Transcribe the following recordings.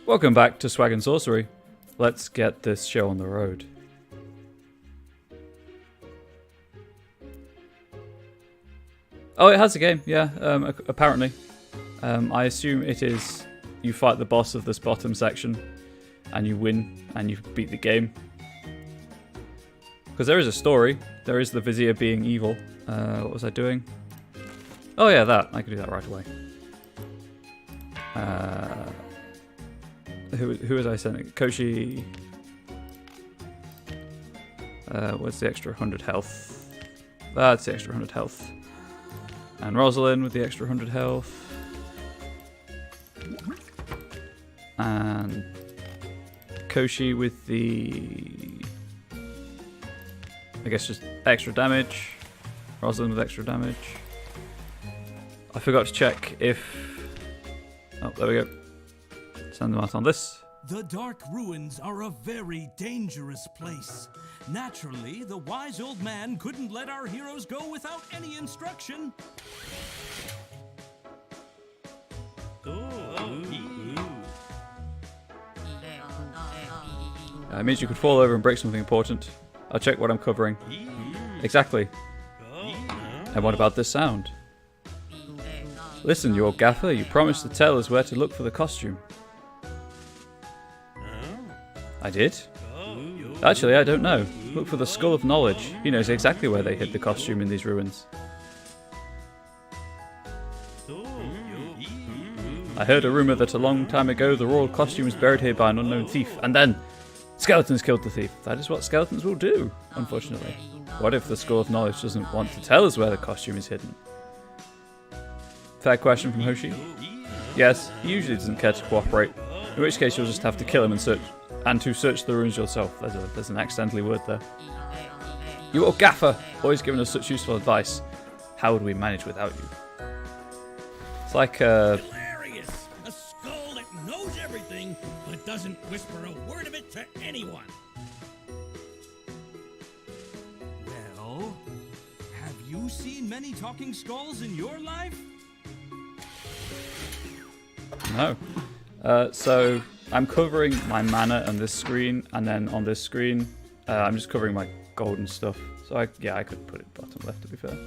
Welcome back to Swag and Sorcery. Let's get this show on the road. Oh, it has a game, yeah, apparently. I assume it is you fight the boss of this bottom section and you win and you beat the game. Because there is a story. There is the Vizier being evil. What was I doing? Oh yeah, that. I can do that right away. Who was I sending? Koshi. What's the extra 100 health? That's the extra 100 health. And Rosalind with the extra 100 health. And Koshi with the... I guess just extra damage. Rosalind with extra damage. I forgot to check if... Oh, there we go. Send them out on this. The Dark Ruins are a very dangerous place. Naturally, the wise old man couldn't let our heroes go without any instruction. It means you could fall over and break something important. I'll check what I'm covering. Exactly. And what about this sound? Listen, you old gaffer, you promised to tell us where to look for the costume. I did? Actually, I don't know. Look for the Skull of Knowledge. He knows exactly where they hid the costume in these ruins. I heard a rumour that a long time ago the royal costume was buried here by an unknown thief, and then skeletons killed the thief. That is what skeletons will do, unfortunately. What if the Skull of Knowledge doesn't want to tell us where the costume is hidden? Fair question from Hoshi. Yes, he usually doesn't care to cooperate, in which case you'll just have to kill him and to search the ruins yourself. There's an accidentally word there. You old gaffer, always giving us such useful advice. How would we manage without you? It's like hilarious! A skull that knows everything, but doesn't whisper a word of it to anyone. Well, have you seen many talking skulls in your life? No. So I'm covering my mana on this screen, and then on this screen, I'm just covering my golden stuff. So I could put it bottom left, to be fair.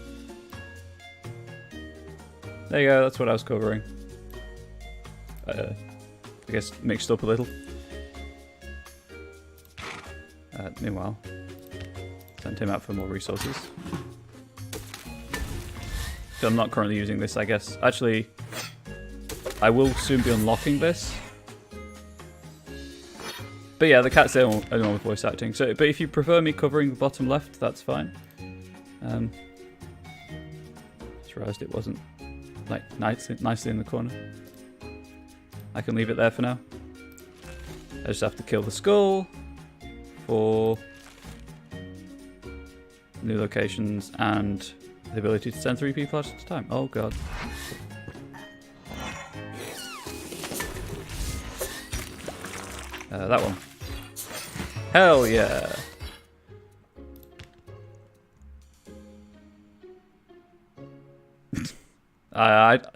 There you go. That's what I was covering. I guess mixed up a little. Meanwhile, sent him out for more resources. So I'm not currently using this, I guess. Actually, I will soon be unlocking this. But yeah, the cat's the only one with voice acting. So, but if you prefer me covering the bottom left, that's fine. Just realised it wasn't like nicely in the corner. I can leave it there for now. I just have to kill the skull for new locations and the ability to send 3 people at a time. Oh god. That one. Hell yeah!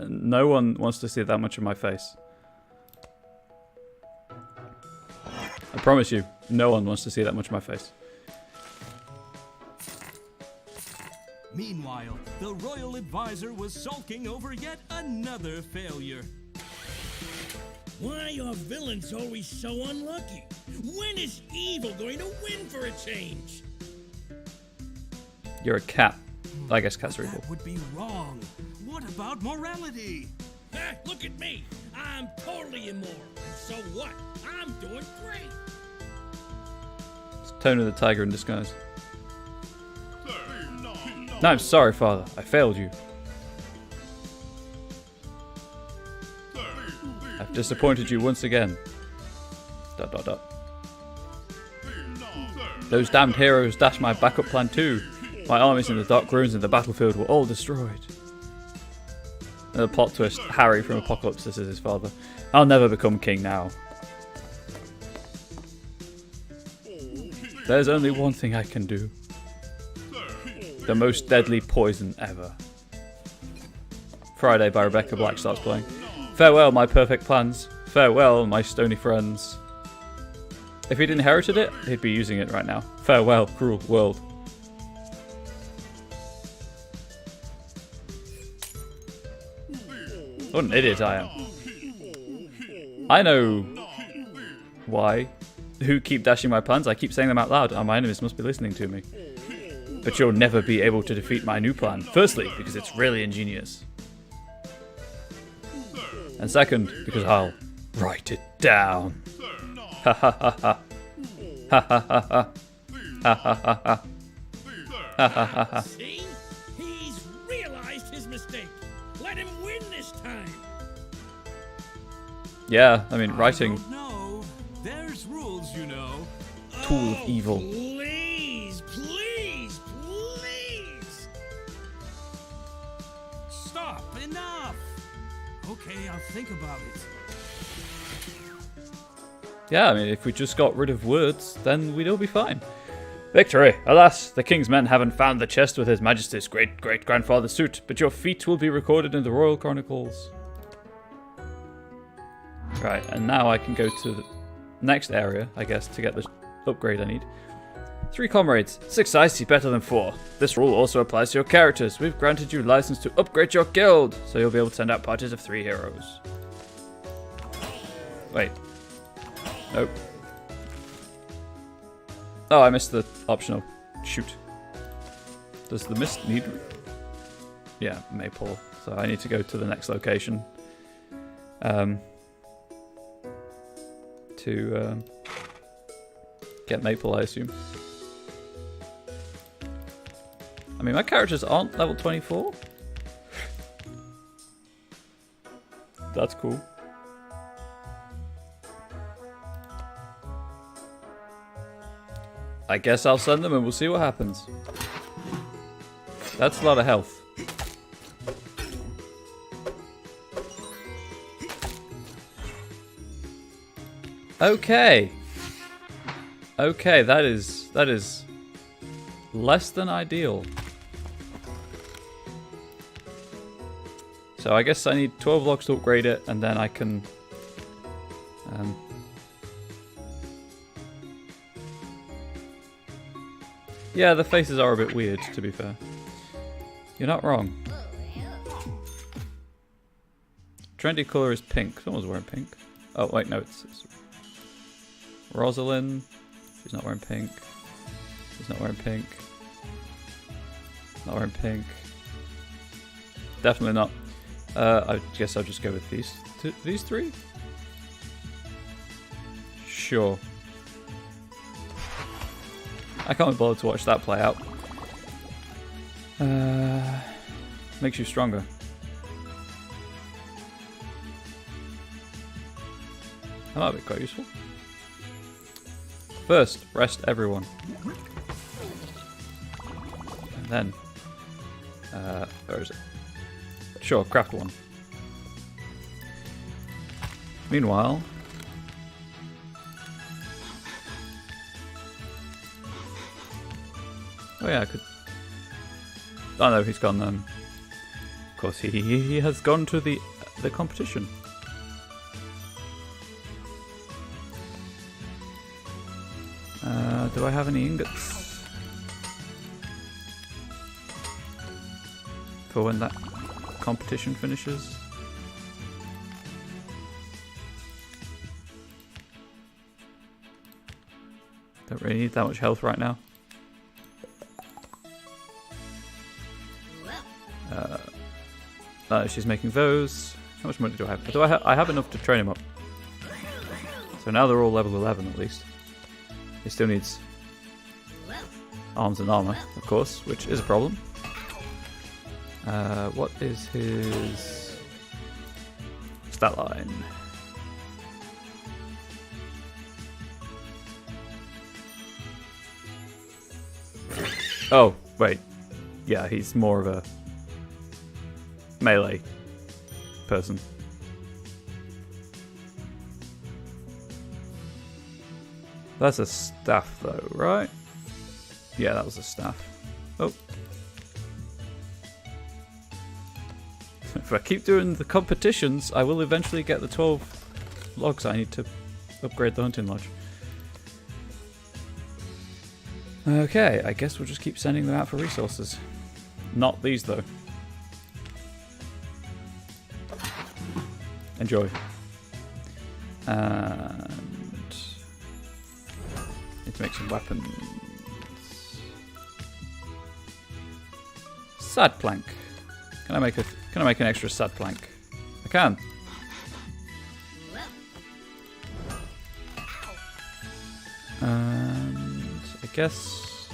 No one wants to see that much of my face. I promise you, no one wants to see that much of my face. Meanwhile, the royal advisor was sulking over yet another failure. Why are villains always so unlucky? When is evil going to win for a change? You're a cat. I guess cats are evil. That would be wrong. What about morality? Ah, look at me. I'm totally immoral. And so what? I'm doing great. It's Tony the Tiger in disguise. No, I'm sorry, Father. I failed you. I've disappointed you once again. ... Those damned heroes dashed my backup plan too. My armies in the Dark Ruins and the battlefield were all destroyed. And the plot twist, Harry from Apocalypse, this is his father. I'll never become king now. There's only one thing I can do. The most deadly poison ever. Friday by Rebecca Black starts playing. Farewell, my perfect plans. Farewell, my stony friends. If he'd inherited it, he'd be using it right now. Farewell, cruel world. What an idiot I am. I know why. Who keep dashing my plans? I keep saying them out loud, and my enemies must be listening to me. But you'll never be able to defeat my new plan. Firstly, because it's really ingenious. And second, because I'll write it down. Ha ha ha ha. Ha ha ha ha. Ha ha ha ha. Ha ha ha ha. See? He's realized his mistake. Let him win this time. Yeah, I mean, writing. No, there's rules, you know. Tool of evil. Please, please, please. Stop! Enough! Okay, I'll think about it. Yeah, I mean, if we just got rid of words, then we'd all be fine. Victory! Alas, the king's men haven't found the chest with His Majesty's great-great-grandfather's suit, but your feat will be recorded in the Royal Chronicles. Right, and now I can go to the next area, I guess, to get the upgrade I need. 3 comrades. 6 I see better than 4. This rule also applies to your characters. We've granted you license to upgrade your guild, so you'll be able to send out parties of 3 heroes. Wait. Nope. Oh, I missed the optional. Shoot. Does the mist need... Yeah, Maypole. So I need to go to the next location. To get Maple, I assume. I mean, my characters aren't level 24. That's cool. I guess I'll send them and we'll see what happens. That's a lot of health. Okay. Okay, that is less than ideal. So I guess I need 12 logs to upgrade it, and then I can yeah, the faces are a bit weird, to be fair. You're not wrong. Trendy colour is pink. Someone's wearing pink. Oh, wait, no, it's Rosalind. She's not wearing pink. She's not wearing pink. Not wearing pink. Definitely not. I guess I'll just go with these 3? Sure. I can't be bothered to watch that play out. Makes you stronger. That might be quite useful. First, rest everyone. And then... where is it? Sure, craft one. Meanwhile... Oh yeah, I could... Oh no, he's gone. Of course, he has gone to the competition. Do I have any ingots? For when that competition finishes? Don't really need that much health right now. She's making those. How much money do I have? I have enough to train him up. So now they're all level 11 at least. He still needs arms and armor, of course, which is a problem. What is his stat line? Oh, wait. Yeah, he's more of a melee person. That's a staff though, right? Yeah, that was a staff. Oh. If I keep doing the competitions, I will eventually get the 12 logs. I need to upgrade the hunting lodge. Okay, I guess we'll just keep sending them out for resources. Not these, though. Enjoy. And need to make some weapons. Sad plank. Can I make an extra sad plank? I can. And I guess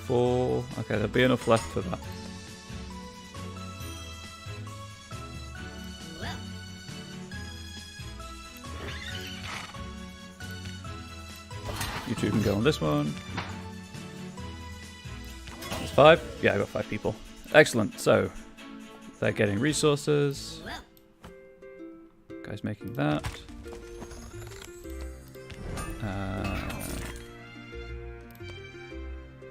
four. Okay, there'll be enough left for that. You two can go on this one. That's 5. Yeah, I got 5 people. Excellent. So they're getting resources. Guy's making that.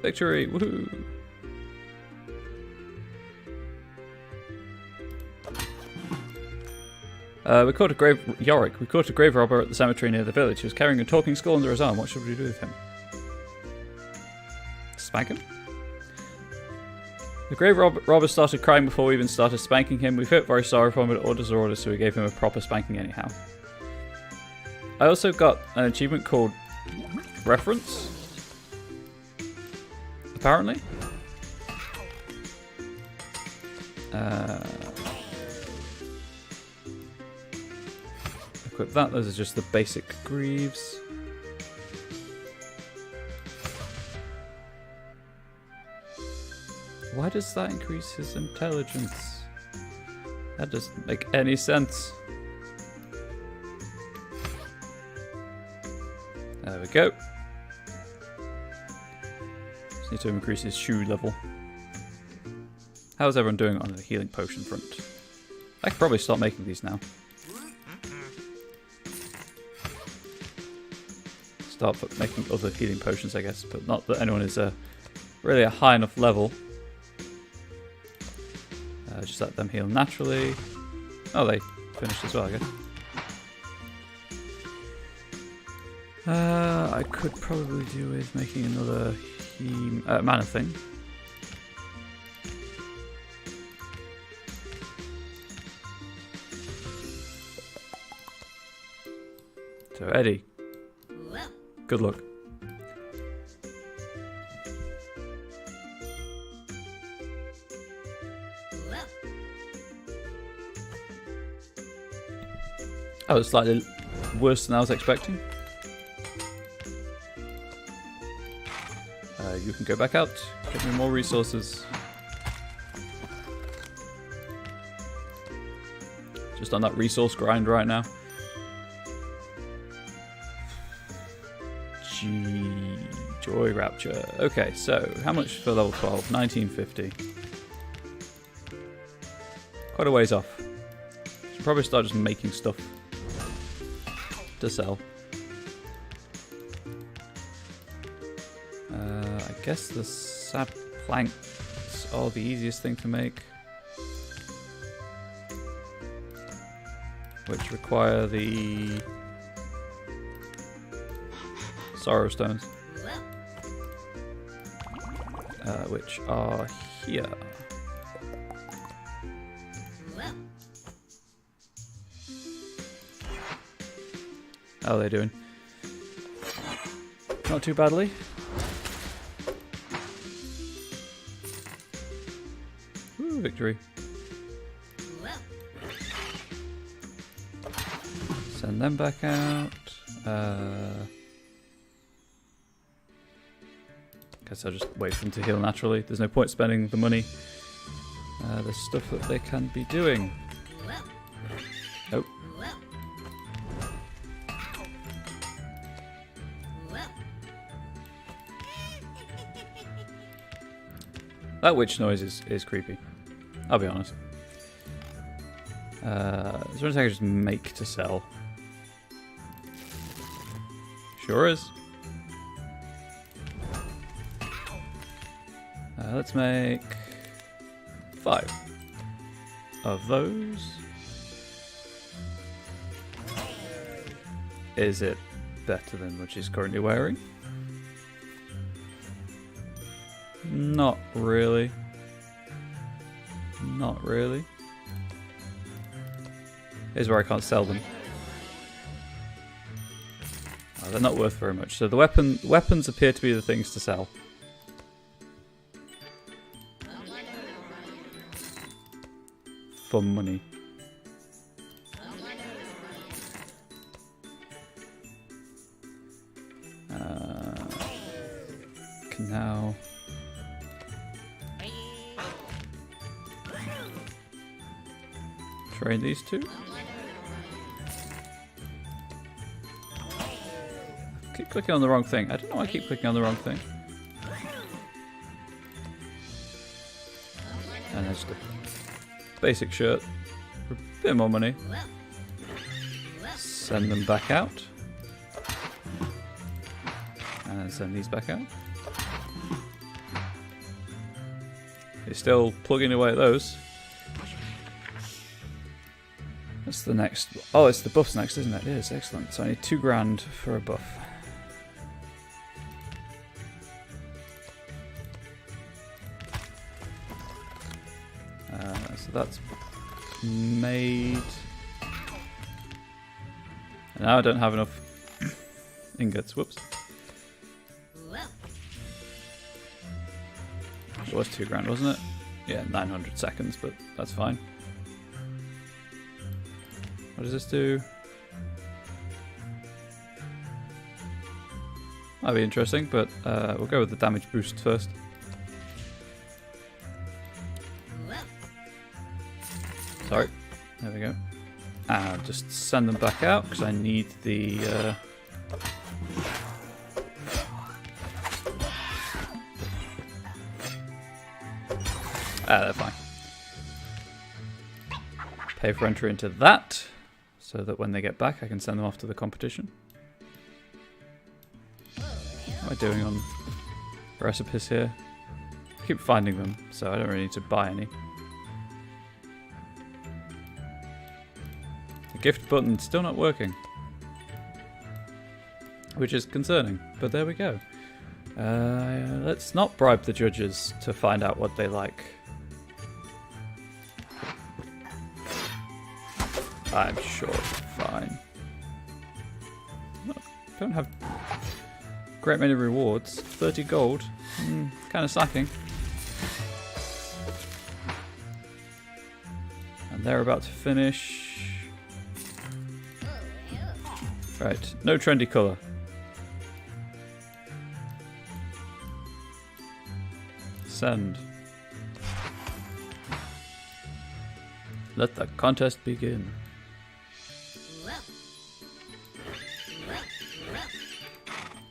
Victory! Woohoo! We caught a Yorick. We caught a grave robber at the cemetery near the village. He was carrying a talking skull under his arm. What should we do with him? Spank him? The grave robber started crying before we even started spanking him. We felt very sorry for him, but orders are orders, so we gave him a proper spanking anyhow. I also got an achievement called Reference. Apparently. Equip that. Those are just the basic greaves. Why does that increase his intelligence? That doesn't make any sense. There we go. Just need to increase his shoe level. How's everyone doing on the healing potion front? I could probably start making these now. Start making other healing potions, I guess, but not that anyone is really a high enough level. Just let them heal naturally. Oh, they finished as well, I guess. I could probably do with making another mana thing. So, Eddie. Good luck. That was slightly worse than I was expecting. You can go back out, get me more resources. Just on that resource grind right now. Joy Rapture. Okay, so how much for level 12? 1950. Quite a ways off. Should probably start just making stuff to sell. I guess the sap planks are the easiest thing to make, which require the sorrow stones, which are here. How are they doing? Not too badly. Ooh, victory. Send them back out. Guess I'll just wait for them to heal naturally. There's no point spending the money. There's stuff that they can be doing. Nope. That witch noise is creepy. I'll be honest. Is there anything I can just make to sell? Sure is. Let's make 5 of those. Is it better than what she's currently wearing? Not really. Not really. Here's where I can't sell them. Oh, they're not worth very much. So the weapons appear to be the things to sell. For money. Can now train these two. Keep clicking on the wrong thing. I don't know why I keep clicking on the wrong thing. And there's the basic shirt for a bit more money. Send them back out. And send these back out. You're still plugging away at those. What's the next? Oh, it's the buffs next, isn't it? It is, excellent. So I need 2 grand for a buff. So that's made. And now I don't have enough ingots. Whoops. It was 2 grand, wasn't it? Yeah, 900 seconds, but that's fine. What does this do? Might be interesting, but we'll go with the damage boost first. Sorry. There we go. And just send them back out because I need the. They're fine. Pay for entry into that, so that when they get back, I can send them off to the competition. What am I doing on recipes here? I keep finding them, so I don't really need to buy any. The gift button's still not working, which is concerning, but there we go. Let's not bribe the judges to find out what they like. I'm sure it's fine. Don't have great many rewards. 30 gold. Kind of slacking. And they're about to finish. Right, no trendy colour. Send. Let the contest begin.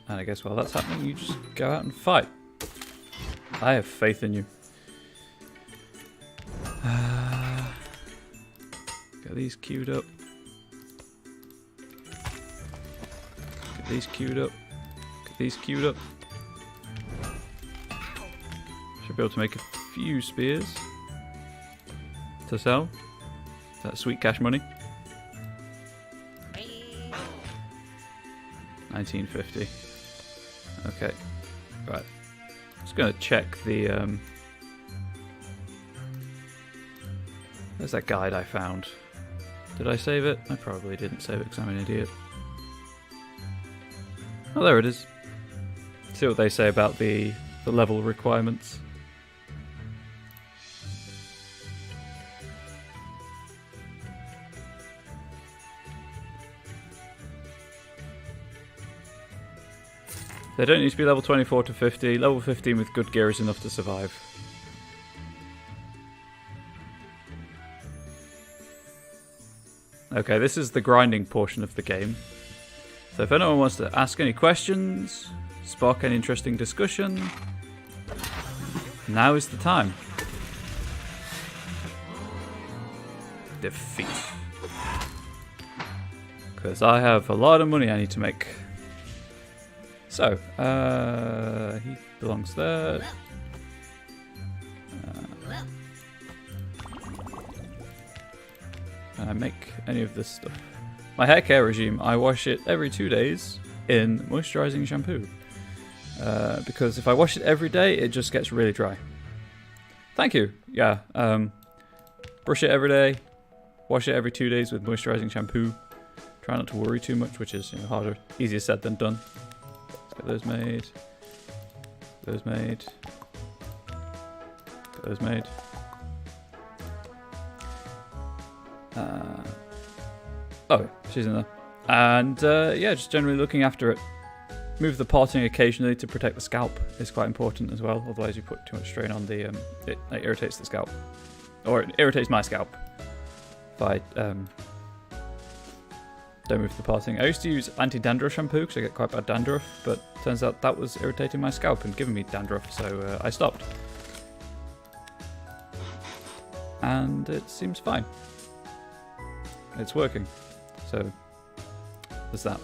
And I guess while that's happening, you just go out and fight. I have faith in you. Get these queued up. Get these queued up. Get these queued up. Should be able to make a few spears to sell. That sweet cash money. 1950. Okay, right. Just gonna check the. There's that guide I found. Did I save it? I probably didn't save it because I'm an idiot. Oh, there it is. See what they say about the level requirements. They don't need to be level 24 to 50. Level 15 with good gear is enough to survive. Okay, this is the grinding portion of the game. So if anyone wants to ask any questions, spark any interesting discussion, now is the time. Defeat. Because I have a lot of money I need to make. So, he belongs there. Can I make any of this stuff? My hair care regime, I wash it every 2 days in moisturizing shampoo. Because if I wash it every day, it just gets really dry. Thank you. Yeah. Brush it every day. Wash it every 2 days with moisturizing shampoo. Try not to worry too much, which is harder, easier said than done. Let's get those made. Those made. Get those made. Oh, she's in there. And yeah, just generally looking after it. Move the potting occasionally to protect the scalp is quite important as well. Otherwise, you put too much strain on the it irritates the scalp, or it irritates my scalp if I don't move the potting. I used to use anti-dandruff shampoo because I get quite bad dandruff, but turns out that was irritating my scalp and giving me dandruff, so I stopped. And it seems fine. It's working. So there's that.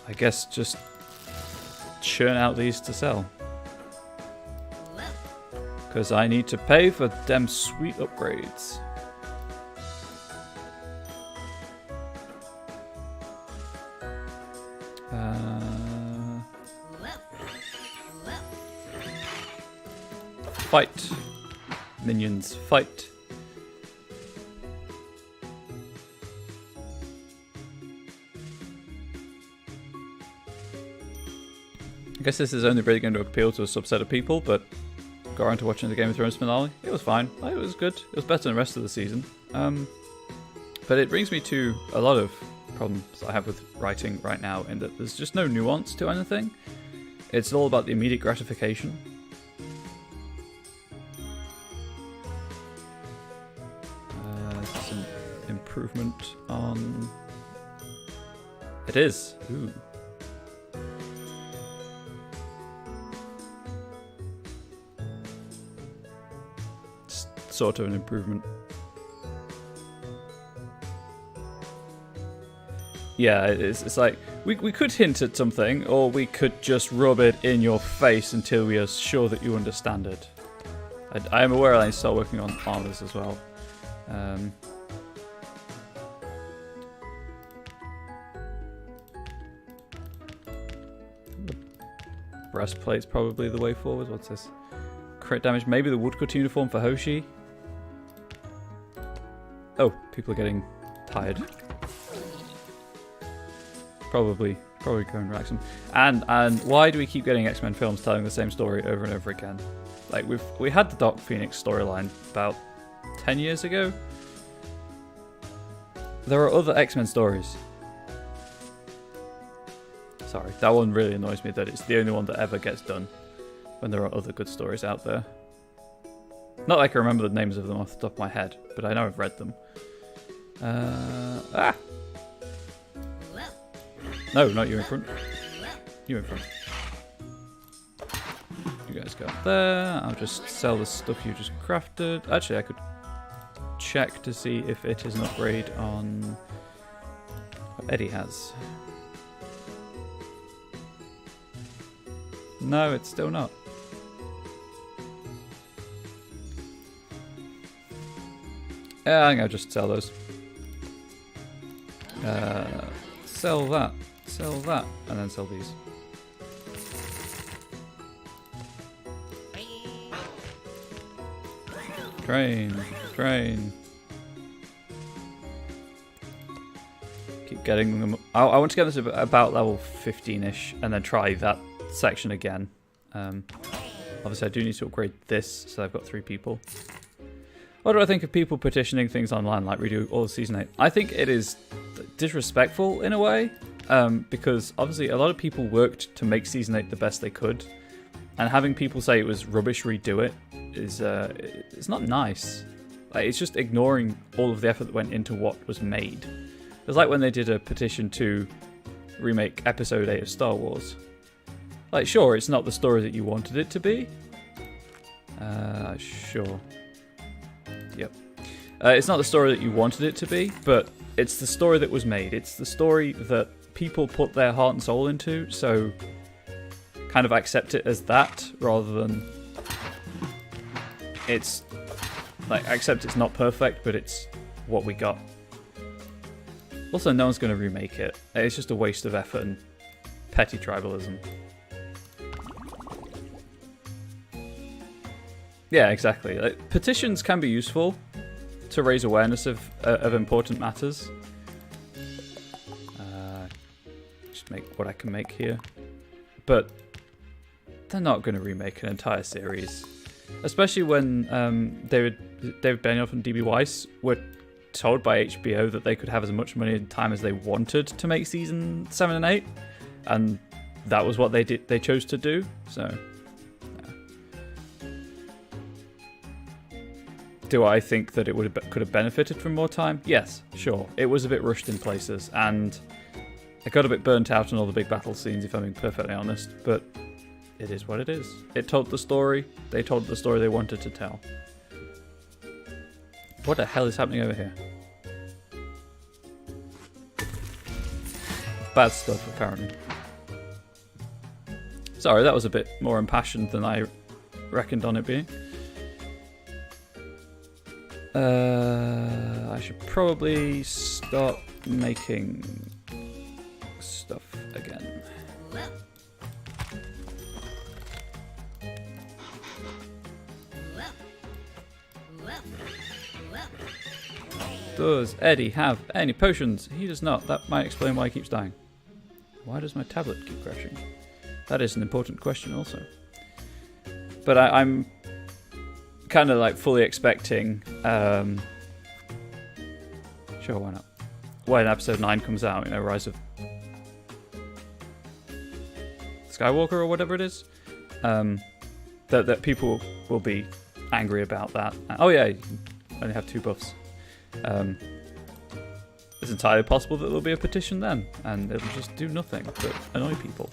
I guess just churn out these to sell. Because I need to pay for them sweet upgrades. Fight. Minions, fight. I guess this is only really going to appeal to a subset of people, but got around to watching the Game of Thrones finale. It was fine. It was good. It was better than the rest of the season. But it brings me to a lot of problems I have with writing right now, in that there's just no nuance to anything. It's all about the immediate gratification. It's an improvement on... It is. Ooh. Sort of an improvement. Yeah, it's like we could hint at something, or we could just rub it in your face until we are sure that you understand it. I am aware I need to start working on armors as well. The breastplate's probably the way forward. What's this? Crit damage. Maybe the woodcut uniform for Hoshi. Oh, people are getting tired. Probably go and relax them. And why do we keep getting X-Men films telling the same story over and over again? Like we had the Doc Phoenix storyline about 10 years ago. There are other X-Men stories. Sorry, that one really annoys me that it's the only one that ever gets done when there are other good stories out there. Not like I remember the names of them off the top of my head, but I know I've read them. No, not you in front. You in front. You guys go up there. I'll just sell the stuff you just crafted. Actually, I could check to see if it is an upgrade on what Eddie has. No, it's still not. Yeah, I think I'll just sell those. Sell that, and then sell these. Train. Keep getting them. I want to get this about level 15-ish, and then try that section again. Obviously, I do need to upgrade this, so I've got 3 people. What do I think of people petitioning things online like we do all of Season 8? I think it is disrespectful in a way, because obviously a lot of people worked to make Season 8 the best they could, and having people say it was rubbish, redo it, is it's not nice. Like, it's just ignoring all of the effort that went into what was made. It was like when they did a petition to remake Episode 8 of Star Wars. Like, sure, it's not the story that you wanted it to be. Sure. Yep. It's not the story that you wanted it to be, but it's the story that was made. It's the story that people put their heart and soul into, so kind of accept it as that, rather than it's Like, I accept it's not perfect, but it's what we got. Also, no one's going to remake it. It's just a waste of effort and petty tribalism. Yeah, exactly. Like, petitions can be useful to raise awareness of important matters. Just make what I can make here. But they're not going to remake an entire series. Especially when David Benioff and D.B. Weiss were told by HBO that they could have as much money and time as they wanted to make season 7 and 8. And that was what they chose to do. So, yeah. Do I think that it could have benefited from more time? Yes, sure. It was a bit rushed in places, and I got a bit burnt out on all the big battle scenes, if I'm being perfectly honest, but it is what it is. It told the story. They told the story they wanted to tell. What the hell is happening over here? Bad stuff, apparently. Sorry, that was a bit more impassioned than I reckoned on it being. I should probably start making stuff again. Does Eddie have any potions? He does not. That might explain why he keeps dying. Why does my tablet keep crashing? That is an important question also. But I'm kind of like fully expecting... sure, why not? When episode 9 comes out, you know, Rise of Skywalker or whatever it is, that people will be angry about that. Oh yeah, you only have 2 buffs. It's entirely possible that there'll be a petition then, and it'll just do nothing but annoy people.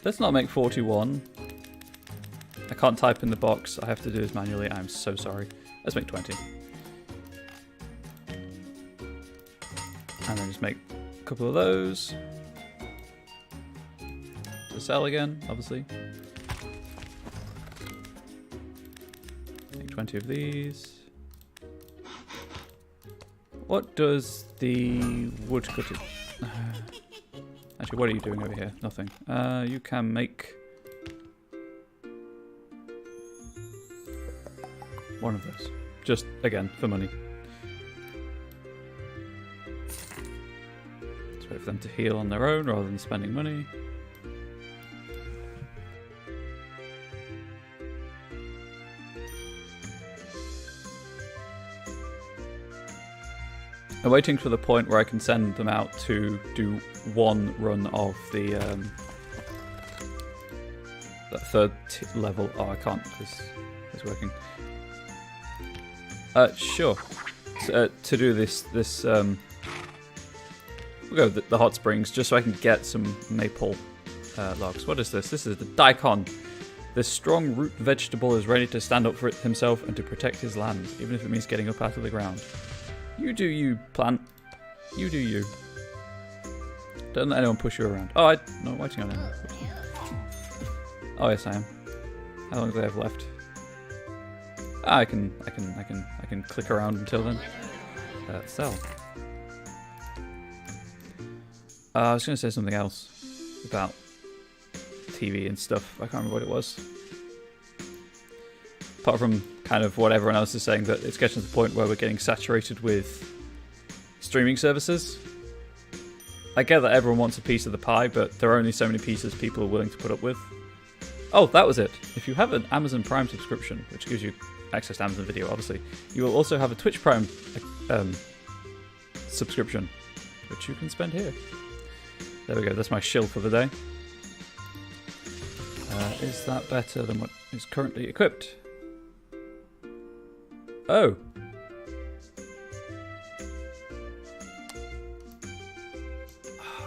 Let's not make 41. I can't type in the box. I have to do this manually. I'm so sorry. Let's make 20. And then just make a couple of those. To sell again, obviously. Make 20 of these. What does the woodcutting... Actually, what are you doing over here? Nothing. You can make... one of those. Just, again, for money. Let's wait for them to heal on their own rather than spending money. I'm waiting for the point where I can send them out to do one run of the that third level. Oh, I can't because it's working. Sure. So, to do this, we'll go with the hot springs just so I can get some maple logs. What is this? This is the daikon. This strong root vegetable is ready to stand up for himself and to protect his land, even if it means getting up out of the ground. You do you, plant. You do you. Don't let anyone push you around. Oh, I'm not waiting on anyone. Oh yes, I am. How long do they have left? I can click around until then. Sell. I was going to say something else about TV and stuff. I can't remember what it was. Apart from kind of what everyone else is saying, that it's getting to the point where we're getting saturated with streaming services. I get that everyone wants a piece of the pie, but there are only so many pieces people are willing to put up with. Oh, that was it. If you have an Amazon Prime subscription, which gives you access to Amazon Video, obviously, you will also have a Twitch Prime subscription, which you can spend here. There we go. That's my shill for the day. Is that better than what is currently equipped? Oh.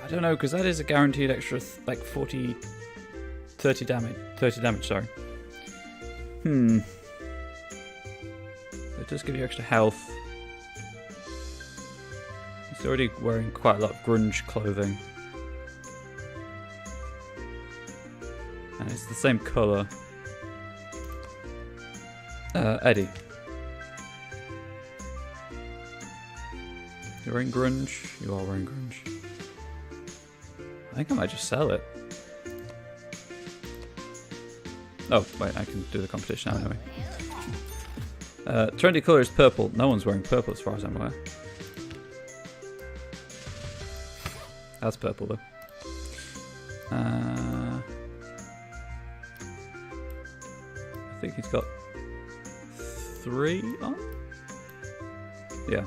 I don't know, because that is a guaranteed extra, like 30 damage, sorry. It does give you extra health. He's already wearing quite a lot of grunge clothing. And it's the same colour. Eddie. You're wearing grunge? You are wearing grunge. I think I might just sell it. Oh, wait, I can do the competition now anyway. Trendy colour is purple. No one's wearing purple as far as I'm aware. That's purple though. I think he's got 3 on? Yeah.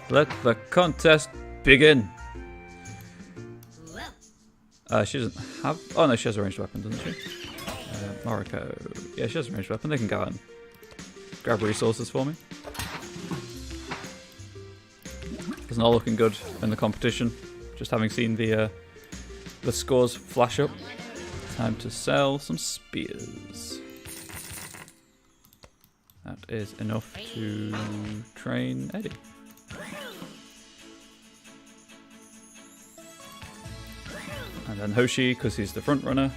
Let the contest begin. She doesn't have... Oh no, she has a ranged weapon, doesn't she? Morocco. Yeah, she has a ranged weapon. They can go out and grab resources for me. It's not looking good in the competition. Just having seen the scores flash up. Time to sell some spears. That is enough to train Eddie. And then Hoshi, because he's the front runner.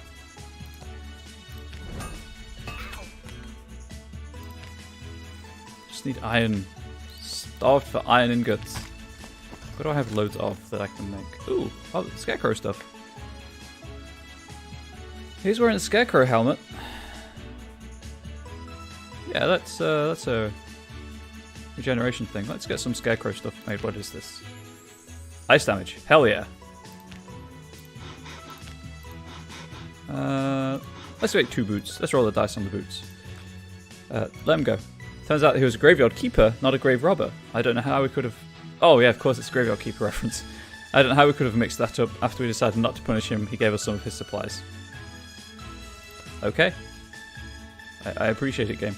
Just need iron. Starved for iron ingots. What do I have loads of that I can make? Ooh, oh, scarecrow stuff. He's wearing a scarecrow helmet. Yeah, that's a regeneration thing. Let's get some scarecrow stuff made. What is this? Ice damage. Hell yeah. Let's make 2 boots. Let's roll the dice on the boots. Let him go. Turns out he was a graveyard keeper, not a grave robber. I don't know how we could have... Oh yeah, of course it's a graveyard keeper reference. I don't know how we could have mixed that up. After we decided not to punish him, he gave us some of his supplies. Okay. I appreciate it, game.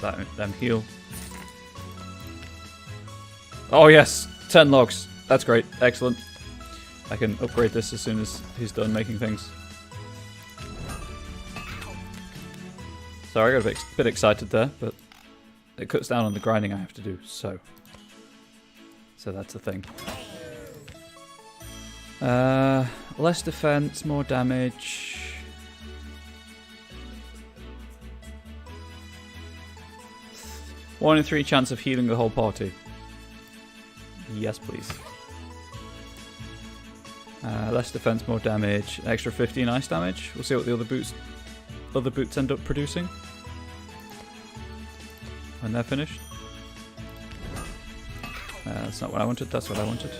Let them heal. Oh yes! 10 logs. That's great. Excellent. I can upgrade this as soon as he's done making things. Sorry, I got a bit excited there, but it cuts down on the grinding I have to do, so that's the thing. Less defense, more damage. One in 3 chance of healing the whole party. Yes, please. Less defense, more damage. Extra 15 ice damage. We'll see what the other boots end up producing when they're finished. That's not what I wanted. That's what I wanted.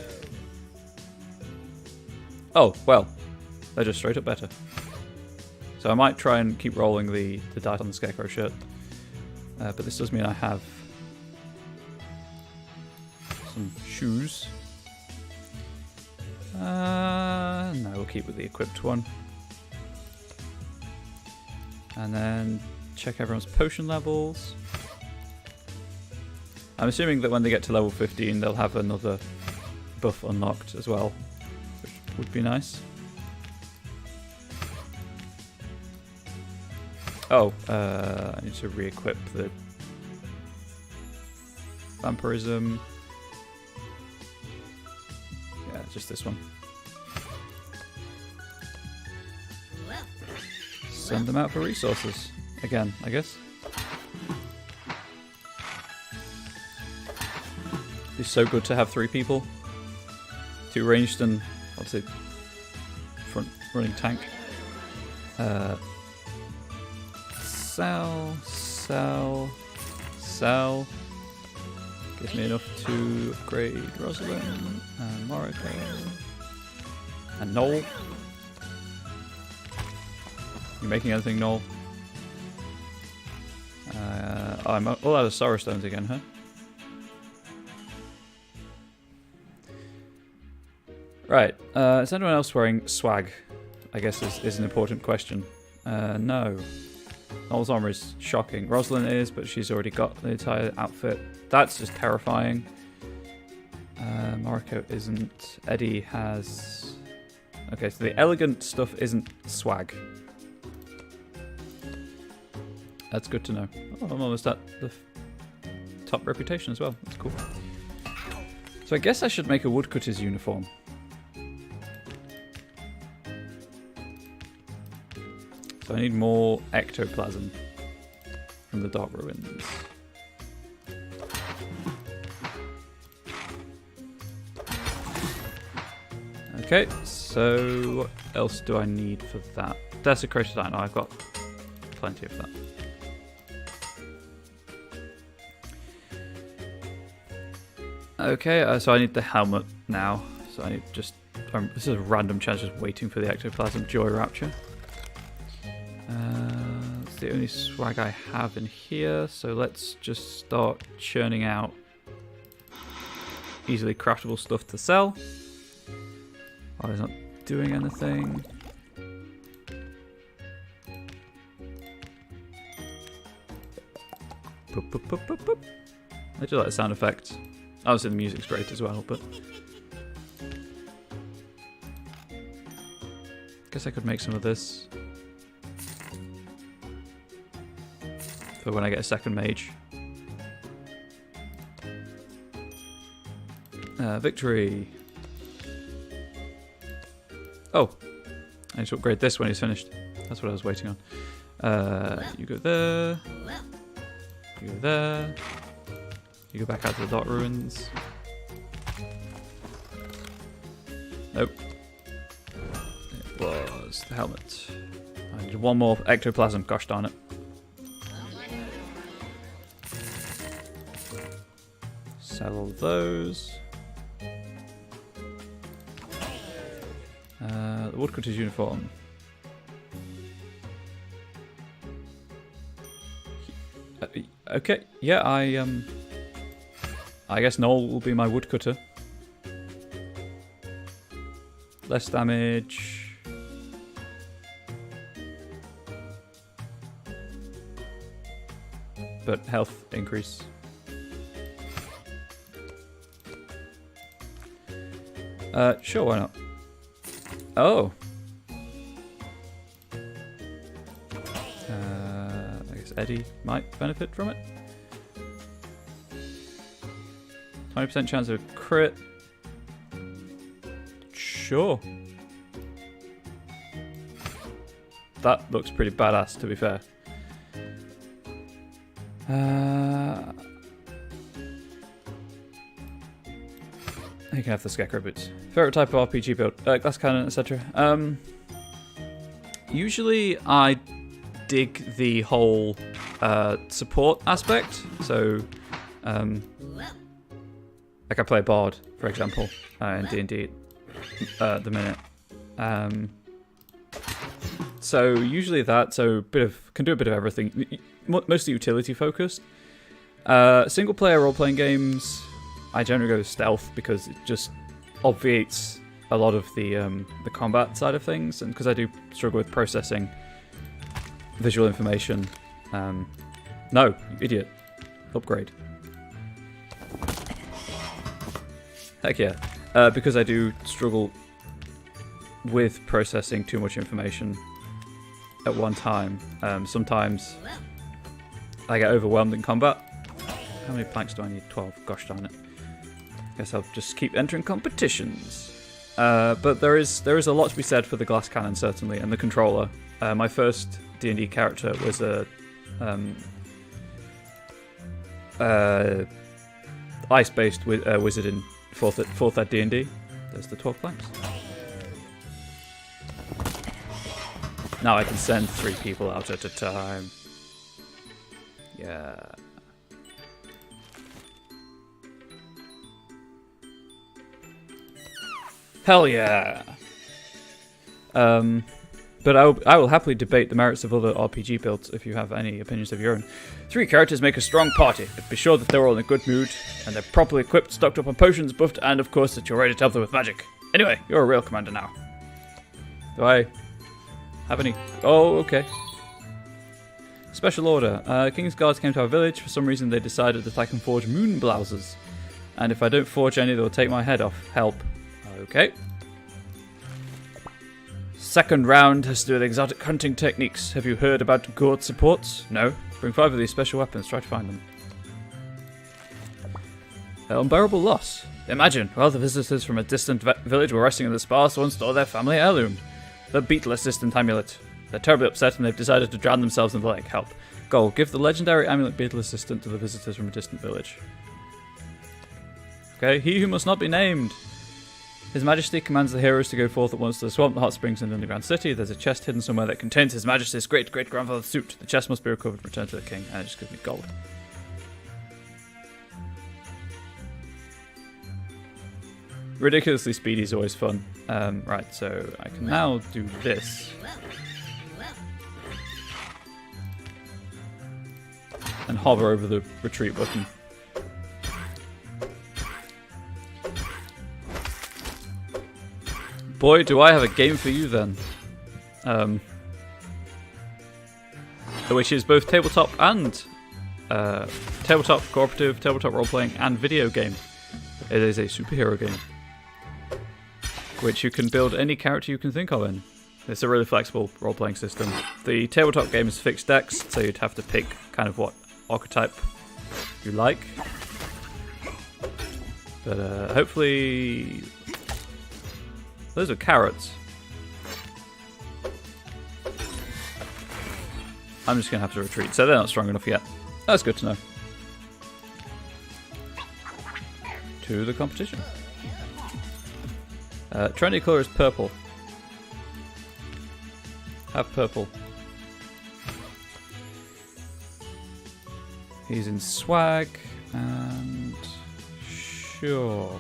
Oh well, they're just straight up better. So I might try and keep rolling the dice on the scarecrow shirt, but this does mean I have some shoes. No, we'll keep with the equipped one. And then check everyone's potion levels. I'm assuming that when they get to level 15 they'll have another buff unlocked as well, which would be nice. Oh, I need to re-equip the vampirism. Yeah, just this one. Send them out for resources. Again, I guess. It's so good to have 3 people. 2 ranged and obviously front running tank. Sell. Gives me enough to upgrade Rosalind and Morocco and Noel. You making anything, Noel? Oh, I'm all out of Sorrow Stones again, huh? Right. Is anyone else wearing swag? I guess is an important question. No. Noel's armor is shocking. Rosalind is, but she's already got the entire outfit. That's just terrifying. Morocco isn't. Eddie has... Okay, so the elegant stuff isn't swag. That's good to know. Oh, I'm almost at the top reputation as well. That's cool. So I guess I should make a woodcutter's uniform. So I need more ectoplasm from the Dark Ruins. Okay, so what else do I need for that? Desecrated iron. I've got plenty of that. Okay, so I need the helmet now. So I need just... this is a random chance just waiting for the ectoplasm. Joy Rapture. That's the only swag I have in here. So let's just start churning out easily craftable stuff to sell. Oh, he's not doing anything. Boop, boop, boop, boop, boop. I do like the sound effects. Obviously the music's great as well, but... guess I could make some of this. For when I get a second mage. Victory! Oh! I need to upgrade this when he's finished. That's what I was waiting on. You go there. You go there. You go back out to the Dark Ruins. Nope. It was the helmet. I need one more ectoplasm, gosh darn it. Sell all those. The woodcutter's uniform. Okay, yeah, I guess Noel will be my woodcutter. Less damage. But health increase. Sure, why not? Oh. I guess Eddie might benefit from it. 20% chance of crit. Sure. That looks pretty badass, to be fair. You can have the Scarecrow boots. Favorite type of RPG build? Glass cannon, etc. Usually I dig the whole support aspect. So, like I play Bard, for example, in D&D at the minute. So usually that, so can do a bit of everything. Mostly utility focused. Single player role playing games, I generally go with stealth because it just obviates a lot of the combat side of things, and because I do struggle with processing visual information. No, you idiot. Upgrade. Heck yeah. Because I do struggle with processing too much information at one time. Sometimes I get overwhelmed in combat. How many planks do I need? 12. Gosh darn it. Guess I'll just keep entering competitions. But there is a lot to be said for the glass cannon, certainly, and the controller. My first D&D character was a ice-based wizard in 4th Ed D&D. There's the 12 planks. Now I can send 3 people out at a time. Yeah. Hell yeah. But I will happily debate the merits of other RPG builds if you have any opinions of your own. 3 characters make a strong party, but be sure that they're all in a good mood, and they're properly equipped, stocked up on potions, buffed, and of course that you're ready to help them with magic. Anyway, you're a real commander now. Do I have any? Oh, okay. Special order. King's Guards came to our village. For some reason they decided that I can forge moon blouses. And if I don't forge any, they'll take my head off. Help. Okay. second round has to do with exotic hunting techniques. Have you heard about gourd supports? No? Bring 5 of these special weapons. Try to find them. Unbearable loss. Imagine, while the visitors from a distant village were resting in the spa, someone stole their family heirloom. The beetle assistant amulet. They're terribly upset and they've decided to drown themselves in the lake. Help. Goal. Give the legendary amulet beetle assistant to the visitors from a distant village. Okay, he who must not be named. His Majesty commands the heroes to go forth at once to the swamp, the hot springs, and the underground city. There's a chest hidden somewhere that contains His Majesty's great-great-grandfather's suit. The chest must be recovered and returned to the king. And it just gives me gold. Ridiculously speedy is always fun. Right, so I can now do this. And hover over the retreat button. Boy, do I have a game for you then. Which is both tabletop and tabletop cooperative, tabletop role-playing, and video game. It is a superhero game, which you can build any character you can think of in. It's a really flexible role-playing system. The tabletop game is fixed decks, so you'd have to pick kind of what archetype you like. But hopefully... Those are carrots. I'm just going to have to retreat, so they're not strong enough yet. That's good to know. To the competition. Trendy colour is purple. Have purple. He's in swag, and sure.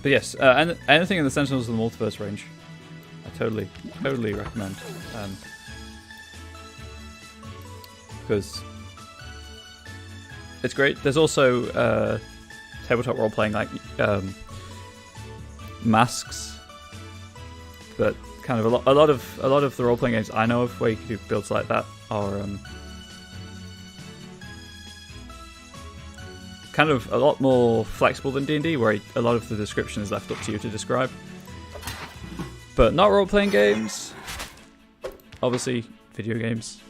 But yes, anything in the Sentinels of the Multiverse range, I totally recommend. Because it's great. There's also tabletop role-playing like masks, but kind of a lot of the role-playing games I know of where you can do builds like that are kind of a lot more flexible than D&D, where a lot of the description is left up to you to describe. But not role-playing games. Obviously, video games.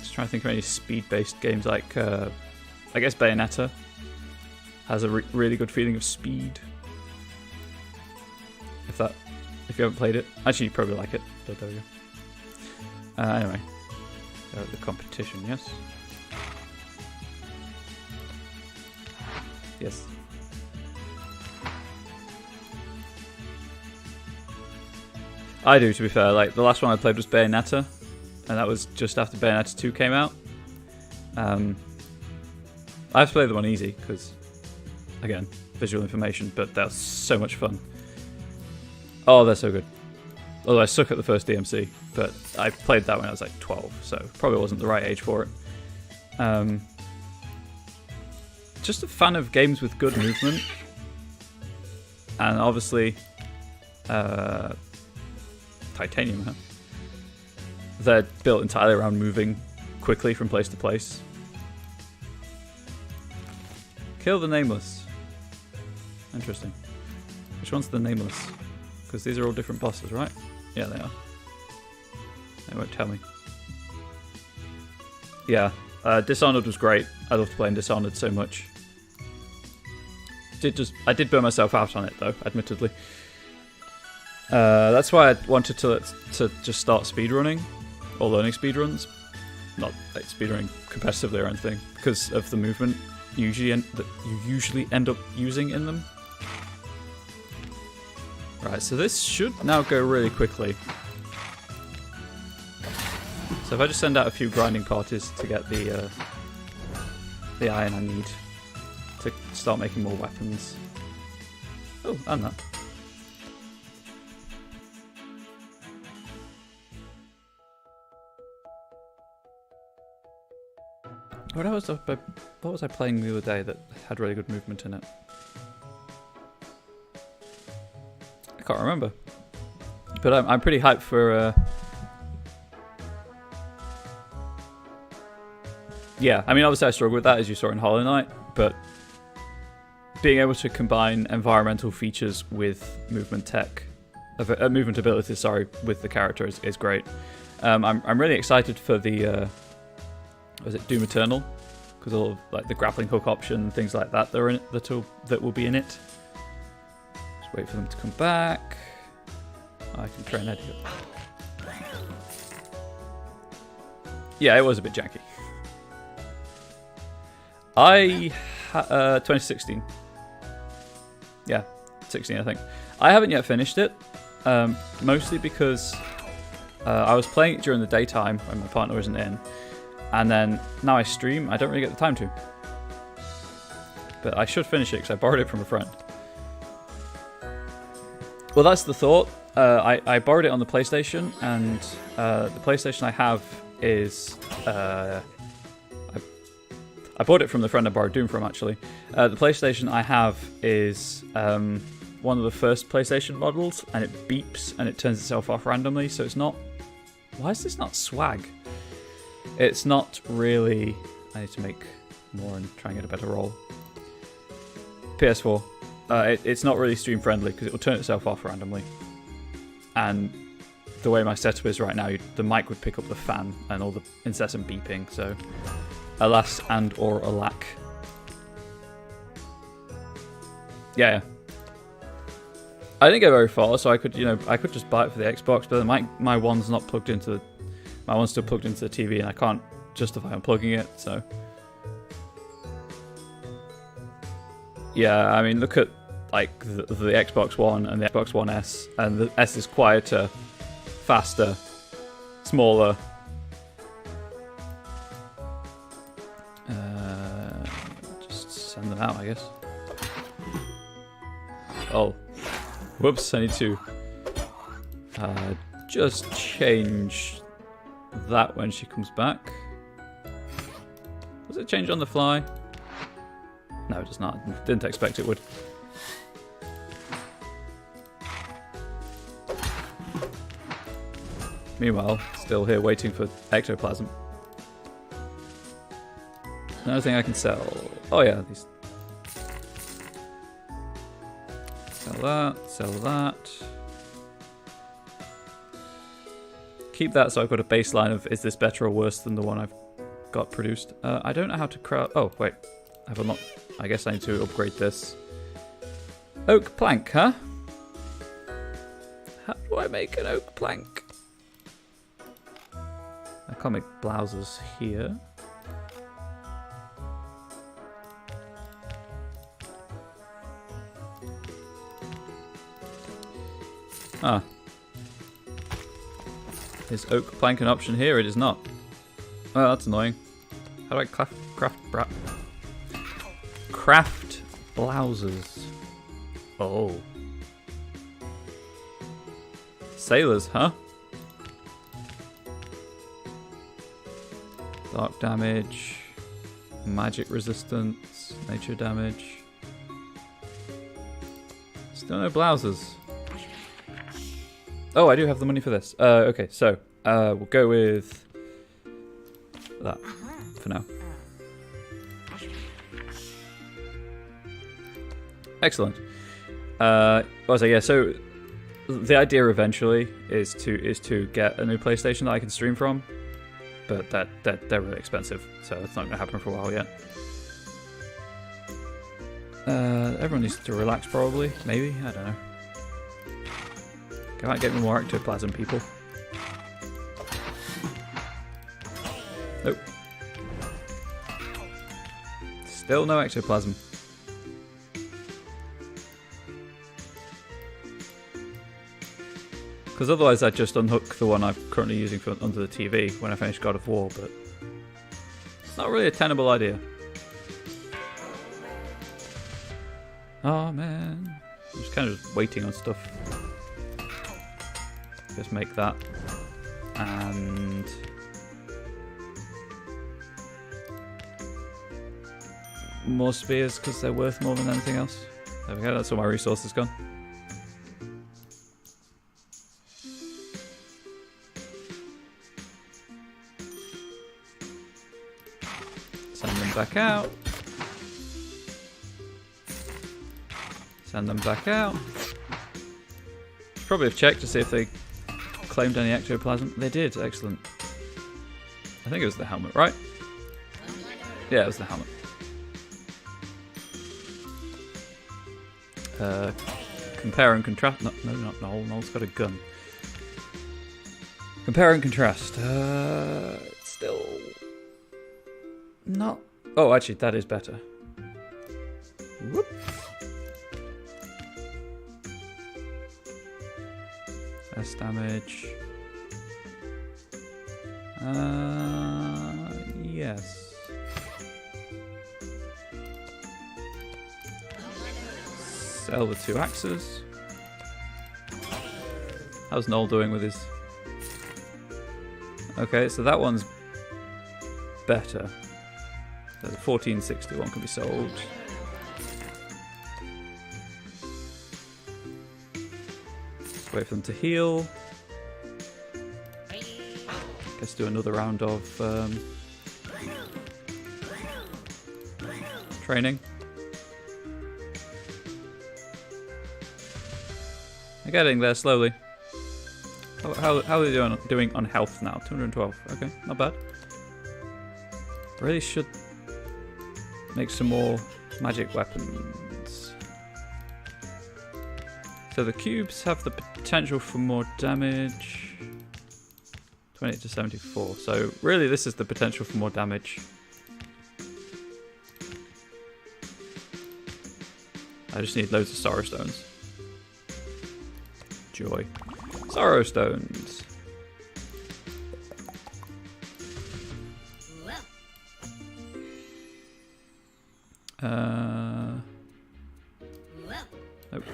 Just trying to think of any speed-based games like, I guess Bayonetta has a really good feeling of speed. If you haven't played it, actually you probably like it. But there we go. Anyway, the competition, yes. Yes. I do, to be fair. Like, the last one I played was Bayonetta, and that was just after Bayonetta 2 came out. I have to play the one easy, because, again, visual information, but that was so much fun. Oh, they're so good. Although I suck at the first DMC, but I played that when I was like 12, so probably wasn't the right age for it. Just a fan of games with good movement, and obviously Titanium, huh? They're built entirely around moving quickly from place to place. Kill the Nameless. Interesting. Which one's the Nameless? Because these are all different bosses, right? Yeah, they are. They won't tell me. Yeah, Dishonored was great. I loved playing Dishonored so much. I did burn myself out on it though, admittedly. That's why I wanted to just start speedrunning or learning speedruns, not like speedrunning competitively or anything, because of the movement that you usually end up using in them. Right, so this should now go really quickly. So if I just send out a few grinding parties to get the iron I need to start making more weapons. Oh, and that. What was I playing the other day that had really good movement in it? I can't remember. But I'm pretty hyped for... Yeah, I mean, obviously I struggle with that, as you saw in Hollow Knight, but being able to combine environmental features with movement tech, movement abilities, sorry, with the character is great. I'm really excited for the, was it Doom Eternal? Because all of like the grappling hook option, things like that, that are in it, that will be in it. Just wait for them to come back. I can try and edit it. Yeah, it was a bit janky. 2016. Yeah, 16 I think. I haven't yet finished it, mostly because I was playing it during the daytime when my partner wasn't in, and then now I stream, I don't really get the time to. But I should finish it because I borrowed it from a friend. Well, that's the thought. I borrowed it on the PlayStation, and the PlayStation I have is... I bought it from the friend I borrowed Doom from, actually. The PlayStation I have is one of the first PlayStation models, and it beeps and it turns itself off randomly, so it's not... Why is this not swag? It's not really... I need to make more and try and get a better roll. PS4. It's not really stream friendly because it will turn itself off randomly. And the way my setup is right now, the mic would pick up the fan and all the incessant beeping, so... Alas and or alack. Yeah. I didn't get very far, so I could, I could just buy it for the Xbox, but my one's not plugged into the... My one's still plugged into the TV, and I can't justify unplugging it, so... Yeah, I mean, look at, like, the Xbox One and the Xbox One S, and the S is quieter, faster, smaller... Just send them out, I guess. Oh. Whoops, I need to just change that when she comes back. Does it change on the fly? No, it does not. Didn't expect it would. Meanwhile, still here waiting for ectoplasm. Another thing I can sell. Oh yeah, these. Sell that, sell that. Keep that so I've got a baseline of is this better or worse than the one I've got produced. I don't know how to craft. Oh, wait. Have I not? I guess I need to upgrade this. Oak plank, huh? How do I make an oak plank? I can't make blouses here. Ah. Is oak plank an option here? It is not. Well, that's annoying. How do I craft blouses? Oh. Sailors, huh? Dark damage. Magic resistance. Nature damage. Still no blouses. Oh, I do have the money for this. Okay, so we'll go with that for now. Excellent. So the idea eventually is to get a new PlayStation that I can stream from, but they're really expensive, so that's not going to happen for a while yet. Everyone needs to relax, probably. Maybe, I don't know. Come on, get me more ectoplasm, people. Nope. Still no ectoplasm. Because otherwise I'd just unhook the one I'm currently using for under the TV when I finish God of War, but it's not really a tenable idea. Oh man. I'm just kind of just waiting on stuff. Just make that. And more spears because they're worth more than anything else. There we go, that's all my resources gone. Send them back out. Send them back out. Probably have checked to see if they claimed any ectoplasm. They did, excellent. I think it was the helmet, right? Yeah, it was the helmet. Compare and contrast. No, not Noel. Noel's got a gun. Compare and contrast. Still not. Oh, actually, that is better. Whoop. Less damage. Yes. Sell with 2 axes. How's Noel doing with his... Okay, so that one's better. So the 1461 can be sold. Wait for them to heal. Let's do another round of training. They're getting there slowly. How are they doing on health now? 212. Okay, not bad. Really should make some more magic weapons. So the cubes have the potential for more damage. 28 to 74. So really this is the potential for more damage. I just need loads of sorrow stones. Joy. Sorrow stones. Nope.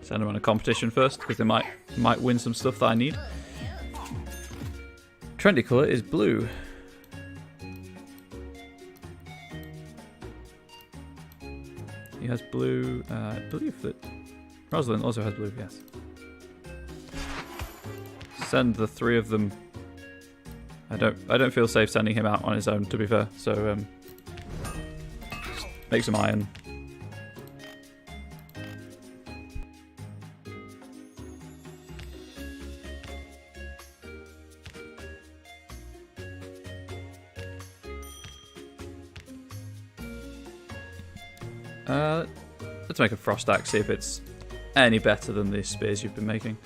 Send them on a competition first, because they might win some stuff that I need. Trendy colour is blue. He has blue. I believe that Rosalind also has blue. Yes. Send the 3 of them. I don't feel safe sending him out on his own, to be fair. So make some iron. Let's make a frost axe, see if it's any better than the spears you've been making.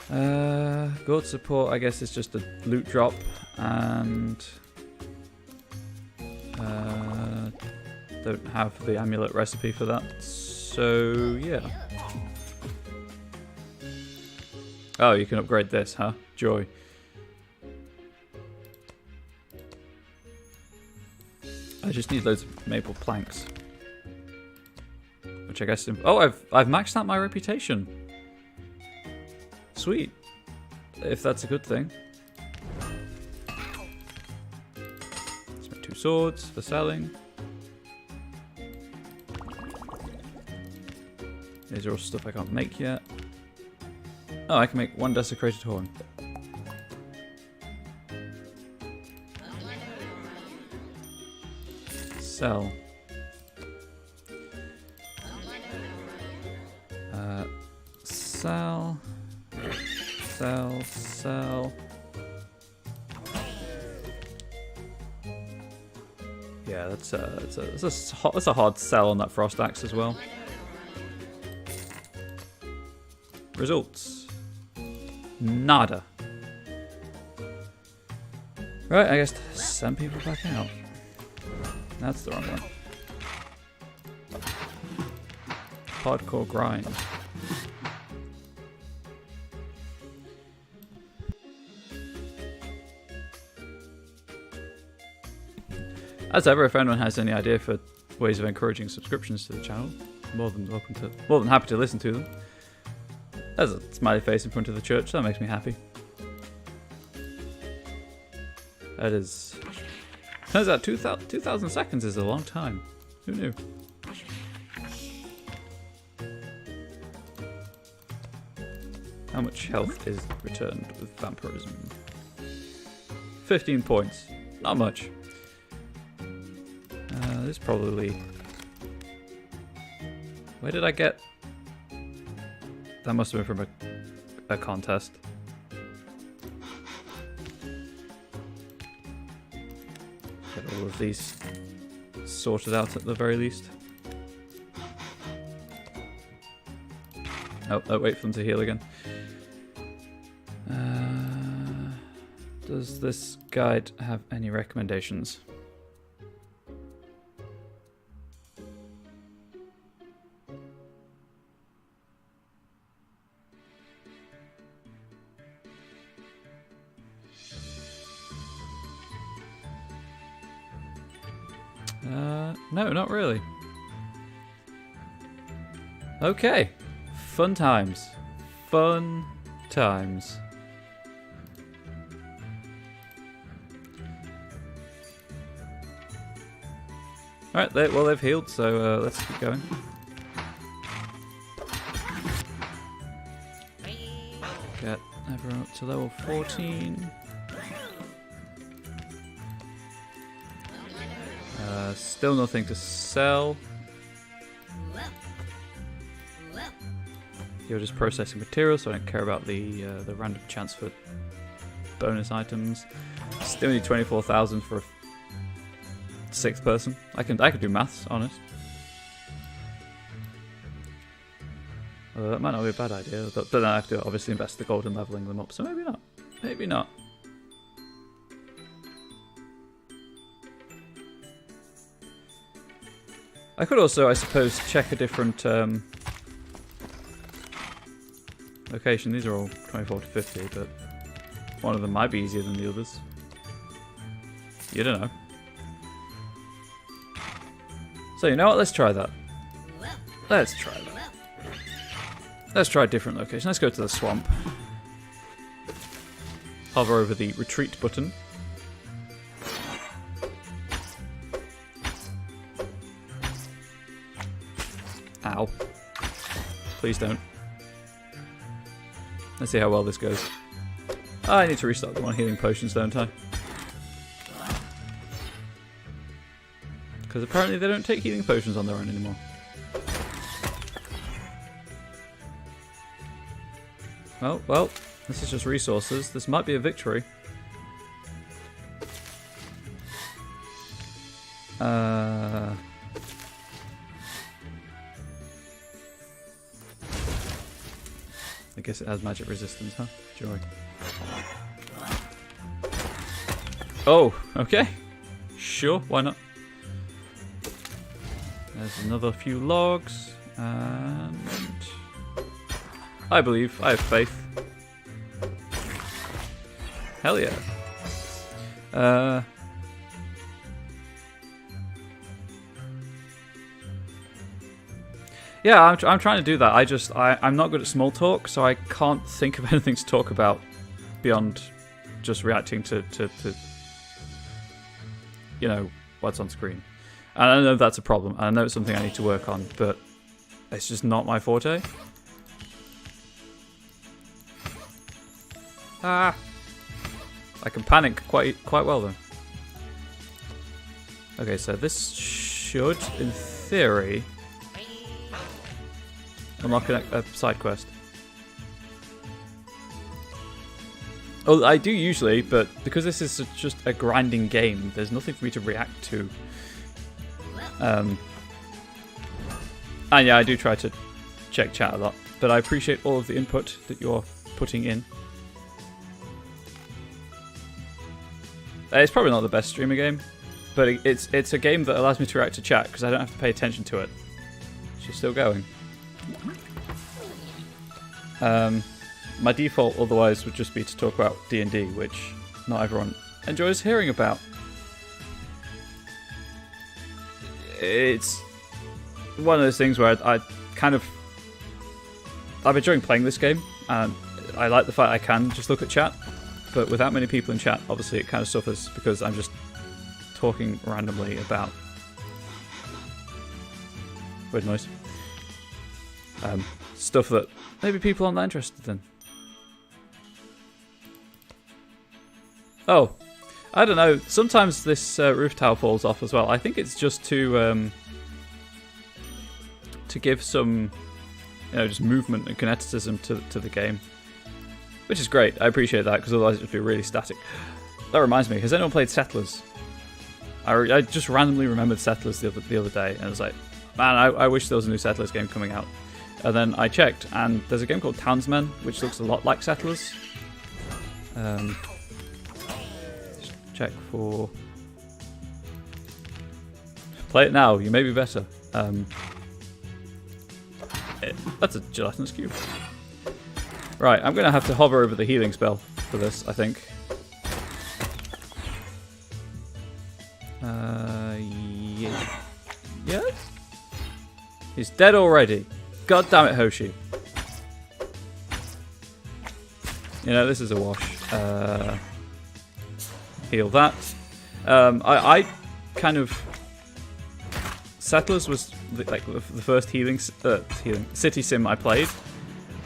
God support, I guess, is just a loot drop, and don't have the amulet recipe for that, so yeah. Oh, you can upgrade this, huh? Joy. I just need loads of maple planks. Which I guess... Oh, I've maxed out my reputation. Sweet. If that's a good thing. Let's make 2 swords for selling. These are all stuff I can't make yet. Oh, I can make 1 desecrated horn. Sell. Sell. Sell. Sell. Yeah, that's a hard sell on that frost axe as well. Results. Nada. Right, I guess send people back out. That's the wrong one. Hardcore grind. As ever, if anyone has any idea for ways of encouraging subscriptions to the channel, more than happy to listen to them. There's a smiley face in front of the church, that makes me happy. That is... Turns out 2,000 seconds is a long time. Who knew? How much health is returned with vampirism? 15 points. Not much. this probably... Where did I get... That must have been from a contest. Get all of these sorted out at the very least. Oh, wait for them to heal again. Does this guide have any recommendations? No, not really. Okay. Fun times. Fun times. Alright, well they've healed, so let's keep going. Get everyone up to level 14. Still nothing to sell. You're just processing materials, so I don't care about the random chance for bonus items. Still need 24,000 for a 6th person. I can do maths, honest. Although that might not be a bad idea, but then I have to obviously invest the gold in leveling them up, so maybe not. Maybe not. I could also, I suppose, check a different location. These are all 24 to 50, but one of them might be easier than the others. You don't know. So you know what? Let's try that. Let's try that. Let's try a different location. Let's go to the swamp. Hover over the retreat button. Ow. Please don't. Let's see how well this goes. I need to restart the one healing potions, don't I? Because apparently they don't take healing potions on their own anymore. Well, this is just resources. This might be a victory. I guess it has magic resistance, huh? Joy. Oh, okay. Sure, why not? There's another few logs, and I believe, I have faith. Hell yeah. Yeah, I'm trying to do that. I'm not good at small talk, so I can't think of anything to talk about beyond just reacting to you know, what's on screen. And I know that's a problem, and I know it's something I need to work on, but it's just not my forte. Ah, I can panic quite well though. Okay, so this should, in theory, unlock a side quest. Oh, I do usually, but because this is just a grinding game, there's nothing for me to react to. And yeah, I do try to check chat a lot, but I appreciate all of the input that you're putting in. It's probably not the best streamer game, but it's a game that allows me to react to chat because I don't have to pay attention to it. She's still going. My default otherwise would just be to talk about D&D, which not everyone enjoys hearing about. It's one of those things where I'm enjoying playing this game, and I like the fact I can just look at chat, but without many people in chat, obviously it kind of suffers because I'm just talking randomly about weird noise. Stuff that maybe people aren't that interested in. Oh, I don't know. Sometimes this roof tile falls off as well. I think it's just to give some, just movement and kineticism to the game, which is great. I appreciate that because otherwise it would be really static. That reminds me. Has anyone played Settlers? I just randomly remembered Settlers the other day, and I was like, man, I wish there was a new Settlers game coming out. And then I checked, and there's a game called Townsmen, which looks a lot like Settlers. Just check for... Play it now, you may be better. That's a gelatinous cube. Right, I'm going to have to hover over the healing spell for this, I think. Yeah. Yes? He's dead already. God damn it, Hoshi. This is a wash. Heal that. I kind of... Settlers was the first healing city sim I played,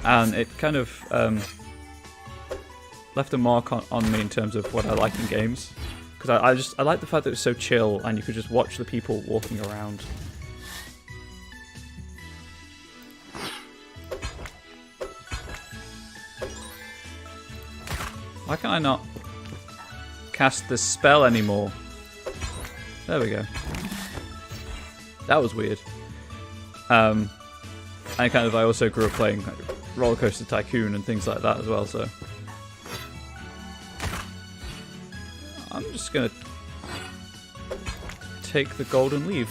and it kind of left a mark on me in terms of what I like in games. Because I like the fact that it was so chill, and you could just watch the people walking around. Why can I not cast this spell anymore? There we go. That was weird. I also grew up playing Roller Coaster Tycoon and things like that as well, so... I'm just gonna take the golden leaf.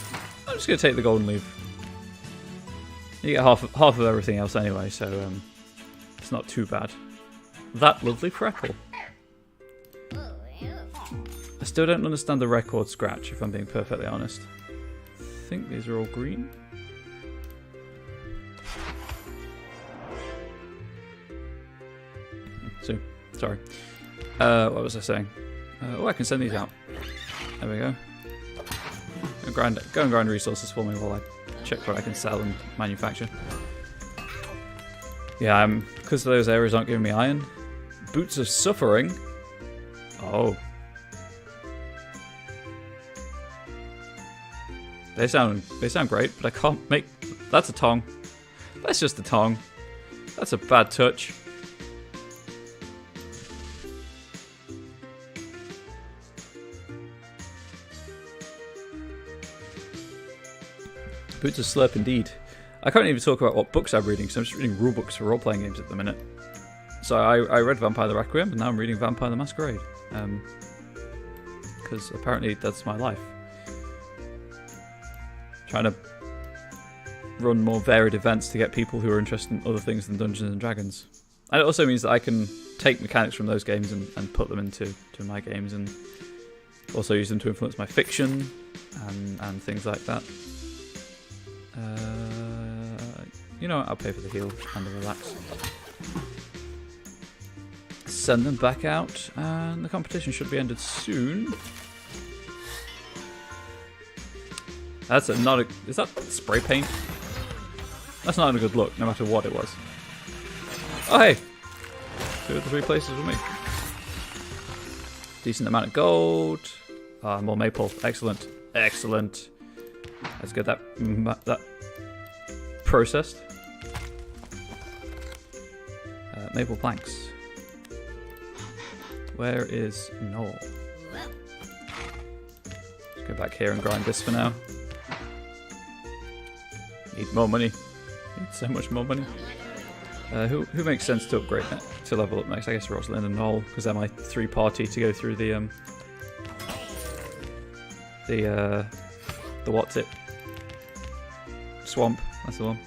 You get half of everything else anyway, so it's not too bad. That lovely freckle. I still don't understand the record scratch, if I'm being perfectly honest. I think these are all green. So, sorry. What was I saying? I can send these out. There we go. Go and grind resources for me while I check what I can sell and manufacture. Yeah, because those areas aren't giving me iron. Boots of Suffering. Oh. They sound great, but I can't make... That's a tongue. That's just a tongue. That's a bad touch. Boots of Slurp indeed. I can't even talk about what books I'm reading, so I'm just reading rule books for role-playing games at the minute. So I read Vampire the Requiem, and now I'm reading Vampire the Masquerade. Because apparently that's my life. Trying to run more varied events to get people who are interested in other things than Dungeons and Dragons. And it also means that I can take mechanics from those games and put them into my games, and also use them to influence my fiction and things like that. You know what? I'll pay for the heal and the relax. Send them back out, and the competition should be ended soon. That's not a... Is that spray paint? That's not a good look, no matter what it was. Oh hey! 2 of the 3 places with me. Decent amount of gold. More maple. Excellent. Excellent. Let's get that processed. Maple planks. Where is Noel? Let's go back here and grind this for now. Need more money. Need so much more money. Who makes sense to upgrade to level up next? I guess Rosalind and Noel, because they're my 3 party to go through the what's it? Swamp. That's the one.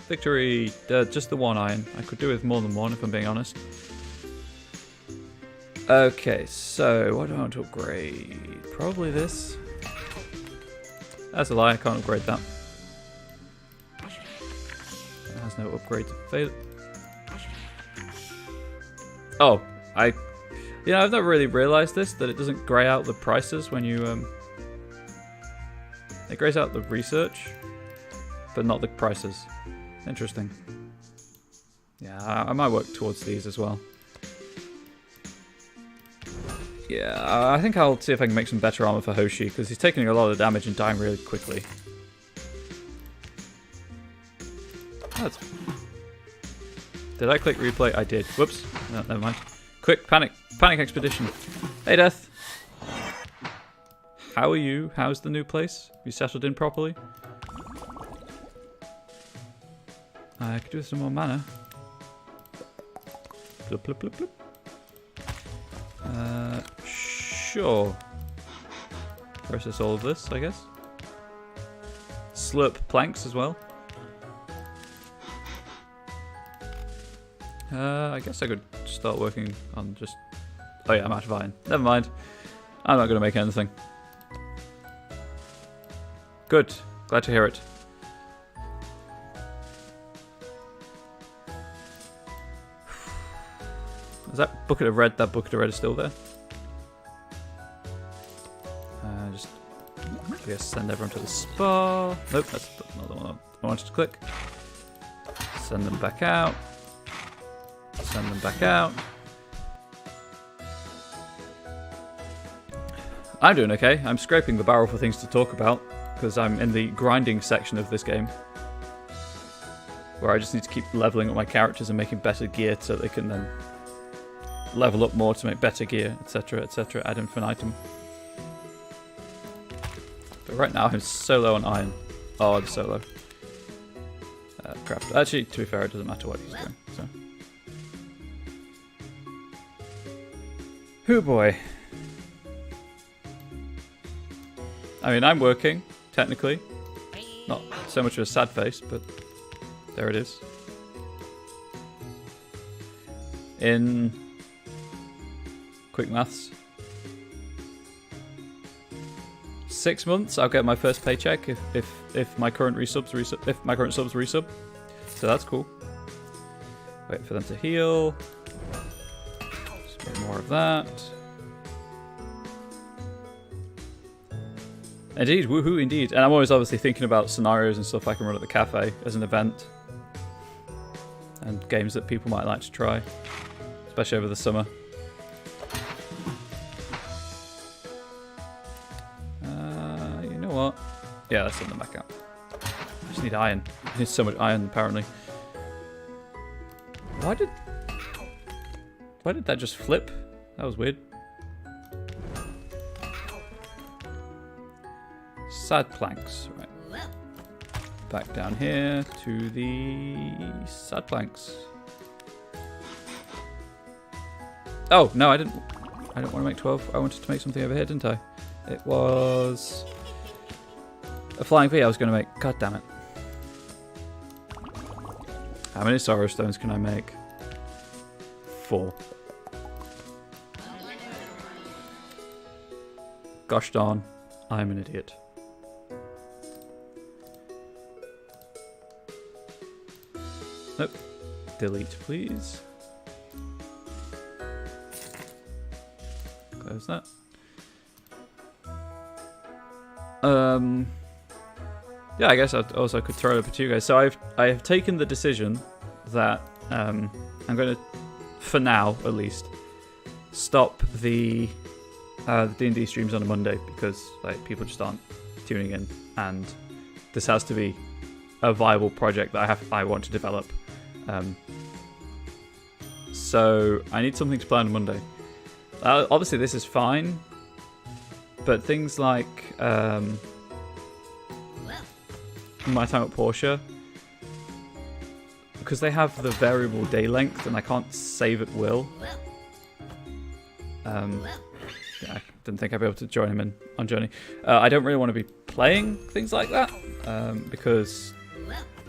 Victory! Just the 1 iron. I could do with more than 1 if I'm being honest. Okay, so what do I want to upgrade? Probably this. That's a lie, I can't upgrade that. It has no upgrade to fail. Oh, I've never really realised this, that it doesn't grey out the prices when you it greys out the research, but not the prices. Interesting. Yeah, I might work towards these as well. Yeah, I think I'll see if I can make some better armor for Hoshi, because he's taking a lot of damage and dying really quickly. Did I click replay? I did. Whoops. No, never mind. Quick, panic expedition. Hey, Death. How are you? How's the new place? Have you settled in properly? I could do with some more mana. Bloop, bloop, bloop, bloop. Sure. Process all of this, I guess. Slurp planks as well. I guess I could start working on just... Oh yeah, I'm out of iron. Never mind. I'm not going to make anything. Good. Glad to hear it. Is that bucket of red? That bucket of red is still there. Just, I guess, send everyone to the spa. Nope, that's not the one I wanted to click. Send them back out. Send them back out. I'm doing okay. I'm scraping the barrel for things to talk about because I'm in the grinding section of this game, where I just need to keep leveling up my characters and making better gear so they can then level up more to make better gear, etc., ad infinitum. But right now I'm so low on iron. Oh, I'm so low. Craft. Actually, to be fair, it doesn't matter what he's doing. So. Oh boy. I mean, I'm working, technically. Not so much of a sad face, but there it is. In quick maths. 6 months, I'll get my first paycheck if my current subs resub. So that's cool. Wait for them to heal. Just make more of that. Indeed, woohoo, indeed. And I'm always obviously thinking about scenarios and stuff I can run at the cafe as an event. And games that people might like to try. Especially over the summer. You know what? Yeah, let's send them back out. I just need iron. I need so much iron, apparently. Why did that just flip? That was weird. Sad planks, right. Back down here to the sad planks. Oh, no, I didn't want to make 12. I wanted to make something over here, didn't I? It was a flying V I was going to make. God damn it. How many sorrow stones can I make? 4. Gosh darn, I'm an idiot. Nope. Delete, please. Close that. Yeah, I guess I also could throw it over to you guys. So I have taken the decision that I'm going to, for now at least, stop the D&D streams on a Monday because like people just aren't tuning in, and this has to be a viable project that I want to develop. So I need something to play on Monday. Obviously this is fine, but things like my time at Porsche, because they have the variable day length and I can't save at will. Yeah, I didn't think I'd be able to join him on Journey. I don't really want to be playing things like that because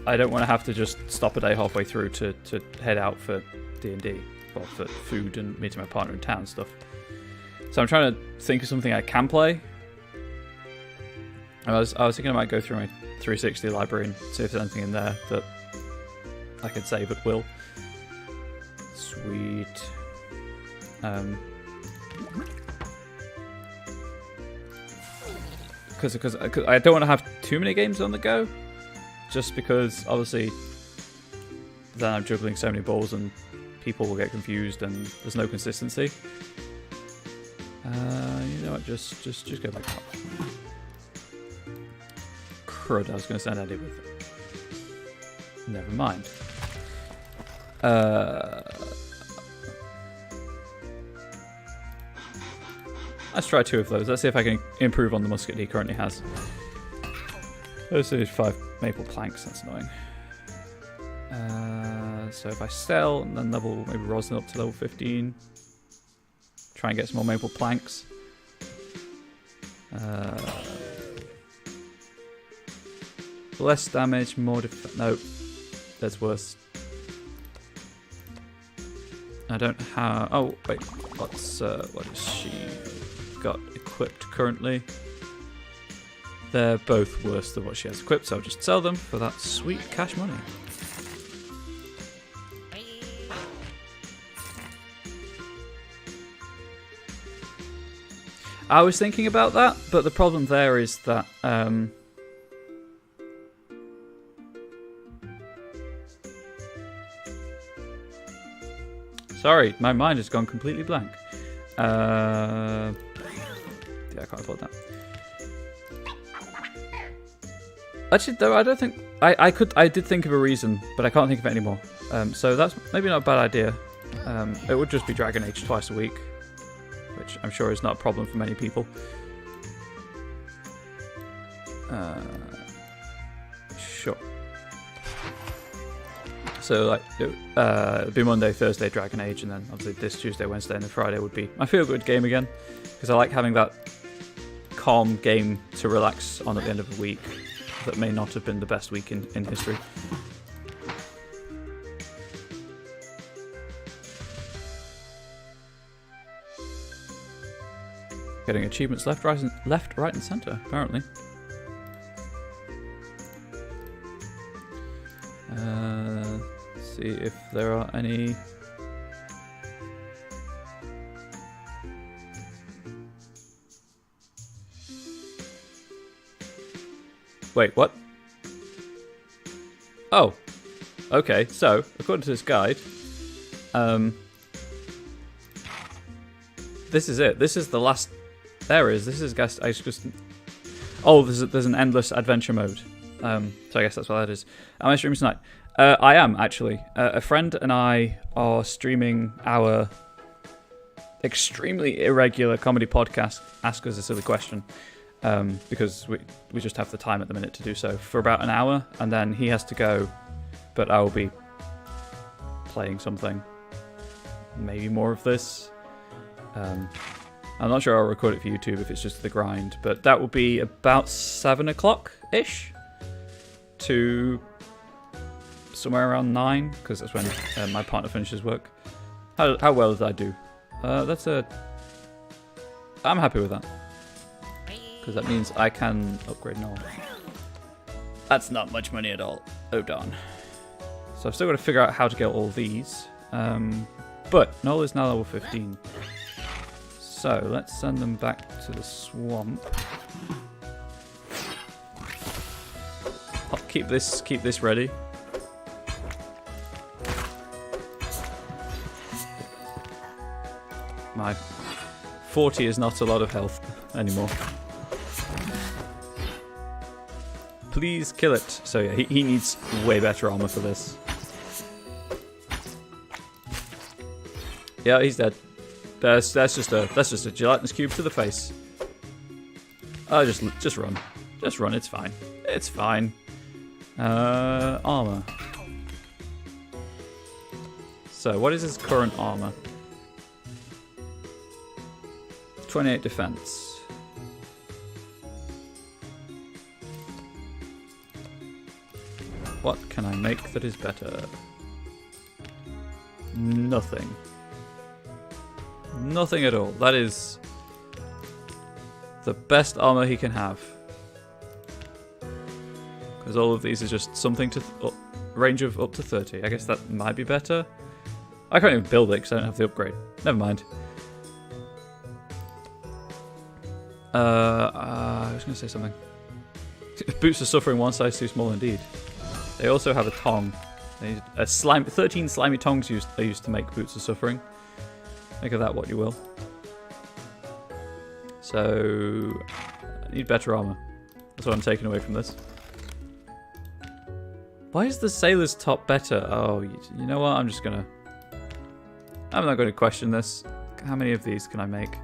I don't want to have to just stop a day halfway through to head out for D&D, well, for food and meeting my partner in town and stuff. So I'm trying to think of something I can play. I was thinking I might go through my 360 library and see if there's anything in there that I could save at will. Sweet. Because I don't want to have too many games on the go, just because obviously then I'm juggling so many balls and people will get confused and there's no consistency. You know what? Just go back up. Crud! I was going to send Eddie with it. Never mind. Let's try 2 of those. Let's see if I can improve on the musket he currently has. Those are 5 maple planks. That's annoying. So if I sell and then level maybe rosin up to level 15, try and get some more maple planks. Less damage, more defense. No, there's worse. I don't have. Oh wait, what is she got equipped currently? They're both worse than what she has equipped, so I'll just sell them for that sweet cash money. I was thinking about that, but the problem there is that sorry, my mind has gone completely blank. Yeah, I can't afford that. Actually, though, I don't think I could. I did think of a reason, but I can't think of it anymore. So that's maybe not a bad idea. It would just be Dragon Age twice a week, which I'm sure is not a problem for many people. Sure. So like, it'd be Monday, Thursday, Dragon Age, and then obviously this Tuesday, Wednesday, and then Friday would be my feel-good game again, because I like having that calm game to relax on at the end of the week that may not have been the best week in history. Getting achievements left, right, and centre, apparently. See if there are any. Wait, what? Oh, okay. So according to this guide, this is it. This is the last. There is. This is guest. I just. Oh, there's an endless adventure mode. So I guess that's what that is. Am I streaming tonight? I am, actually. A friend and I are streaming our extremely irregular comedy podcast, Ask Us a Silly Question, because we just have the time at the minute to do so, for about an hour, and then he has to go, but I will be playing something. Maybe more of this. I'm not sure I'll record it for YouTube if it's just the grind, but that will be about 7 o'clock-ish to somewhere around 9, because that's when my partner finishes work. How well did I do? I'm happy with that, because that means I can upgrade Noel. That's not much money at all. Oh darn. So I've still got to figure out how to get all these. But Noel is now level 15. So let's send them back to the swamp. I'll keep this ready. My 40 is not a lot of health anymore. Please kill it. So yeah, he needs way better armor for this. Yeah, he's dead. That's just a gelatinous cube to the face. Oh, just run. Just run, it's fine. It's fine. Armor. So what is his current armor? 28 defense. What can I make that is better? Nothing. Nothing at all. That is the best armor he can have. Because all of these are just something to range of up to 30. I guess that might be better. I can't even build it because I don't have the upgrade. Never mind. I was going to say something. Boots are suffering one size too small indeed. They also have a tongue. I need a 13 slimy tongs I used to make Boots of Suffering. Make of that what you will. So, I need better armor. That's what I'm taking away from this. Why is the sailor's top better? Oh, you know what? I'm not going to question this. How many of these can I make?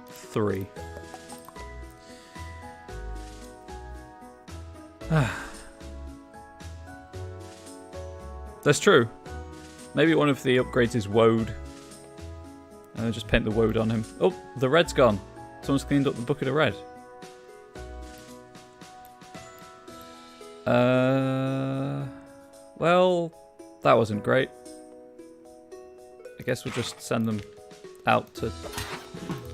3. That's true. Maybe one of the upgrades is woad. And I'll just paint the woad on him. Oh, the red's gone. Someone's cleaned up the bucket of red. Well, that wasn't great. I guess we'll just send them out to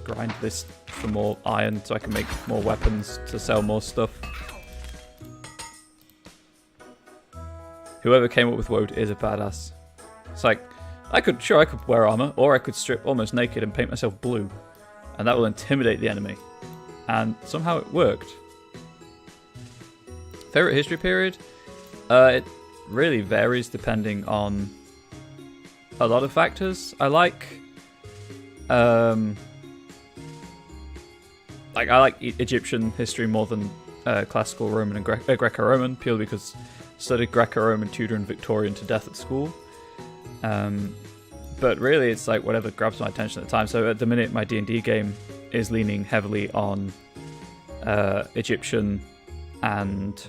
grind this for more iron so I can make more weapons to sell more stuff. Whoever came up with woad is a badass. It's like, I could wear armor, or I could strip almost naked and paint myself blue. And that will intimidate the enemy. And somehow it worked. Favorite history period? It really varies depending on a lot of factors. I like Egyptian history more than classical Roman and Greco-Roman, purely because I studied Greco-Roman, Tudor, and Victorian to death at school. But really, it's like whatever grabs my attention at the time. So at the minute, my D&D game is leaning heavily on Egyptian and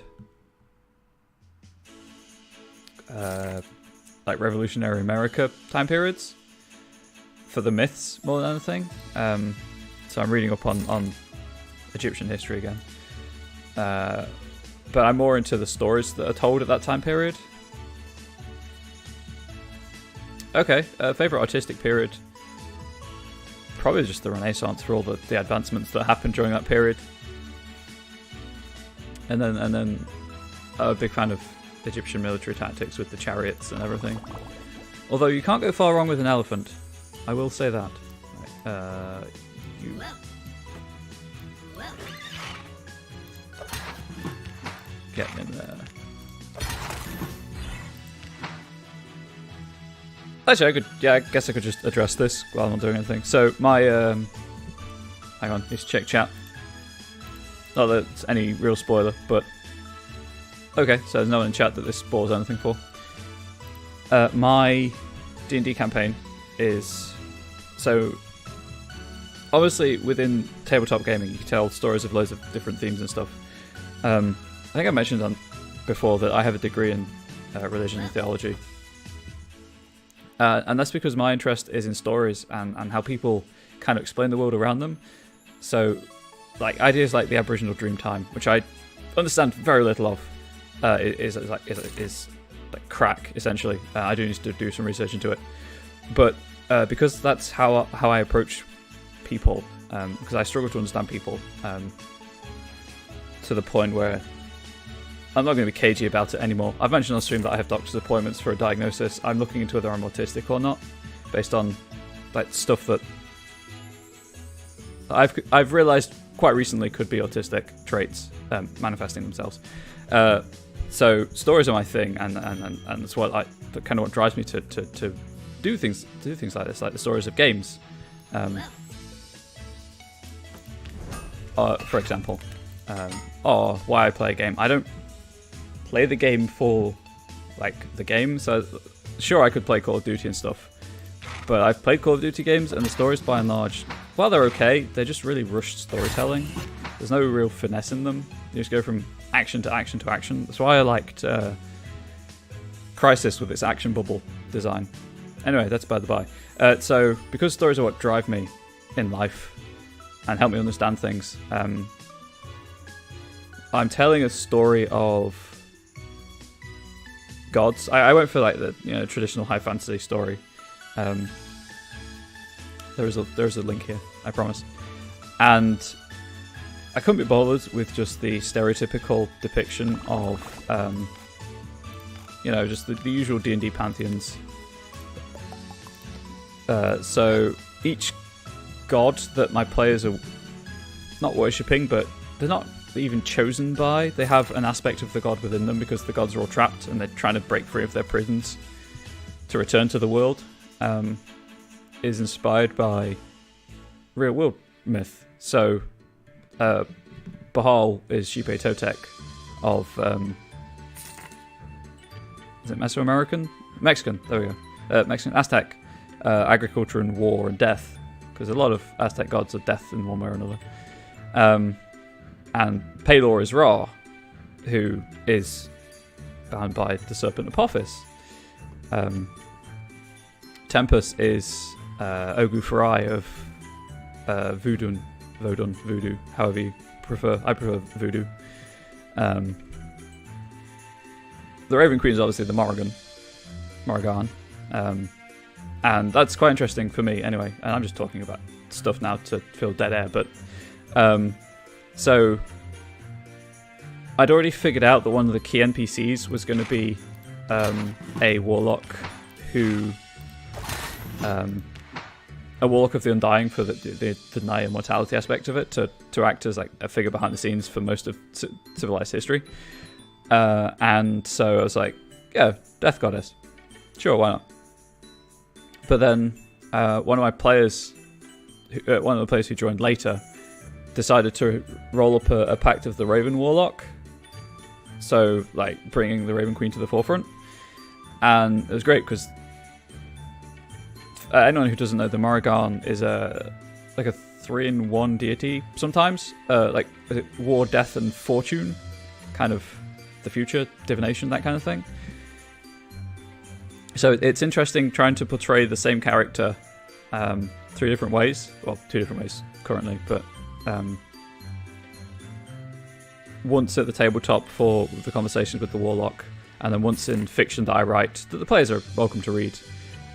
like Revolutionary America time periods for the myths more than anything. So I'm reading up on Egyptian history again. But I'm more into the stories that are told at that time period. Okay, favorite artistic period? Probably just the Renaissance for all the advancements that happened during that period. And then I'm a big fan of Egyptian military tactics with the chariots and everything. Although you can't go far wrong with an elephant. I will say that. Right, you... Get in there. Actually, I guess I could just address this while I'm not doing anything. So my, hang on, need to check chat. Not that it's any real spoiler, but okay. So there's no one in chat that this spoils anything for. My D&D campaign is so obviously within tabletop gaming, you can tell stories of loads of different themes and stuff. I think I mentioned before that I have a degree in religion and theology. And that's because my interest is in stories and how people kind of explain the world around them. So, like ideas like the Aboriginal Dreamtime, which I understand very little of, is like crack essentially. I do need to do some research into it, but because that's how I approach people, because I struggle to understand people to the point where I'm not going to be cagey about it anymore. I've mentioned on stream that I have doctor's appointments for a diagnosis. I'm looking into whether I'm autistic or not, based on like stuff that I've realised quite recently could be autistic traits manifesting themselves. So stories are my thing, and that's what kind of what drives me to do things like this, like the stories of games. For example, or why I play a game. I don't play the game for like the game. So sure, I could play Call of Duty and stuff, but I've played Call of Duty games, and the stories by and large, while they're okay, they're just really rushed storytelling. There's no real finesse in them. You just go from action to action to action. That's why I liked Crisis with its action bubble design. Anyway, that's by the by. So because stories are what drive me in life and help me understand things, I'm telling a story of gods. I went for like the traditional high fantasy story. There's a link here, I promise. And I couldn't be bothered with just the stereotypical depiction of just the usual D&D pantheons. So each god that my players are not worshipping but they're not even chosen by. They have an aspect of the god within them because the gods are all trapped and they're trying to break free of their prisons to return to the world. Is inspired by real world myth. So Bahal is Xipe Totec of is it Mesoamerican? Mexican, there we go. Mexican, Aztec, agriculture and war and death, because a lot of Aztec gods are death in one way or another. And Pelor is Ra, who is bound by the serpent Apophis. Tempus is Ogu Farai of Voodoo, however you prefer. I prefer Voodoo. The Raven Queen is obviously the Morrigan. And that's quite interesting for me anyway. And I'm just talking about stuff now to fill dead air. But so I'd already figured out that one of the key NPCs was going to be a warlock who... a warlock of the Undying for the deny immortality aspect of it, to act as like a figure behind the scenes for most of civilized history. And so I was like, yeah, Death Goddess. Sure, why not? But then one of the players who joined later decided to roll up a Pact of the Raven Warlock. So, like, bringing the Raven Queen to the forefront. And it was great because anyone who doesn't know, the Morrigan is a 3-in-1 deity sometimes. Like war, death, and fortune. Kind of the future, divination, that kind of thing. So it's interesting trying to portray the same character 3 different ways. Well, 2 different ways currently, but once at the tabletop for the conversations with the Warlock, and then once in fiction that I write that the players are welcome to read.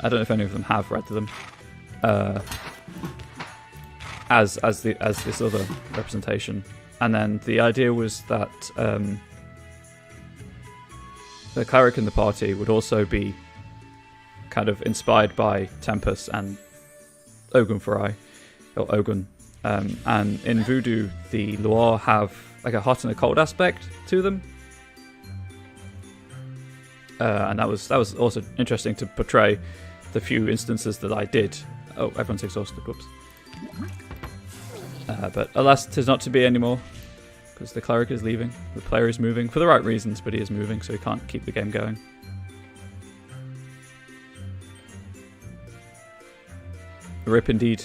I don't know if any of them have read them. As this other representation. And then the idea was that the cleric in the party would also be kind of inspired by Tempest and Ogun Farai, or Ogun. And in Voodoo, the Loire have like a hot and a cold aspect to them. And that was also interesting to portray the few instances that I did. Oh, everyone's exhausted. Whoops. But alas, 'tis not to be anymore, because the cleric is leaving. The player is moving for the right reasons, but he is moving, so he can't keep the game going. Rip indeed.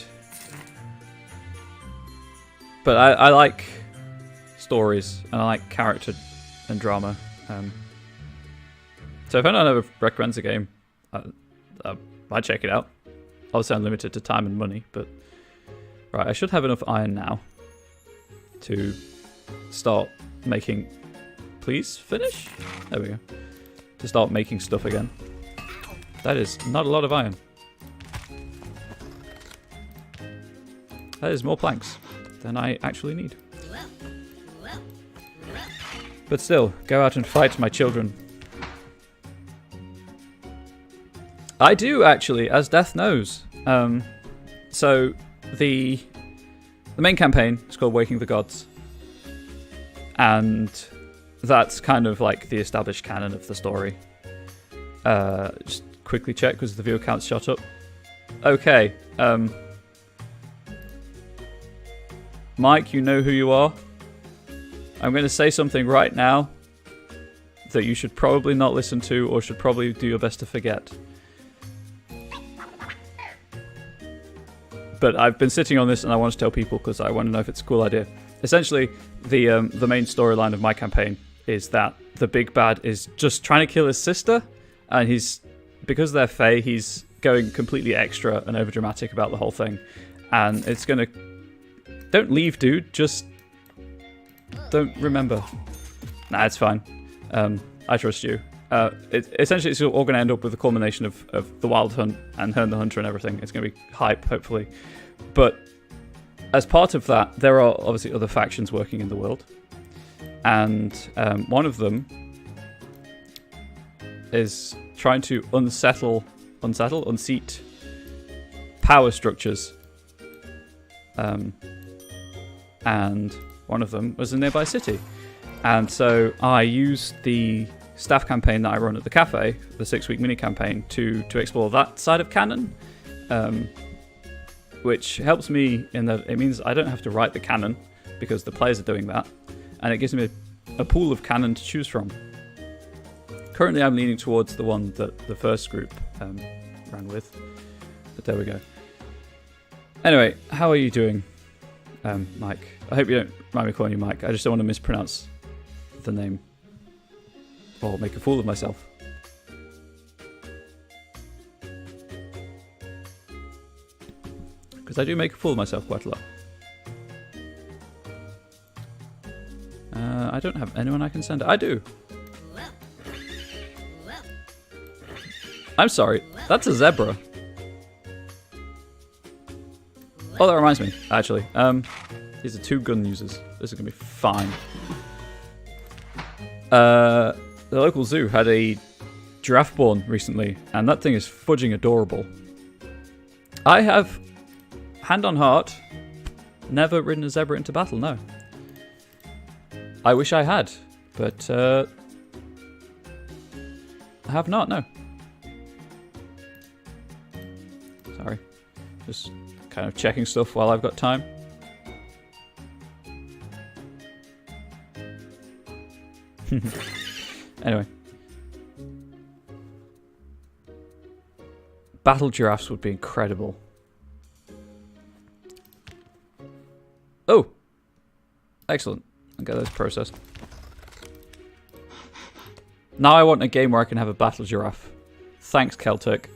But I like stories, and I like character and drama. So if anyone ever recommends a game, I'd check it out. Obviously I'm limited to time and money, but... Right, I should have enough iron now to start making... Please finish? There we go. To start making stuff again. That is not a lot of iron. That is more planks than I actually need. But still, go out and fight, my children. I do, actually, as Death knows. So, the main campaign is called Waking the Gods. And that's kind of like the established canon of the story. Just quickly check, because the viewer count's shot up. Okay. Mike, you know who you are. I'm going to say something right now that you should probably not listen to, or should probably do your best to forget. But I've been sitting on this and I want to tell people because I want to know if it's a cool idea. Essentially, the main storyline of my campaign is that the big bad is just trying to kill his sister, and because they're Fae, he's going completely extra and overdramatic about the whole thing. And it's going to... Don't leave, dude. Just don't remember. Nah, it's fine. I trust you. Essentially, it's all going to end up with the culmination of the Wild Hunt and Hern the Hunter and everything. It's going to be hype, hopefully. But as part of that, there are obviously other factions working in the world. And one of them is trying to unseat power structures. And one of them was a nearby city. And so I used the staff campaign that I run at the cafe, the 6-week mini campaign, to explore that side of canon, which helps me in that it means I don't have to write the canon because the players are doing that, and it gives me a pool of canon to choose from. Currently I'm leaning towards the one that the first group ran with, but there we go. Anyway, how are you doing, Mike? I hope you don't mind me calling you Mike. I just don't want to mispronounce the name or make a fool of myself. Because I do make a fool of myself quite a lot. I don't have anyone I can send. I do. I'm sorry, that's a zebra. Oh, that reminds me, actually. These are 2 gun users. This is going to be fine. The local zoo had a giraffe born recently, and that thing is fudging adorable. I have, hand on heart, never ridden a zebra into battle, no. I wish I had, but I have not, no. Sorry. Just kind of checking stuff while I've got time. Anyway. Battle giraffes would be incredible. Oh! Excellent. I'll get those processed. Now I want a game where I can have a battle giraffe. Thanks, Celtic.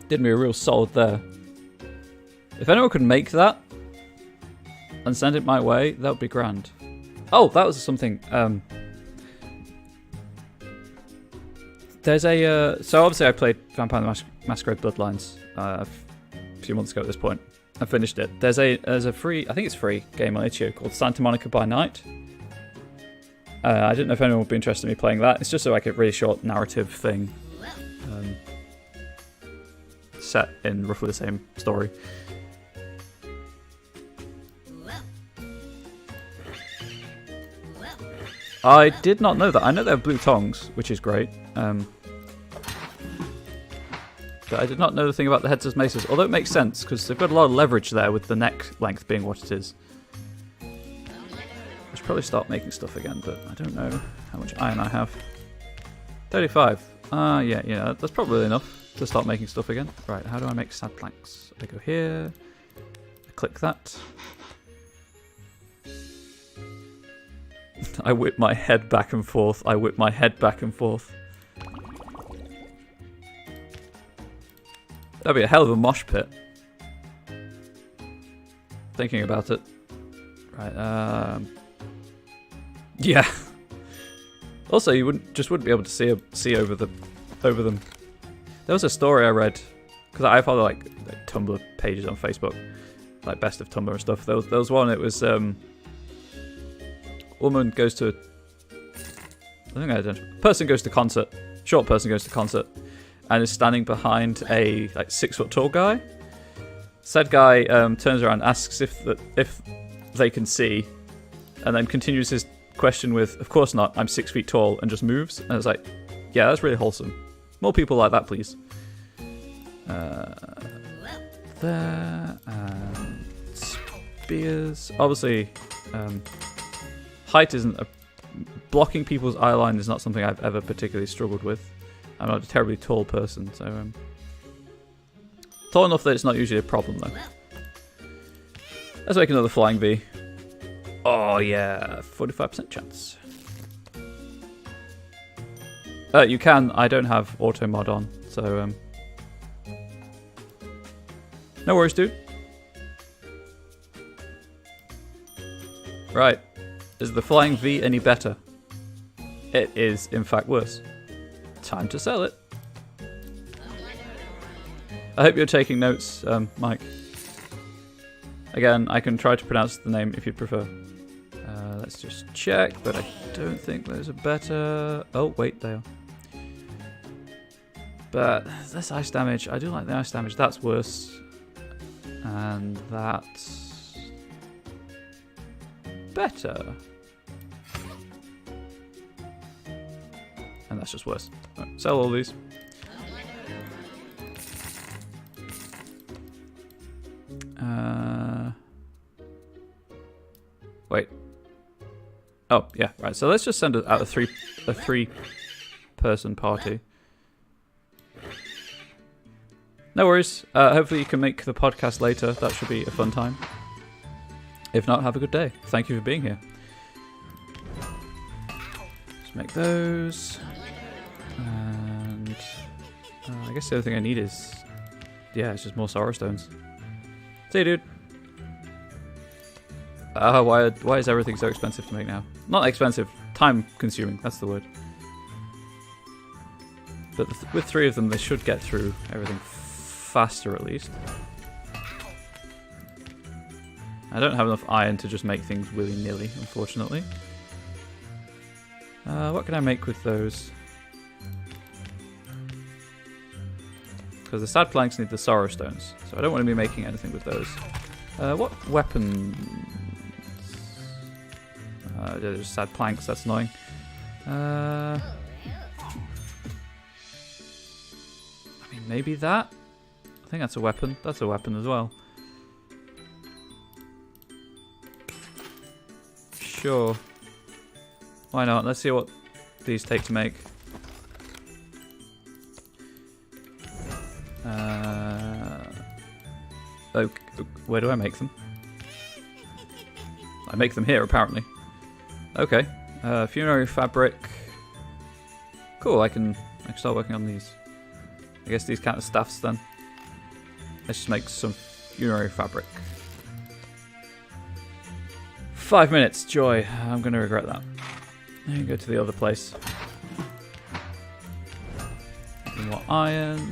Did me a real solid there. If anyone could make that and send it my way, that would be grand. Oh, that was something. There's a so obviously I played Vampire the Masquerade Bloodlines a few months ago at this point. I finished it. There's a free, I think it's free, game on itch.io called Santa Monica by Night. I didn't know if anyone would be interested in me playing that. It's just like a really short narrative thing. Set in roughly the same story. I did not know that. I know they have blue tongues, which is great. But I did not know the thing about the heads as maces, although it makes sense, because they've got a lot of leverage there with the neck length being what it is. I should probably start making stuff again, but I don't know how much iron I have. 35. Yeah, that's probably enough to start making stuff again. Right, how do I make sand planks? I go here, I click that. I whip my head back and forth. I whip my head back and forth. That'd be a hell of a mosh pit. Thinking about it. Right, yeah. Also, you wouldn't be able to see over them. There was a story I read, because I follow like Tumblr pages on Facebook, like best of Tumblr and stuff. There was one, it was woman goes to, person goes to concert, short person goes to concert, and is standing behind a like 6 foot tall guy. Said guy turns around, asks if they can see, and then continues his question with, "Of course not, I'm 6 feet tall," and just moves. And it's like, yeah, that's really wholesome. More people like that, please. There, spears. Obviously, height isn't blocking people's eye line is not something I've ever particularly struggled with. I'm not a terribly tall person, so tall enough that it's not usually a problem though. Let's make another flying V. Oh yeah, 45% chance. You can. I don't have auto mod on, so no worries, dude. Right. Is the flying V any better? It is, in fact, worse. Time to sell it. I hope you're taking notes, Mike. Again, I can try to pronounce the name if you'd prefer. Let's just check, but I don't think those are better. Oh, wait, they are. But this ice damage, I do like the ice damage. That's worse. And that's better. And that's just worse. Right, sell all these. Wait. Oh, yeah, right. So let's just send out a three-person party. No worries. Hopefully you can make the podcast later. That should be a fun time. If not, have a good day. Thank you for being here. Just make those. And I guess the other thing I need is... yeah, it's just more sorrow stones. See you, dude. Why is everything so expensive to make now? Not expensive, time consuming, that's the word. But with 3 of them, they should get through everything faster at least. I don't have enough iron to just make things willy-nilly, unfortunately. What can I make with those? Because the sad planks need the sorrow stones, so I don't want to be making anything with those. What weapons? They're just sad planks, that's annoying. I mean, maybe that? I think that's a weapon. That's a weapon as well. Sure. Why not? Let's see what these take to make. Where do I make them? I make them here, apparently. Okay. Funerary fabric. Cool, I can start working on these. I guess these count as staffs then. Let's just make some funerary fabric. 5 minutes, joy. I'm going to regret that. Let me go to the other place. More iron.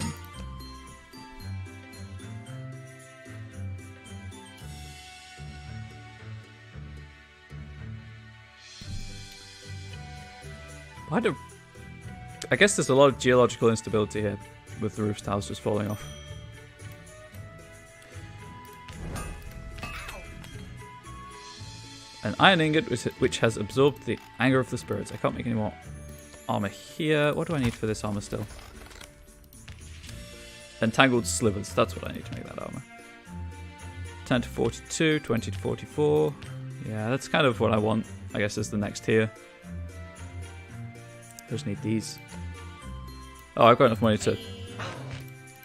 I guess there's a lot of geological instability here with the roof tiles just falling off. An iron ingot which has absorbed the anger of the spirits. I can't make any more armor here. What do I need for this armor still? Entangled slivers. That's what I need to make that armor. 10 to 42, 20 to 44. Yeah, that's kind of what I want, I guess, as the next tier. I just need these. Oh, I've got enough money to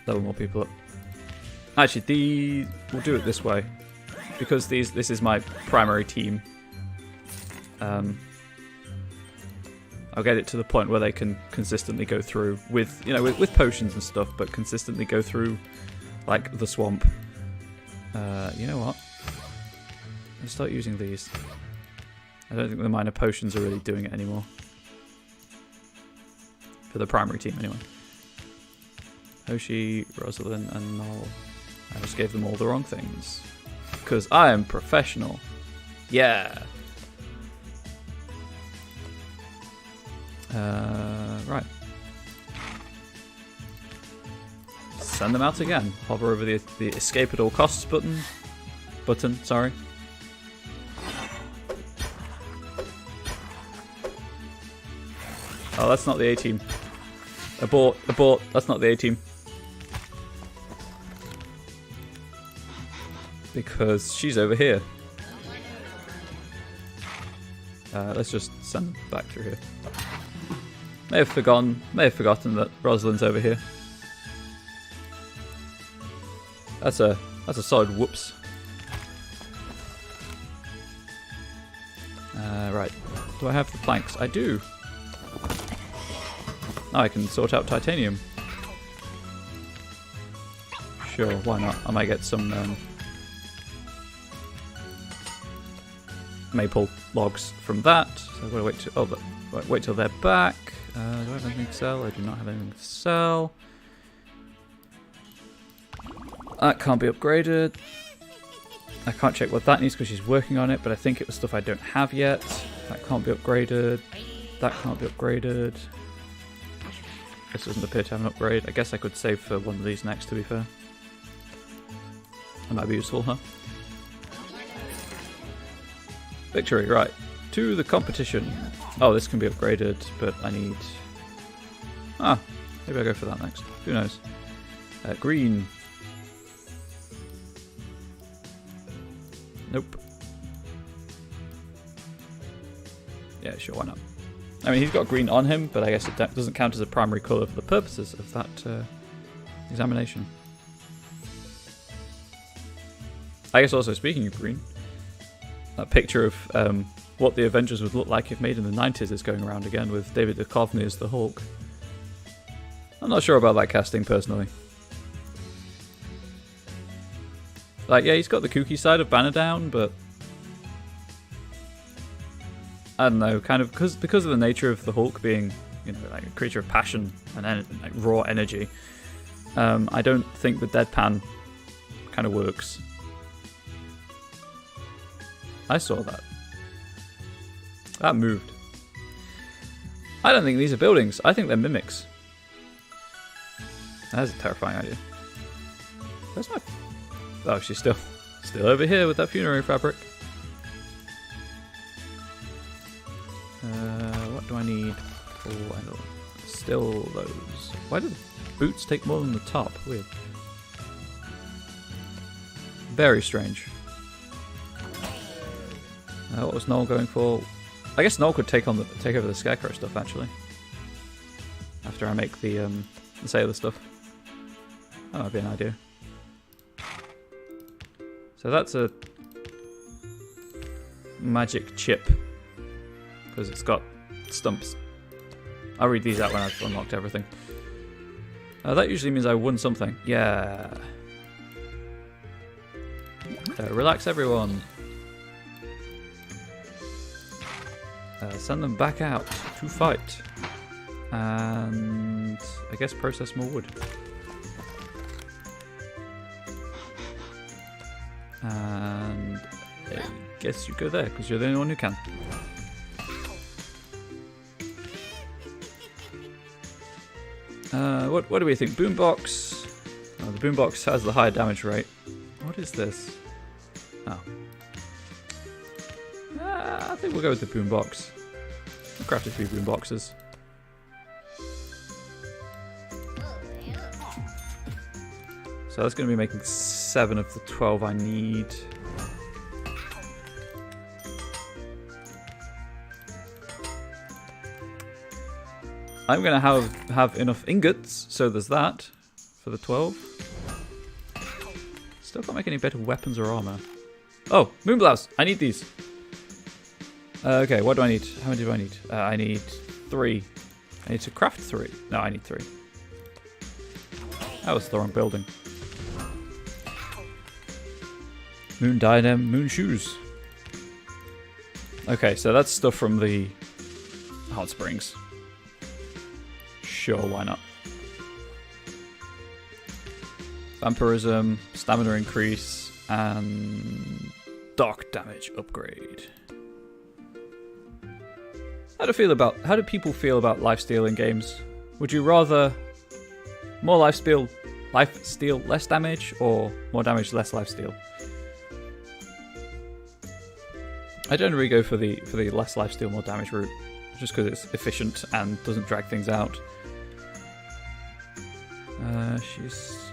level more people up. Actually, we'll do it this way. Because this is my primary team. I'll get it to the point where they can consistently go through with, you know, with potions and stuff, but consistently go through, like, the swamp. You know what? Let's start using these. I don't think the minor potions are really doing it anymore. For the primary team, anyway. Hoshi, Rosalind, and Noel. I just gave them all the wrong things. Because I am professional. Yeah. Right. Send them out again. Hover over the escape at all costs button. Sorry. Oh, that's not the A-team. Abort. That's not the A-team. Because she's over here. Let's just send them back through here. May have forgotten that Rosalind's over here. That's a solid whoops. Right. Do I have the planks? I do. Now I can sort out titanium. Sure, why not? I might get some maple logs from that. So I've got to wait till they're back. Do I have anything to sell? I do not have anything to sell. That can't be upgraded. I can't check what that needs because she's working on it, but I think it was stuff I don't have yet. That can't be upgraded. That can't be upgraded. This doesn't appear to have an upgrade. I guess I could save for one of these next, to be fair. That might be useful, huh? Victory, right. To the competition. Oh, this can be upgraded, but I need... Ah, maybe I'll go for that next. Who knows? Green. Nope. Yeah, sure, why not? I mean, he's got green on him, but I guess it doesn't count as a primary colour for the purposes of that examination. I guess also, speaking of green, that picture of what the Avengers would look like if made in the 90s is going around again with David Duchovny as the Hulk. I'm not sure about that casting, personally. Like, yeah, he's got the kooky side of Banner Down, but... I don't know, kind of, because of the nature of the Hulk being, you know, like a creature of passion and like raw energy, I don't think the deadpan kind of works. I saw that. That moved. I don't think these are buildings. I think they're mimics. That's a terrifying idea. Where's my... Oh, she's still over here with that funerary fabric. What do I need for still those? Why do the boots take more than the top? Weird. Very strange. What was Noel going for? I guess Noel could take over the Scarecrow stuff actually. After I make the Sailor stuff. That might be an idea. So that's a magic chip. Because it's got stumps. I'll read these out when I've unlocked everything. That usually means I won something. Yeah. Relax everyone. Send them back out to fight. And I guess process more wood. And I guess you go there because you're the only one who can. What do we think? Boombox. Oh, the boombox has the higher damage rate. What is this? Oh. I think we'll go with the boombox. I've crafted 3 boomboxes. So that's going to be making 7 of the 12 I need. I'm going to have enough ingots, so there's that for the 12. Still can't make any better weapons or armor. Oh, Moonblouse! I need these. Okay, what do I need? How many do I need? I need 3. I need to craft 3. No, I need 3. That was the wrong building. Moon diadem, moon shoes. Okay, so that's stuff from the hot springs. Sure, why not? Vampirism, stamina increase, and dark damage upgrade. How do people feel about lifesteal in games? Would you rather more lifesteal, less damage, or more damage, less lifesteal? I generally go for the less lifesteal, more damage route, just because it's efficient and doesn't drag things out. She's...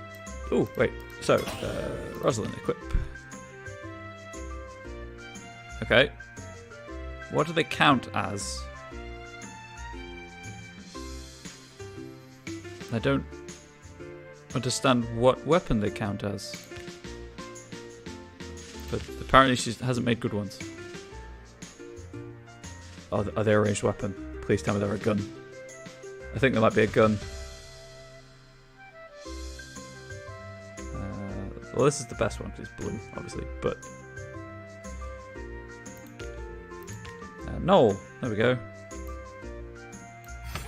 Oh, wait. So, Rosalind, equip. Okay. What do they count as? I don't understand what weapon they count as. But apparently she hasn't made good ones. Oh, are they a ranged weapon? Please tell me they're a gun. I think there might be a gun. Well, this is the best one because it's blue, obviously, but... Noel, there we go.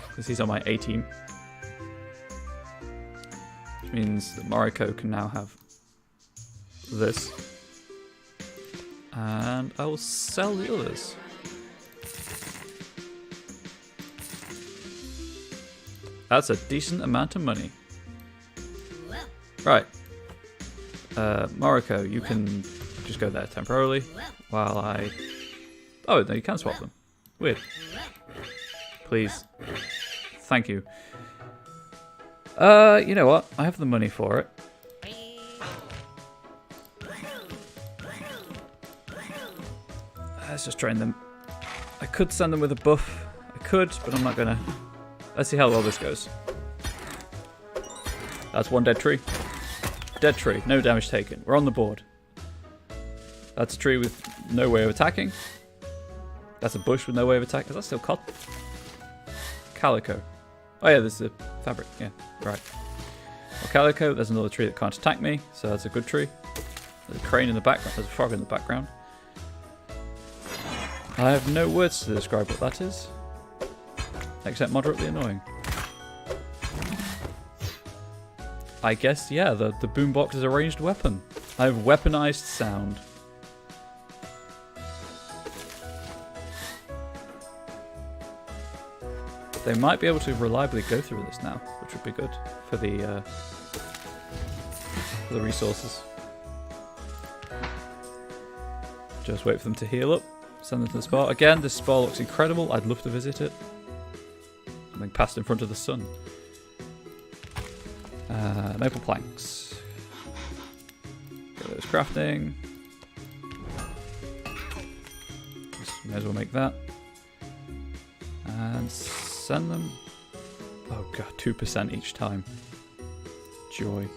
Because he's on my A team. Which means that Mariko can now have this. And I will sell the others. That's a decent amount of money. Right. Mariko, you can just go there temporarily while I Oh, no, you can swap them. Weird. Please. Thank you. You know what? I have the money for it. Let's just train them. I could send them with a buff. I could, but I'm not gonna. Let's see how well this goes. That's one dead tree. Dead tree. No damage taken. We're on the board. That's a tree with no way of attacking. That's a bush with no way of attacking. Is that still cotton? Calico. Oh yeah, this is a fabric. Yeah, right. Well, calico. There's another tree that can't attack me, so that's a good tree. There's a crane in the background. There's a frog in the background. I have no words to describe what that is, except moderately annoying. I guess, yeah, the boombox is a ranged weapon. I have weaponized sound. They might be able to reliably go through this now, which would be good for the resources. Just wait for them to heal up. Send them to the spa. Again, this spa looks incredible. I'd love to visit it. Something passed in front of the sun. Maple planks. Get those crafting. Just may as well make that. And send them. Oh god, 2% each time. Joy.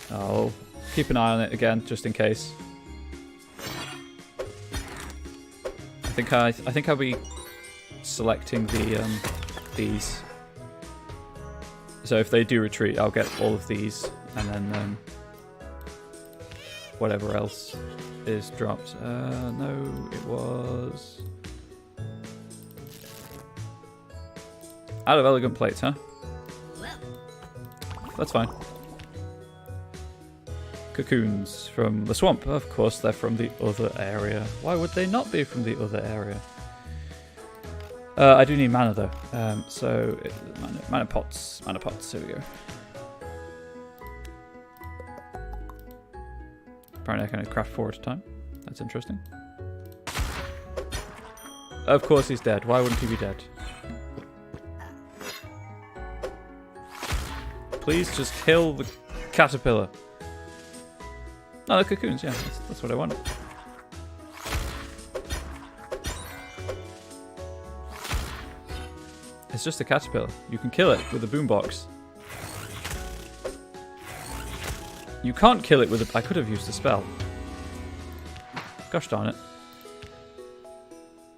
Oh, keep an eye on it again, just in case. I think I'll be selecting the these. So if they do retreat, I'll get all of these, and then whatever else is dropped. No, it was out of elegant plates, huh? That's fine. Cocoons from the swamp. Of course, they're from the other area. Why would they not be from the other area? I do need mana though. So mana pots. Mana pots. Here we go. Apparently, I can only craft 4 at a time. That's interesting. Of course, he's dead. Why wouldn't he be dead? Please just kill the caterpillar. Oh, the cocoons, yeah, that's what I wanted. It's just a caterpillar. You can kill it with a boombox. You can't kill it with a... I could have used a spell. Gosh darn it.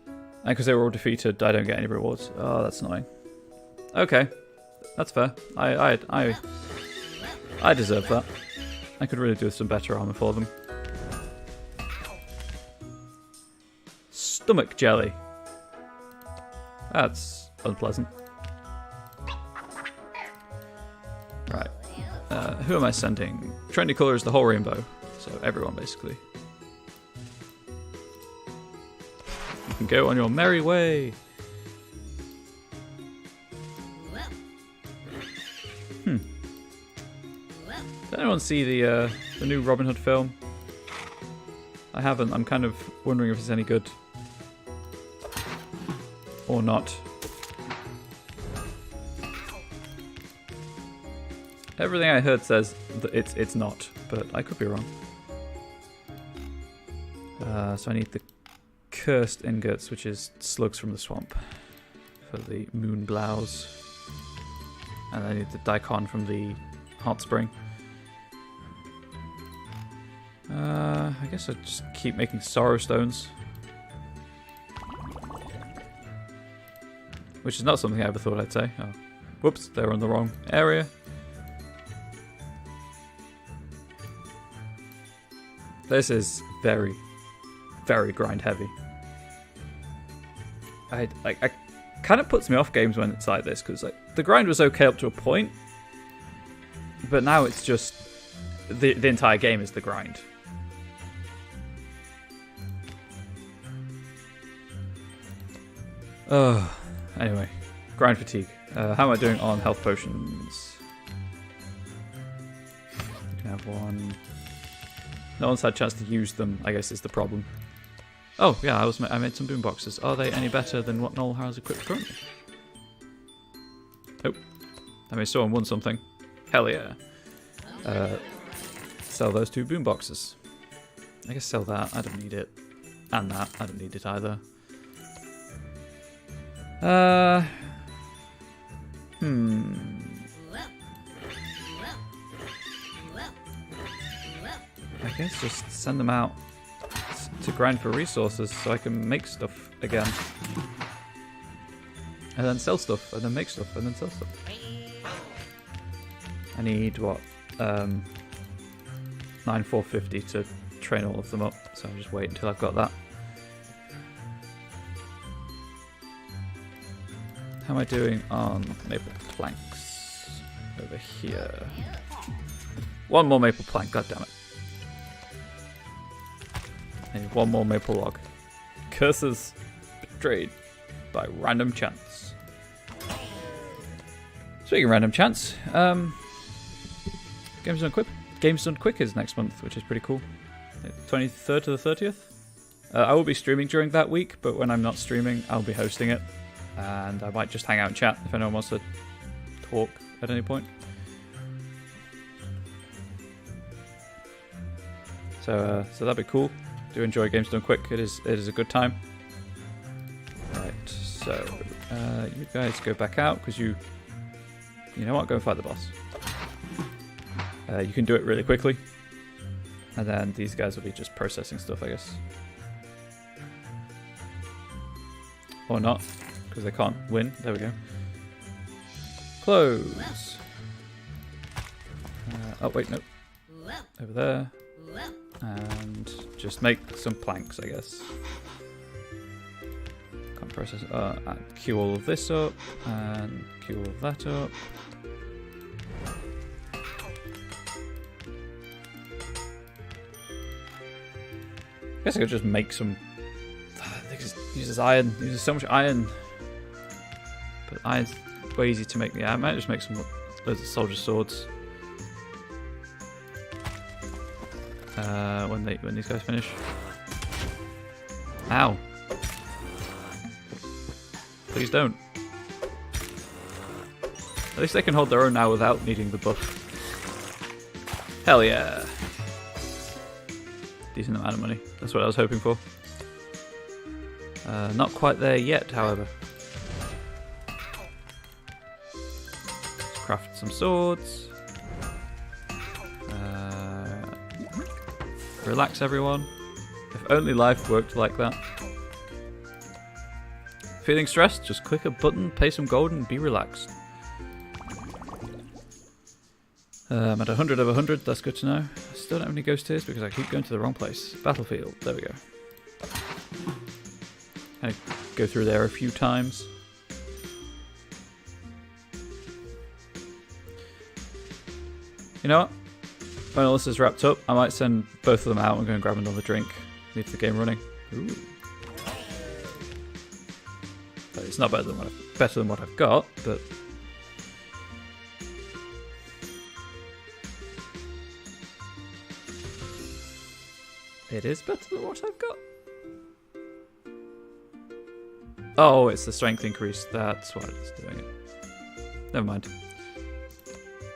And because they were all defeated, I don't get any rewards. Oh, that's annoying. Okay, that's fair. I deserve that. I could really do with some better armor for them. Stomach jelly. That's unpleasant. Right. Who am I sending? Trendy colour is the whole rainbow. So everyone, basically. You can go on your merry way. Did anyone see the new Robin Hood film? I haven't. I'm kind of wondering if it's any good. Or not. Everything I heard says that it's not, but I could be wrong. So I need the cursed ingots, which is slugs from the swamp, for the moon blouse. And I need the daikon from the hot spring. I guess I'll just keep making sorrow stones. Which is not something I ever thought I'd say. Oh. Whoops, they were in the wrong area. This is very, very grind heavy. I kind of puts me off games when it's like this, because like the grind was okay up to a point, but now it's just the entire game is the grind. Anyway, grind fatigue. How am I doing on health potions? You can have one. No one's had a chance to use them, I guess is the problem. Oh, yeah, I made some boomboxes. Are they any better than what Noel has equipped currently? Oh. I mean, someone won something. Hell yeah. Sell those 2 boomboxes. I guess sell that. I don't need it. And that. I don't need it either. I guess just send them out to grind for resources so I can make stuff again. And then sell stuff, and then make stuff, and then sell stuff. I need, what, 9,450 to train all of them up, so I'll just wait until I've got that. How am I doing on maple planks? Over here. 1 more maple plank, god damn it. I need 1 more maple log. Curses betrayed by random chance. Speaking of random chance, Games Done Quick is next month, which is pretty cool. 23rd to the 30th. I will be streaming during that week, but when I'm not streaming, I'll be hosting it. And I might just hang out and chat if anyone wants to talk at any point. So that'd be cool. Do enjoy Games Done Quick. It is a good time. Right, so you guys go back out because you know what? Go and fight the boss. You can do it really quickly, and then these guys will be just processing stuff, I guess, or not, because they can't win. There we go. Close. Oh wait, no. Over there. And just make some planks, I guess. Can't process. And queue all of this up, and queue all of that up. I guess I could just make some. I think it uses iron. It uses so much iron. But iron's way easy to make. Yeah, I might just make some loads of soldier swords. When these guys finish. Ow. Please don't. At least they can hold their own now without needing the buff. Hell yeah. Decent amount of money. That's what I was hoping for. Not quite there yet, however. Let's craft some swords. Relax, everyone. If only life worked like that. Feeling stressed? Just click a button, pay some gold, and be relaxed. I'm at 100 of 100, that's good to know. I still don't have any ghost tears because I keep going to the wrong place. Battlefield, there we go. I go through there a few times. You know what? When all this is wrapped up, I might send both of them out and go and grab another drink. Leave the game running. Ooh. But it's not better than what I've got, but it is better than what I've got. Oh, it's the strength increase. That's why it's doing it. Never mind.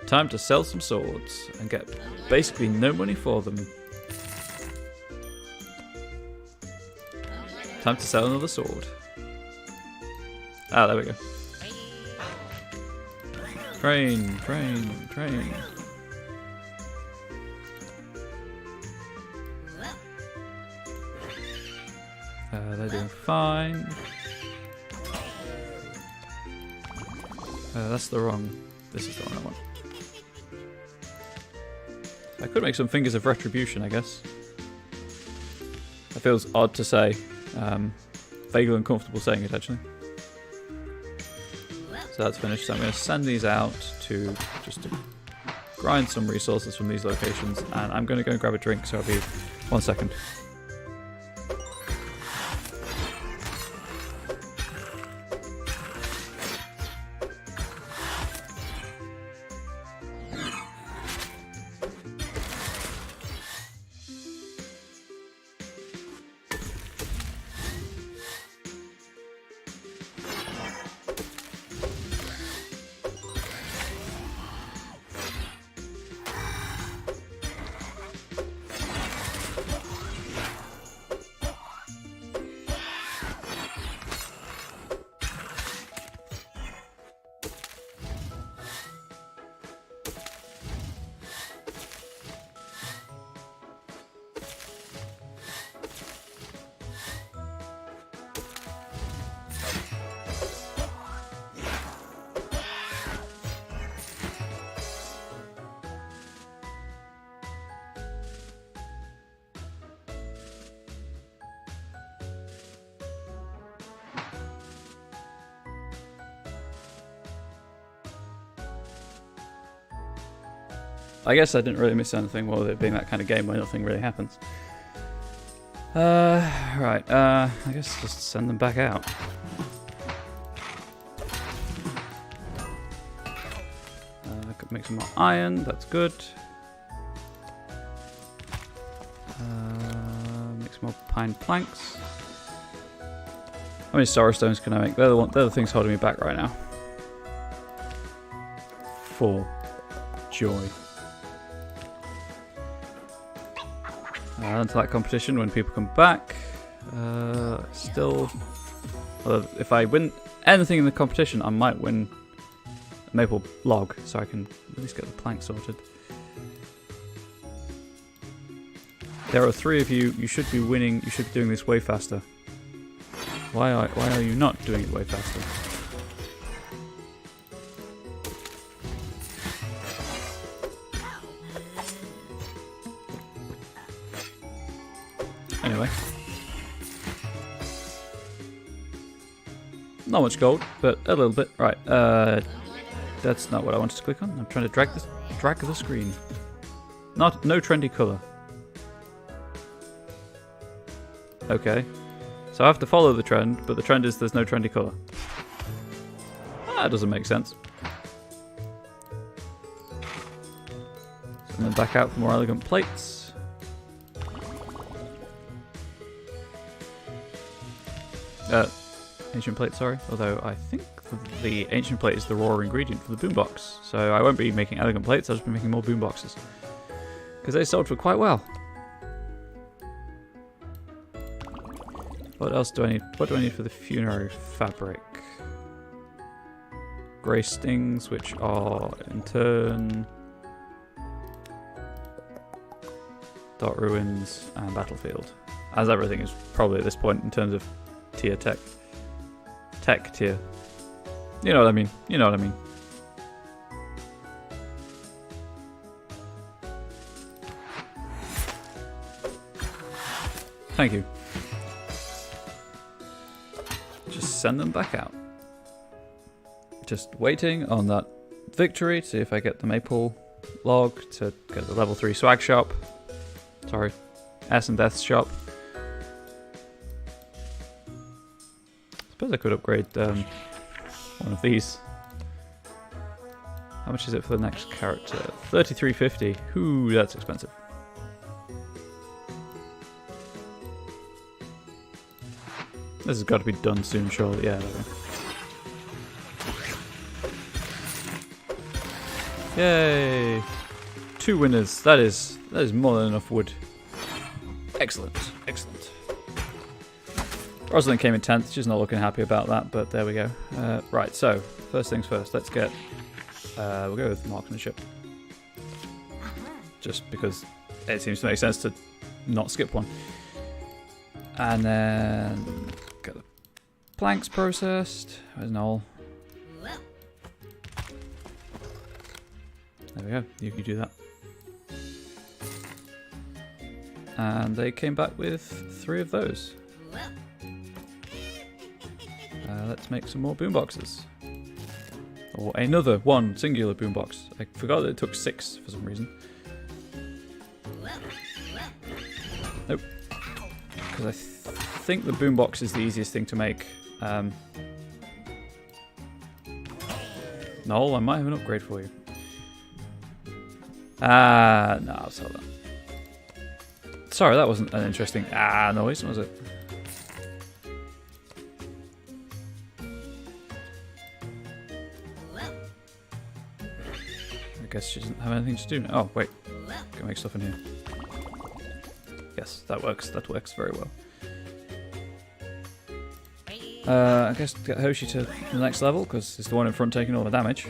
Time to sell some swords and get basically no money for them. Time to sell another sword. Ah, there we go. Train, train, train. They're doing fine. That's the wrong. This is the one I want. I could make some fingers of retribution, I guess. That feels odd to say. Vaguely uncomfortable saying it, actually. So that's finished. So I'm going to send these out to just to grind some resources from these locations, and I'm going to go and grab a drink. So I'll be 1 second. I guess I didn't really miss anything with it being that kind of game where nothing really happens. Right, I guess just send them back out. I could make some more iron, that's good. Make some more pine planks. How many sorrow stones can I make? They're the things holding me back right now. 4. Joy. Into that competition when people come back. Still, well, if I win anything in the competition, I might win a maple log, so I can at least get the plank sorted. There are 3 of you. You should be winning. You should be doing this way faster. Why are you not doing it way faster? Anyway. Not much gold, but a little bit. Right, that's not what I wanted to click on. I'm trying to drag the screen. No trendy colour. Okay. So I have to follow the trend, but the trend is there's no trendy colour. That doesn't make sense. And then back out for more elegant plates. Ancient plate, sorry. Although I think the ancient plate is the raw ingredient for the boombox. So I won't be making elegant plates, I'll just be making more boomboxes. Because they sold for quite well. What else do I need? What do I need for the funerary fabric? Grey stings, which are in turn Dark Ruins and Battlefield. As everything is probably at this point in terms of tier tech. Tech tier. You know what I mean. You know what I mean. Thank you. Just send them back out. Just waiting on that victory to see if I get the maple log to get the level 3 swag shop. Sorry, S and Death shop. Suppose I could upgrade one of these. How much is it for the next character? 33.50. Ooh, that's expensive. This has got to be done soon, surely. Yeah, there we go. Yay! 2 winners. That is more than enough wood. Excellent, excellent. Rosalind came in 10th. She's not looking happy about that, but there we go. Right, so first things first. Let's get. We'll go with marksmanship, just because it seems to make sense to not skip one. And then get the planks processed. Where's Noel? There we go. You can do that. And they came back with 3 of those. Let's make some more boomboxes. Or another one singular boombox. I forgot that it took 6 for some reason. Nope. Because I think the boombox is the easiest thing to make. Noel, I might have an upgrade for you. No, I'll sell that. Sorry, that wasn't an interesting noise, was it? I guess she doesn't have anything to do now. Oh, wait. Can make stuff in here. Yes, that works. That works very well. I guess get Hoshi to the next level, because it's the one in front taking all the damage.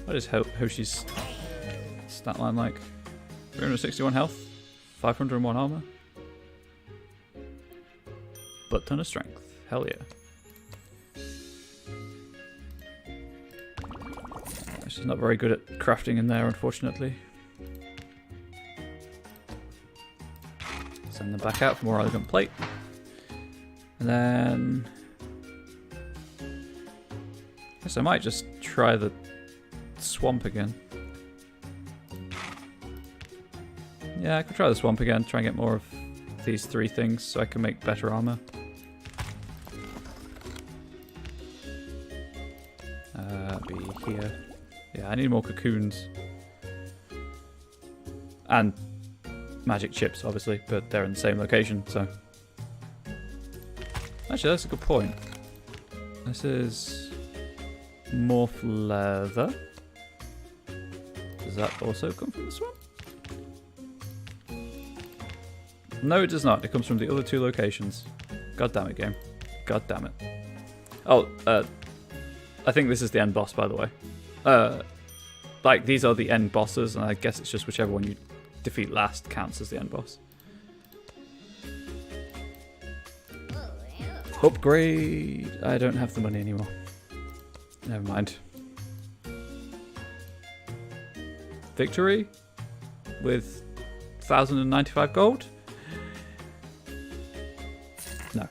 What is Hoshi's stat line like? 361 health, 501 armor, butt ton of strength. Hell yeah. She's not very good at crafting in there, unfortunately. Send them back out for more elegant plate. And then I guess I might just try the swamp again. Yeah, I could try the swamp again, try and get more of these 3 things so I can make better armor. Be here. Yeah, I need more cocoons. And magic chips, obviously, but they're in the same location, so... Actually, that's a good point. This is... morph leather. Does that also come from the swamp? No, it does not. It comes from the other 2 locations. God damn it, game. God damn it. Oh, I think this is the end boss, by the way. Like, these are the end bosses, and I guess it's just whichever one you defeat last counts as the end boss. Upgrade! I don't have the money anymore. Never mind. Victory? With 1,095 gold? No.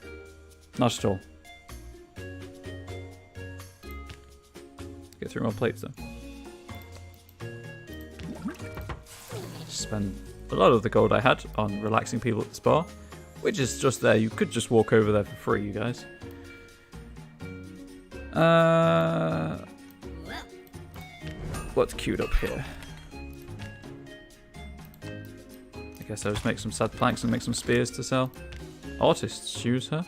Not at all. Get 3 more plates though. Spend a lot of the gold I had on relaxing people at the spa, which is just there. You could just walk over there for free, you guys. What's queued up here? I guess I'll just make some sad planks and make some spears to sell. Artists choose her.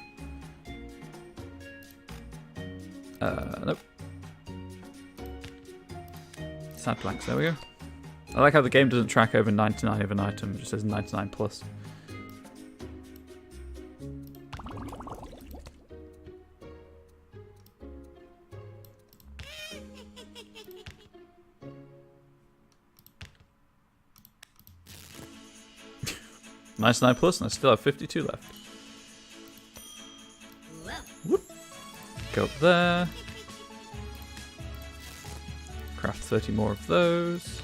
Nope. Sad planks, there we go. I like how the game doesn't track over 99 of an item, it just says 99 plus. $99 plus, and I still have 52 left. Whoop. Go up there. Craft 30 more of those.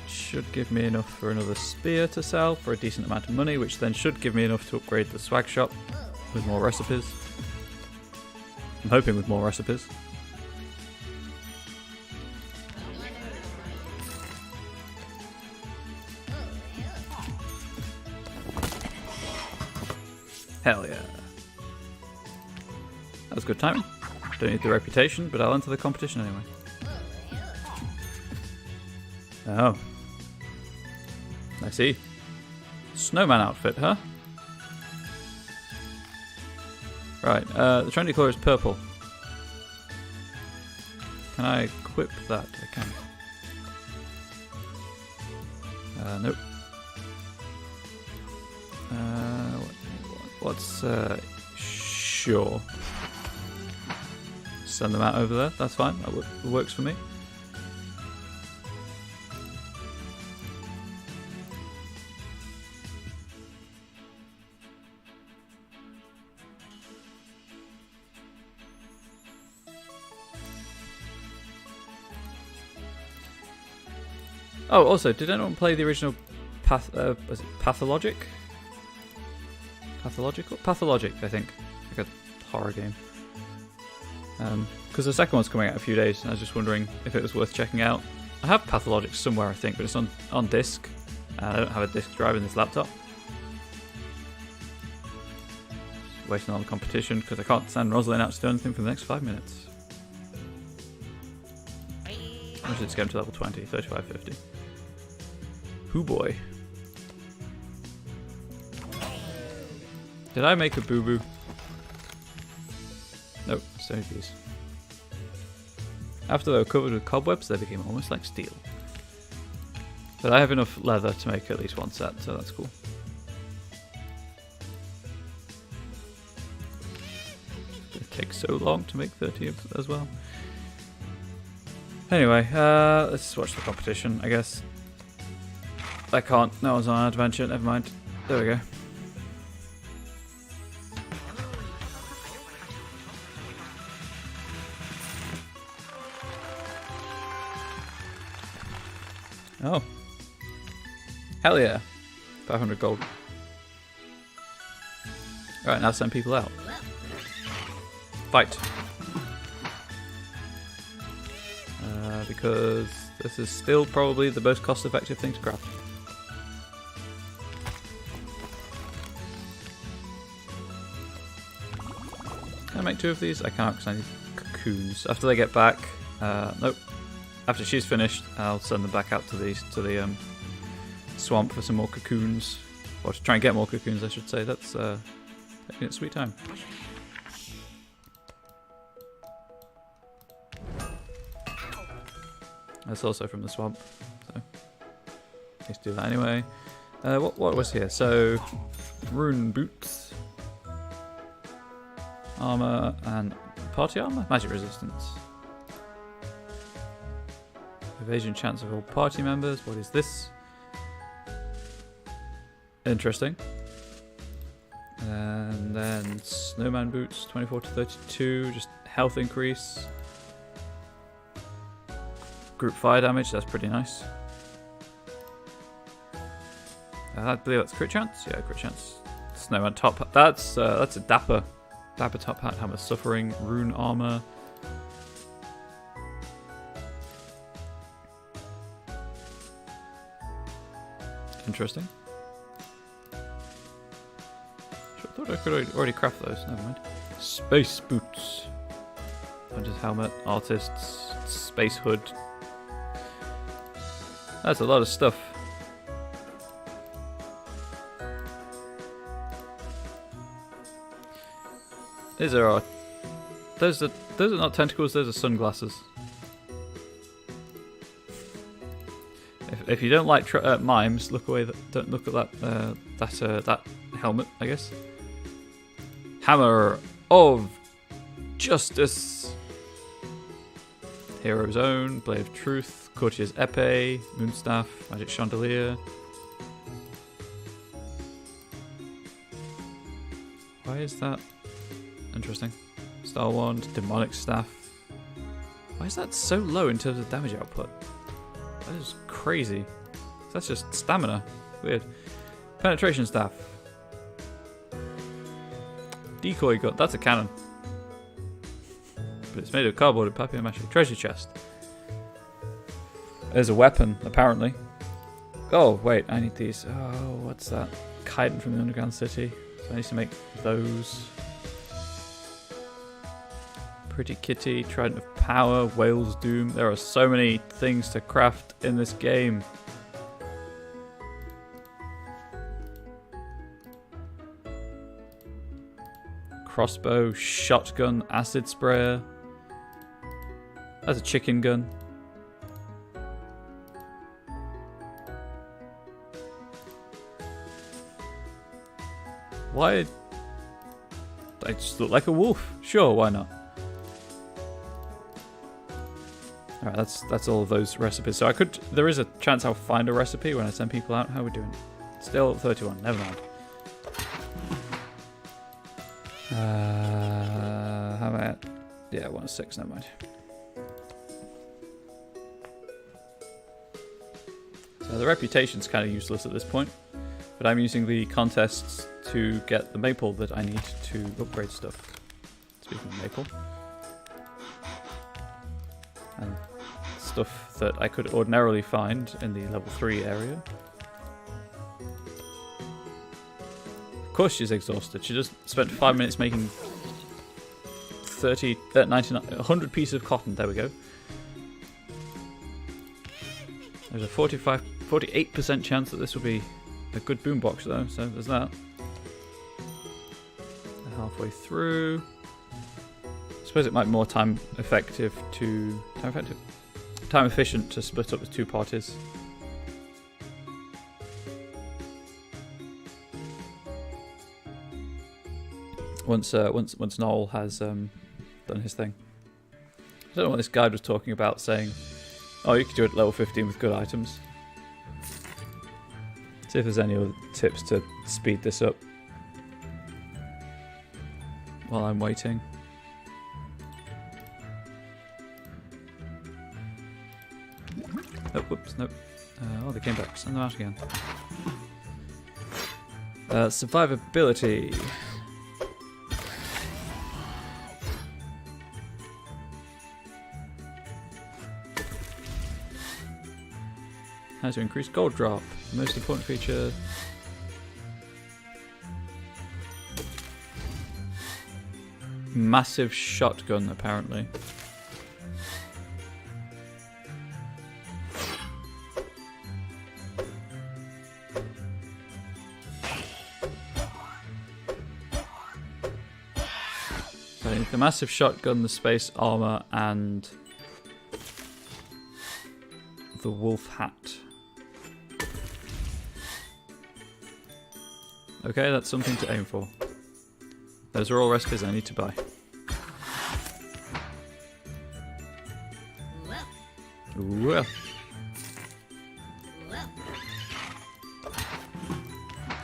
Should give me enough for another spear to sell for a decent amount of money, which then should give me enough to upgrade the swag shop with more recipes. I'm hoping with more recipes. Hell yeah. That was good timing. Don't need the reputation, but I'll enter the competition anyway. Oh. I see. Snowman outfit, huh? Right, the trendy colour is purple. Can I equip that? I can. Nope. What's sure. Send them out over there. That's fine. That works for me. Oh, also, did anyone play the original was it Pathologic? Pathologic, I think. Like a horror game. Because the second one's coming out in a few days, and I was just wondering if it was worth checking out. I have Pathologic somewhere, I think, but it's on disc. I don't have a disc drive in this laptop. Just waiting on the competition, because I can't send Rosalind out to do anything for the next 5 minutes. I should just get him to level 20, 35, 50. Hoo boy. Did I make a boo-boo? Nope, so these. After they were covered with cobwebs, they became almost like steel. But I have enough leather to make at least one set, so that's cool. It takes so long to make 30 as well. Anyway, let's watch the competition, I guess. I can't. No one's on an adventure, never mind. There we go. Oh. Hell yeah. 500 gold. Alright, now send people out. Fight. Because this is still probably the most cost-effective thing to craft. Can I make 2 of these? I can't because I need cocoons. After they get back, nope. After she's finished, I'll send them back out to the swamp for some more cocoons, or to try and get more cocoons, I should say. That's taking its sweet time. That's also from the swamp, so let's do that anyway. What was here? So, rune boots, armor, and party armor, magic resistance, evasion chance of all party members. What is this? Interesting. And then snowman boots, 24 to 32, just health increase. Group fire damage, that's pretty nice. I believe that's crit chance. Yeah, crit chance. Snowman top hat. That's a dapper top hat. Hammer suffering. Rune armor. Interesting. I thought I could already craft those. Never mind. Space boots. Hunter's helmet. Artists. Space hood. That's a lot of stuff. Those are not tentacles. Those are sunglasses. If you don't like mimes, look away. Don't look at that helmet. I guess. Hammer of Justice. Hero's Own. Blade of Truth. Courtier's Epee. Moonstaff. Magic Chandelier. Why is that? Interesting. Star Wand, Demonic Staff. Why is that so low in terms of damage output? That is crazy. That's just stamina. Weird. Penetration Staff. Decoy Gun. That's a cannon. But it's made of cardboard and papier-mâché. Treasure Chest. There's a weapon, apparently. Oh, wait. I need these. Oh, what's that? Chitin from the Underground City. So I need to make those. Pretty Kitty, Trident of Power, Whale's Doom. There are so many things to craft in this game. Crossbow, shotgun, acid sprayer. That's a chicken gun. Why? I just look like a wolf. Sure, why not? Alright, that's all of those recipes. So there is a chance I'll find a recipe when I send people out. How are we doing? Still at 31, never mind. How am I at? Yeah, 106, never mind. So the reputation's kind of useless at this point. But I'm using the contests to get the maple that I need to upgrade stuff. Speaking of maple. And stuff that I could ordinarily find in the level 3 area. Of course she's exhausted. She just spent 5 minutes making 100 pieces of cotton. There we go. There's a 48% chance that this will be a good boombox though, so there's that. Halfway through. I suppose it might be more time efficient to split up with 2 parties. Once Noel has done his thing. I don't know what this guide was talking about, saying, oh, you could do it at level 15 with good items. See if there's any other tips to speed this up while I'm waiting. Oh, whoops, nope. Oh, they came back. Send them out again. Survivability. How to increase gold drop. The most important feature. massive shotgun, apparently. So I need the massive shotgun, the space armor, and the wolf hat. Okay, that's something to aim for. Those are all recipes I need to buy. Ooh.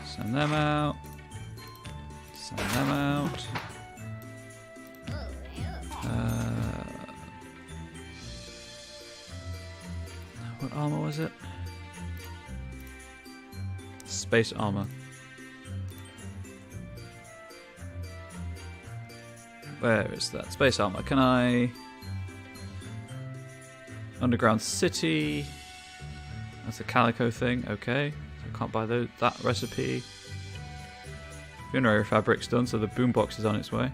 Send them out. Send them out. What armor was it? Space armor. Where is that? Space armor. Can I... Underground City. That's a calico thing. Okay. So I can't buy that recipe. Funerary fabric's done, so the boombox is on its way.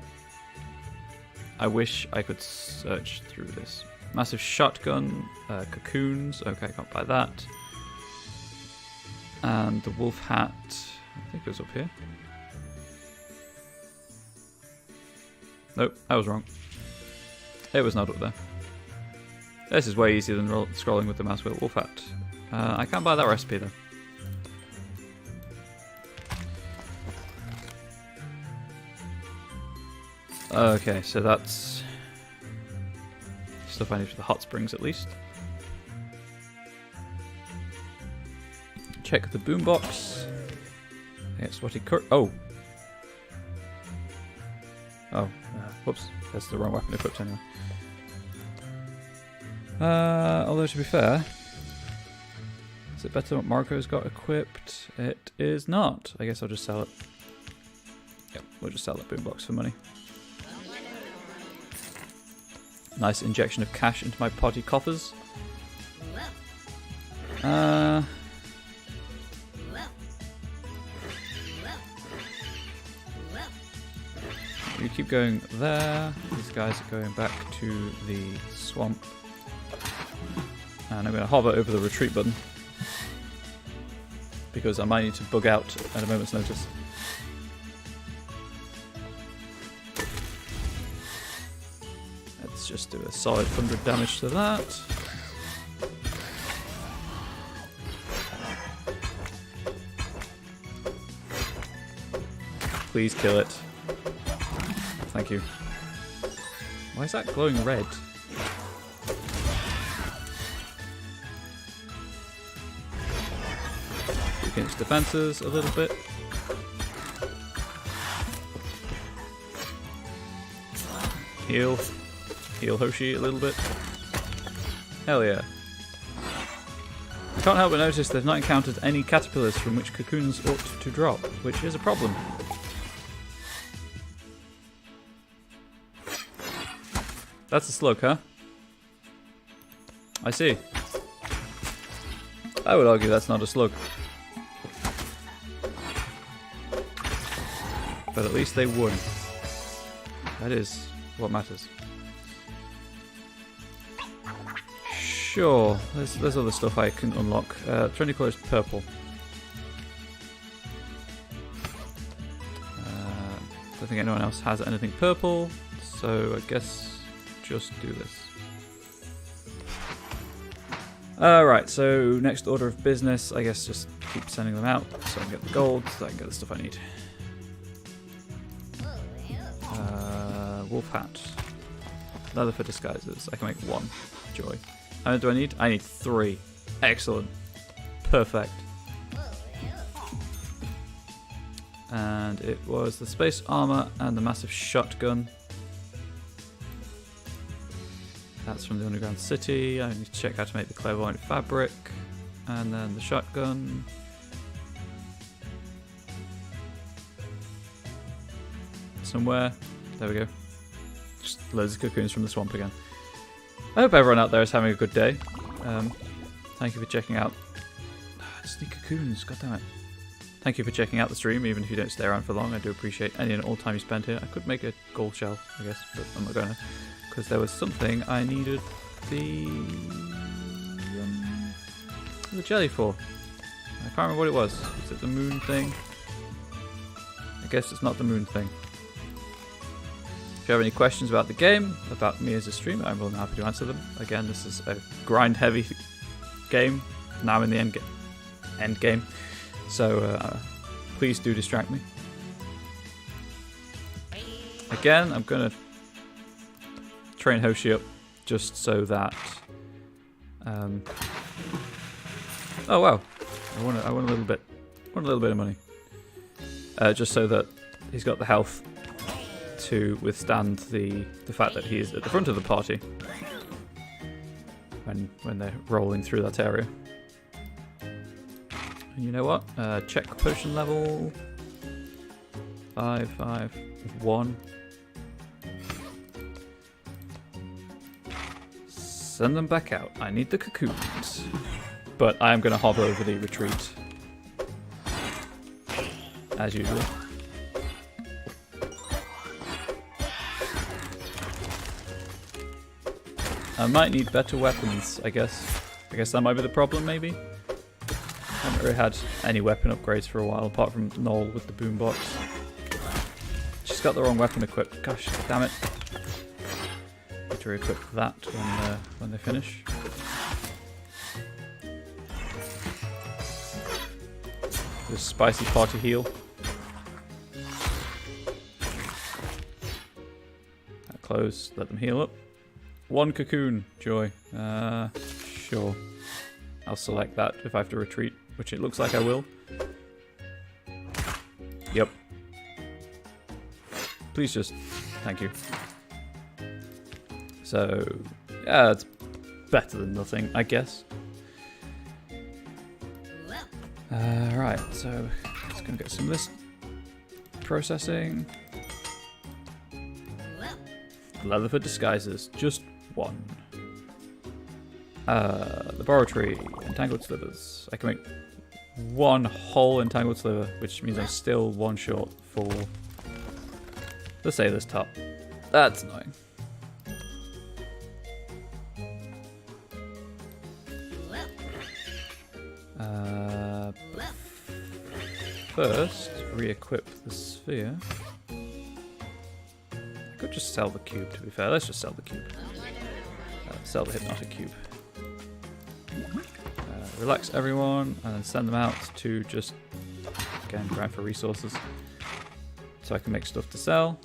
I wish I could search through this. Massive shotgun. Cocoons. Okay, I can't buy that. And the wolf hat. I think it was up here. Nope, I was wrong. It was not up there. This is way easier than scrolling with the mouse wheel. Wolf hat. I can't buy that recipe though. Okay, so that's stuff I need for the hot springs at least. Check the boombox. It's what he oh. Oh, whoops. That's the wrong weapon equipped anyway. Although to be fair, is it better than what Marco's got equipped? It is not. I guess I'll just sell it. Yep, we'll just sell that boombox for money. Nice injection of cash into my potty coffers. You keep going there. These guys are going back to the swamp. And I'm going to hover over the retreat button. Because I might need to bug out at a moment's notice. Let's just do a solid 100 damage to that. Please kill it. Thank you. Why is that glowing red? Weaken its defenses a little bit. Heal. Heal Hoshi a little bit. Hell yeah. I can't help but notice they've not encountered any caterpillars from which cocoons ought to drop, which is a problem. That's a slug, huh? I see. I would argue that's not a slug. But at least they won. That is what matters. Sure, there's other stuff I can unlock. Trendy colour is purple. Don't think anyone else has anything purple, so I guess just do this. Right, so next order of business, I guess just keep sending them out so I can get the gold, so I can get the stuff I need. Wolf hat. Leather for disguises. I can make one. Joy. How many do I need? I need 3. Excellent. Perfect. And it was the space armor and the massive shotgun. That's from the underground city. I need to check how to make the clairvoyant fabric. And then the shotgun. Somewhere. There we go. Just loads of cocoons from the swamp again. I hope everyone out there is having a good day. Thank you for checking out. I just need cocoons, god damn it. Thank you for checking out the stream, even if you don't stay around for long. I do appreciate any and all time you spent here. I could make a gold shell, I guess, but I'm not going to. Because there was something I needed the jelly for. I can't remember what it was. Is it the moon thing? I guess it's not the moon thing. If you have any questions about the game, about me as a streamer, I'm more than happy to answer them. Again, this is a grind-heavy game. Now I'm in the end game. So please do distract me. Again, I'm going to train Hoshi up just so that... oh wow, I want a little bit. I want a little bit of money. Just so that he's got the health to withstand the fact that he is at the front of the party when they're rolling through that area. And you know what? Check potion level 5, 5, 1. Send them back out. I need the cocoons. But I am going to hover over the retreat. As usual. I might need better weapons, I guess. I guess that might be the problem, maybe. I haven't really had any weapon upgrades for a while, apart from Noel with the boombox. She's got the wrong weapon equipped. Gosh, damn it. Need to re-equip that when they finish. The spicy party heal. That close, let them heal up. 1 cocoon, joy. Sure. I'll select that if I have to retreat, which it looks like I will. Yep. Please just... Thank you. So, yeah, it's better than nothing, I guess. Right, so just gonna get some list processing. Leather for disguises, just 1. Laboratory, entangled slivers. I can make 1 whole entangled sliver, which means I'm still 1 short for the sailor's top. That's annoying. First, re-equip the sphere. I could just sell the cube, to be fair. Let's just sell the cube. Sell the hypnotic cube. Relax everyone, and then send them out to just, again, grind for resources. So I can make stuff to sell.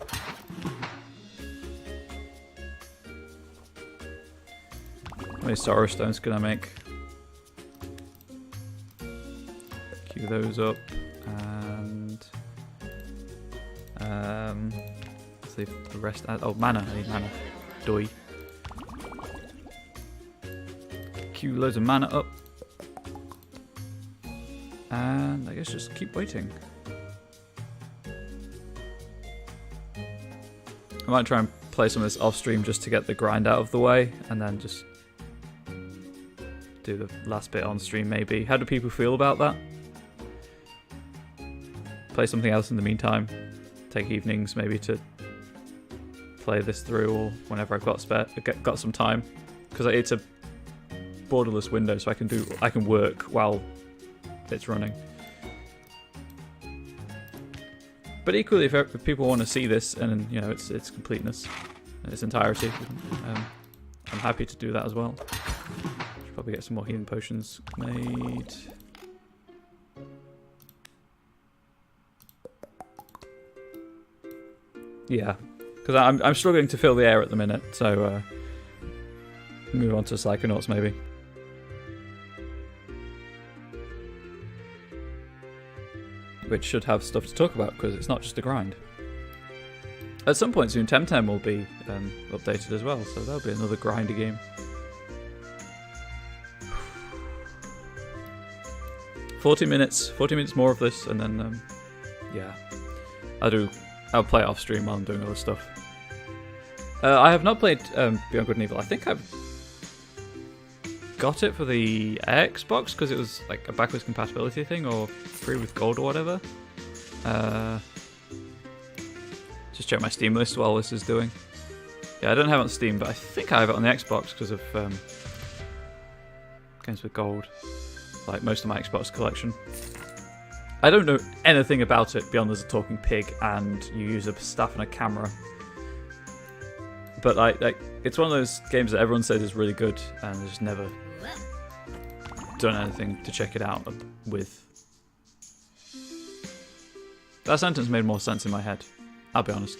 How many sorrow stones can I make? Queue those up. And let's see if the rest. Oh, mana! I need mana. Doi. Queue loads of mana up, and I guess just keep waiting. I might try and play some of this off stream just to get the grind out of the way, and then just do the last bit on stream. Maybe. How do people feel about that? Play something else in the meantime. Take evenings maybe to play this through, or whenever I've got some time, because it's a borderless window, so I can work while it's running. But equally, if people want to see this and its completeness, in its entirety, I'm happy to do that as well. Should probably get some more healing potions made. Yeah, because I'm struggling to fill the air at the minute, so move on to Psychonauts maybe. Which should have stuff to talk about, because it's not just a grind. At some point soon, Temtem will be updated as well, so that'll be another grindy game. 40 minutes more of this, and then yeah, I'll play it off stream while I'm doing other stuff. I have not played Beyond Good and Evil. I think I've got it for the Xbox because it was like a backwards compatibility thing or free with gold or whatever. Just check my Steam list while this is doing. Yeah, I don't have it on Steam, but I think I have it on the Xbox because of games with gold. Like most of my Xbox collection. I don't know anything about it beyond there's a talking pig and you use a staff and a camera. But like it's one of those games that everyone says is really good and I've just never done anything to check it out with. That sentence made more sense in my head, I'll be honest.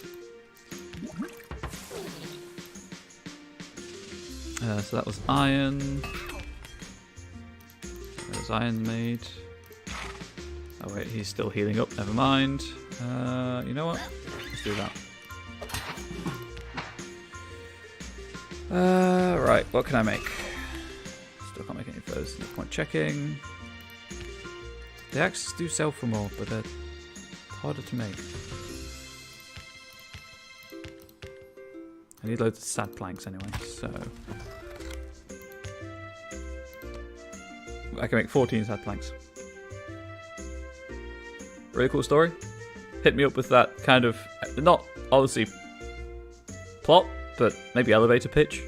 So that was iron. There's iron made. Oh wait, he's still healing up, never mind. You know what? Let's do that. Right, what can I make? Still can't make any of those, no point checking. The axes do sell for more, but they're harder to make. I need loads of sad planks anyway, so... I can make 14 sad planks. Really cool story. Hit me up with that kind of, not obviously plot, but maybe elevator pitch.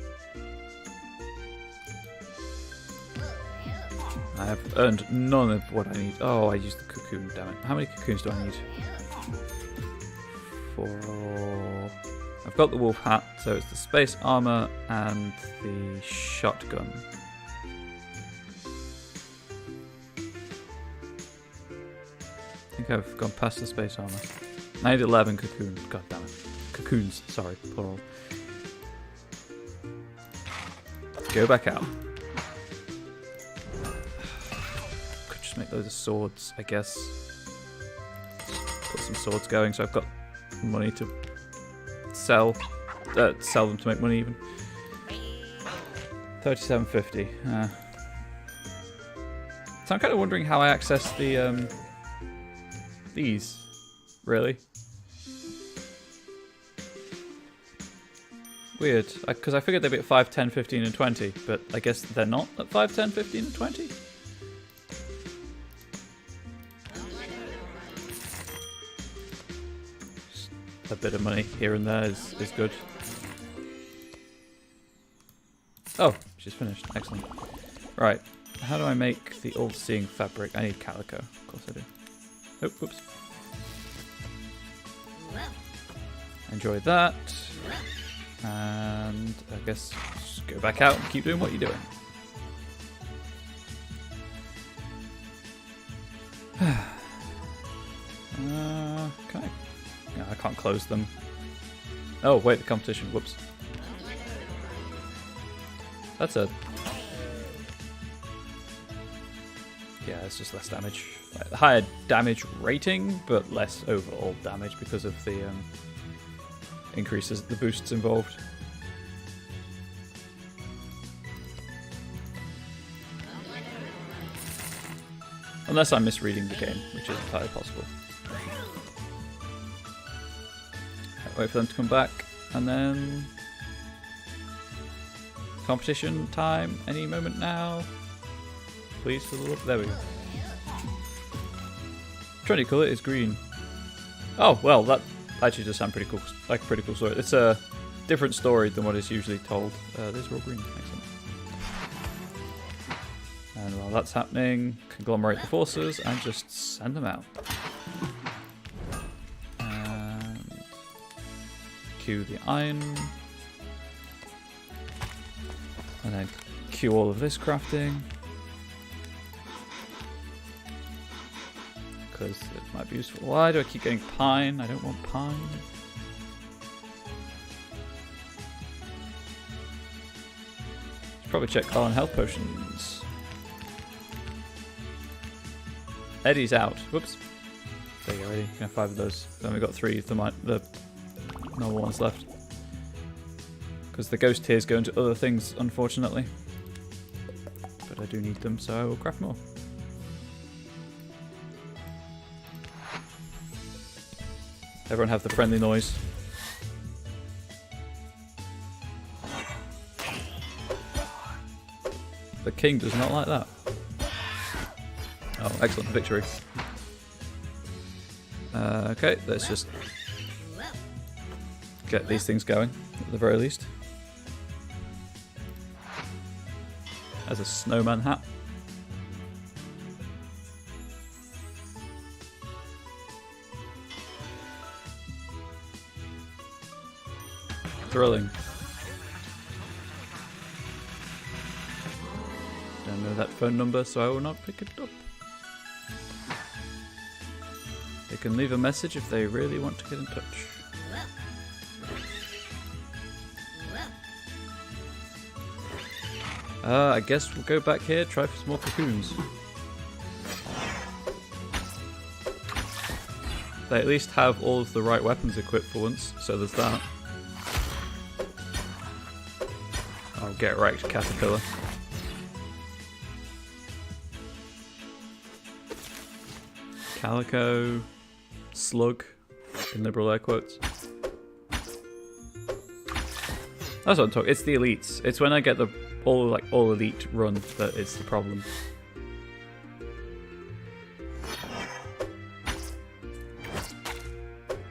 I have earned none of what I need. Oh, I used the cocoon, damn it. How many cocoons do I need? 4. I've got the wolf hat, so it's the space armor and the shotgun. I think I've gone past the space armor. I need 11 cocoons. God damn it. Cocoons, sorry, plural. Go back out. Could just make loads of swords, I guess. Put some swords going, so I've got money to sell them to make money even. 37.50. So I'm kind of wondering how I access the these, really. Weird, because I figured they'd be at 5, 10, 15 and 20, but I guess they're not at 5, 10, 15 and 20? Just a bit of money here and there is good. Oh, she's finished, excellent. Right, how do I make the all-seeing fabric? I need calico, of course I do. Oh, whoops. Enjoy that. And I guess just go back out and keep doing what you're doing. Can I? No, I can't close them. Oh, wait, the competition. Whoops. That's a... Yeah, it's just less damage. Higher damage rating, but less overall damage because of the increases, the boosts involved. Unless I'm misreading the game, which is entirely possible. Wait for them to come back, and then... Competition time, any moment now. Please, for the love. There we go. Trying to colour it is green. Oh, well, that actually does sound pretty cool. Like a pretty cool story. It's a different story than what is usually told. These are all green. Excellent. And while that's happening, conglomerate the forces and just send them out. And queue the iron. And then queue all of this crafting. Because it might be useful. Why do I keep getting pine? I don't want pine. Should probably check on health potions. Eddie's out. Whoops. There you go, Eddie. You can have 5 of those. Then we've got 3 of the normal ones left. Because the ghost tears go into other things, unfortunately. But I do need them, so I will craft more. Everyone have the friendly noise. The king does not like that. Oh, excellent victory. Okay, let's just get these things going at the very least. As a snowman hat. Thrilling. Don't know that phone number, so I will not pick it up. They can leave a message if they really want to get in touch. I guess we'll go back here, try for some more cocoons. They at least have all of the right weapons equipped for once, so there's that. Oh, get wrecked, caterpillar. Calico, slug, in liberal air quotes. That's what I'm talking. It's the elites. It's when I get the all elite run that it's the problem.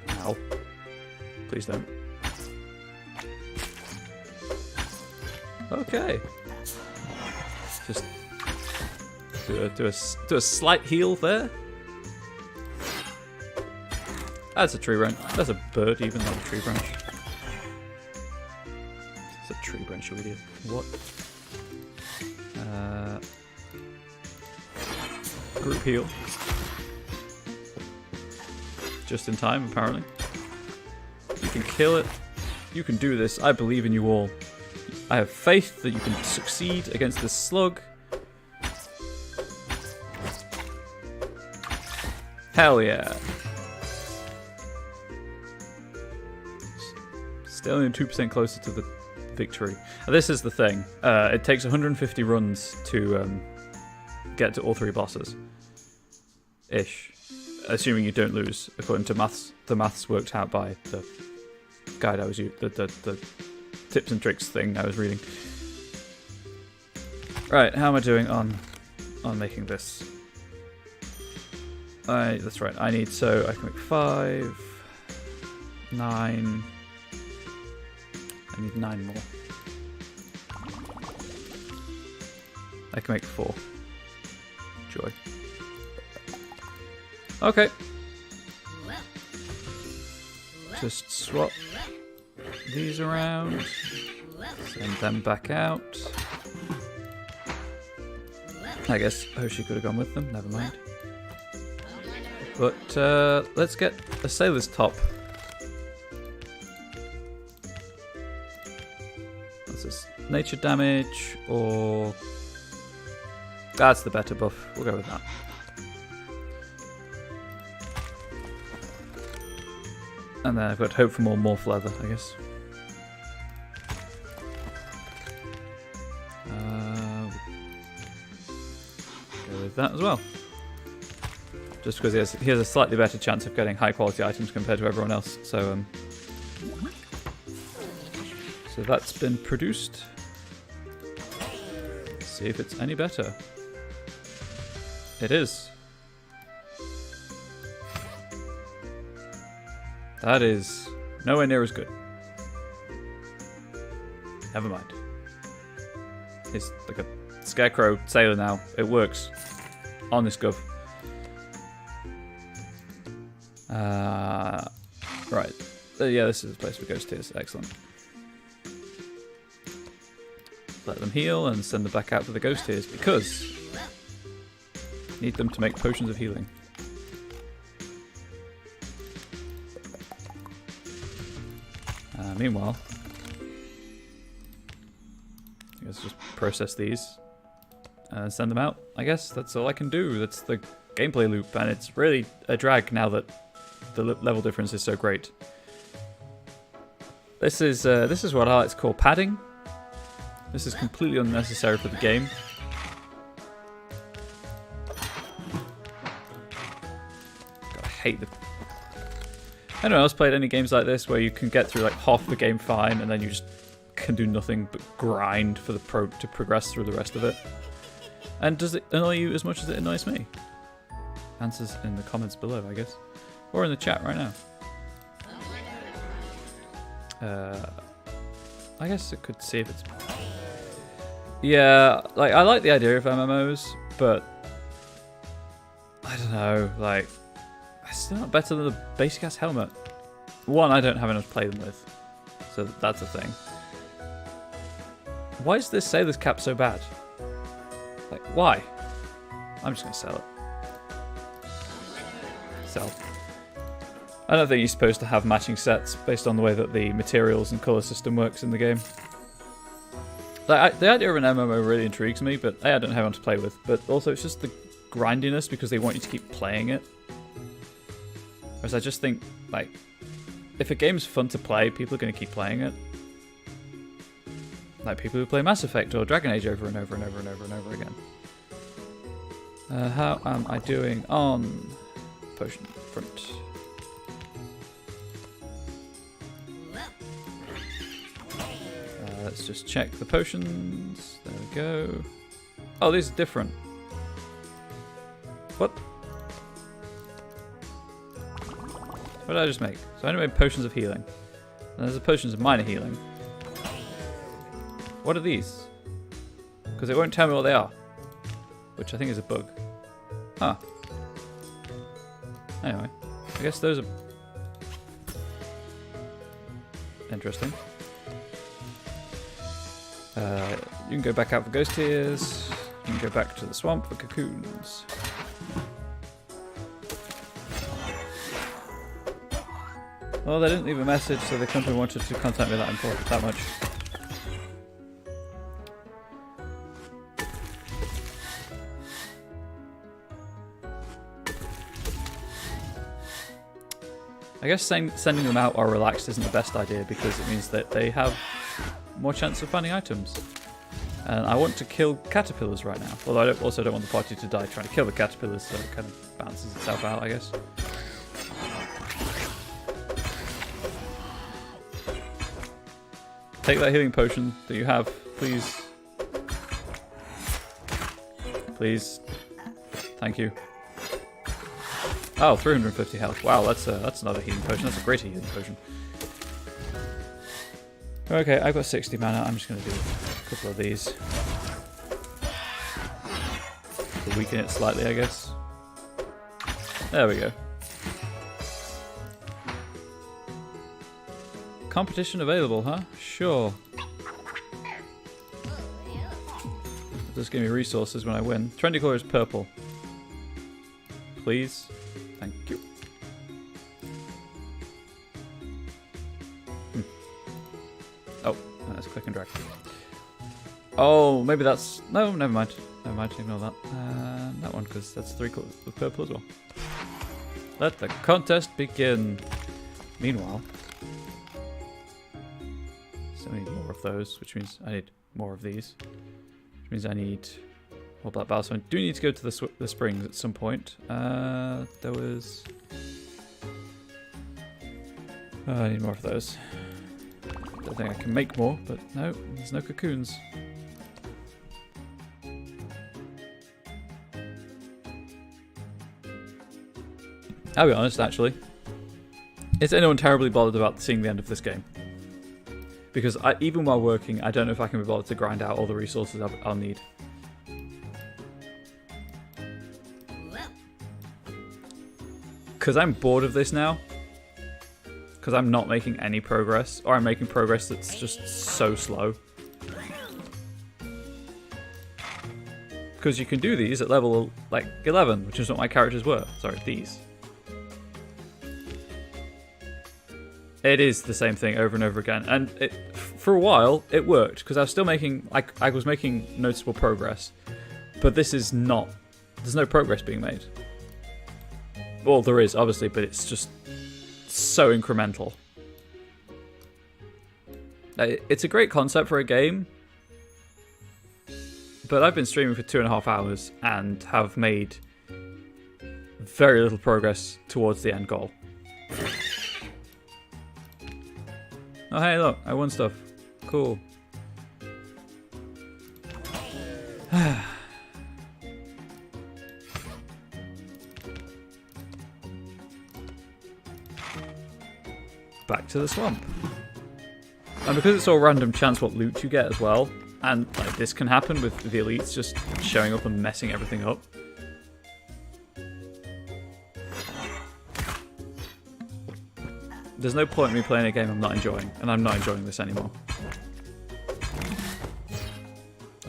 Ow! Please don't. Okay. Just do a slight heal there. That's a tree branch. That's a bird, even not a tree branch. It's a tree branch, you idiot. What? Group heal. Just in time, apparently. You can kill it. You can do this. I believe in you all. I have faith that you can succeed against this slug. Hell yeah. Still only 2% closer to the victory. This is the thing. It takes 150 runs to get to all 3 bosses. Ish. Assuming you don't lose, according to maths. The maths worked out by the guide I was using. The tips and tricks thing I was reading. Right, how am I doing on making this? That's right. I need, so I can make 5, 9. I need 9 more. I can make 4. Joy. Okay. Just swap these around. Send them back out. I guess Hoshi could have gone with them. Never mind. But let's get a sailor's top. What's this? Nature damage or... That's the better buff. We'll go with that. And then I've got hope for more morph leather, I guess. Go with that as well. Just because he has a slightly better chance of getting high quality items compared to everyone else. So that's been produced. Let's see if it's any better. It is. That is nowhere near as good. Never mind. He's like a scarecrow sailor now. It works. On this gov. Right. Yeah, this is the place for ghost tears. Excellent. Let them heal and send them back out to the ghost tears because need them to make potions of healing. Meanwhile, let's just process these and send them out. I guess that's all I can do. That's the gameplay loop, and it's really a drag now that the level difference is so great. This is what I like to call padding. This is completely unnecessary for the game. God, I hate the... Anyone else played any games like this where you can get through like half the game fine and then you just can do nothing but grind for the to progress through the rest of it? And does it annoy you as much as it annoys me? Answers in the comments below, I guess. Or in the chat right now. I guess it could see if it's... Yeah, like, I like the idea of MMOs, but... I don't know, like... It's still not better than the basic-ass helmet. One, I don't have enough to play them with. So that's a thing. Why does this say this cap's so bad? Like, why? I'm just going to sell it. Sell. I don't think you're supposed to have matching sets based on the way that the materials and colour system works in the game. Like, the idea of an MMO really intrigues me, but A, I don't have anyone to play with, but also it's just the grindiness because they want you to keep playing it. Whereas I just think, like, if a game's fun to play, people are going to keep playing it. Like people who play Mass Effect or Dragon Age over and over and over and over and over again. How am I doing on potion front? Let's just check the potions. There we go. Oh, these are different. What? What did I just make? So I only made potions of healing. And there's the potions of minor healing. What are these? Because it won't tell me what they are. Which I think is a bug. Huh. Anyway. I guess those are... interesting. You can go back out for ghost tears. You can go back to the swamp for cocoons. Well, they didn't leave a message, so the company wanted to contact me that much. I guess sending them out or relaxed isn't the best idea because it means that they have more chance of finding items. And I want to kill caterpillars right now. Although I also don't want the party to die trying to kill the caterpillars, so it kind of balances itself out, I guess. Take that healing potion that you have, please. Please. Thank you. Oh, 350 health. Wow, that's another healing potion. That's a great healing potion. Okay, I've got 60 mana. I'm just going to do a couple of these. To weaken it slightly, I guess. There we go. Competition available, huh? Sure. Just give me resources when I win. Trendy color is purple. Please. Thank you. Oh, let's click and drag. Oh, maybe that's... No, never mind. Never mind, ignore that. That one, because that's 3 colors with purple as well. Let the contest begin. Meanwhile... So I need more of those, which means I need more of these. Which means I need more black ballast. So I do need to go to the springs at some point. There was... I need more of those. Don't think I can make more, but no, there's no cocoons. I'll be honest, actually. Is anyone terribly bothered about seeing the end of this game? Because even while working, I don't know if I can be bothered to grind out all the resources I'll need. Because I'm bored of this now. Because I'm not making any progress. Or I'm making progress that's just so slow. Because you can do these at level, like, 11, which is what my characters were. Sorry, these. It is the same thing over and over again, and for a while it worked because I was still making, I was making noticeable progress, but this is not. There's no progress being made. Well, there is obviously, but it's just so incremental. It's a great concept for a game, but I've been streaming for 2.5 hours and have made very little progress towards the end goal. Oh hey, look, I won stuff. Cool. back to the swamp. And because it's all random chance what loot you get as well, and like this can happen with the elites just showing up and messing everything up. There's no point in me playing a game I'm not enjoying, and I'm not enjoying this anymore.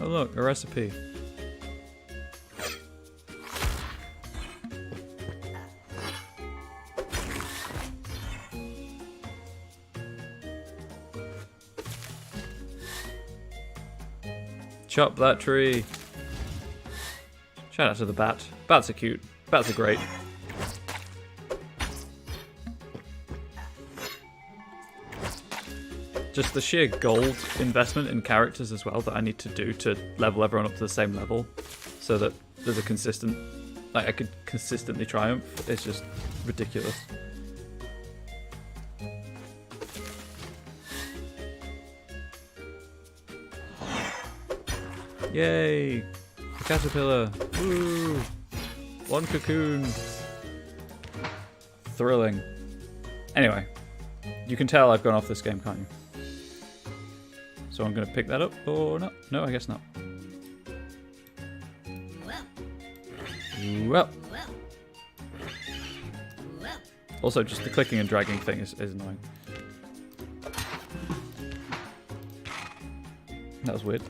Oh look, a recipe. Chop that tree. Shout out to the bat. Bats are cute. Bats are great. Just the sheer gold investment in characters as well that I need to do to level everyone up to the same level so that there's a consistent, like I could consistently triumph. It's just ridiculous. Yay! A caterpillar! Woo! One cocoon! Thrilling. Anyway, you can tell I've gone off this game, can't you? So I'm going to pick that up, or not? No, I guess not. Well. Also, just the clicking and dragging thing is annoying. That was weird.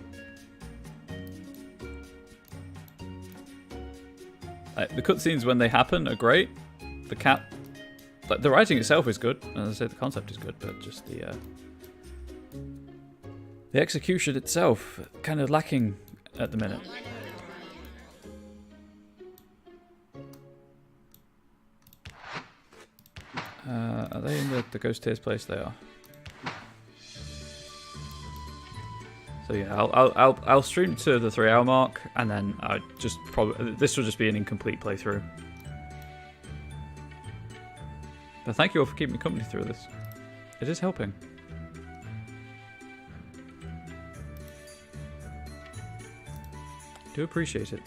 The cutscenes when they happen are great. The cat, like the writing itself is good, and as I say, the concept is good, but just the execution itself kind of lacking at the minute. Are they in the Ghost Tears place? They are. So yeah, I'll stream to the 3-hour mark, and then I just probably this will just be an incomplete playthrough. But thank you all for keeping me company through this. It is helping. Do appreciate it.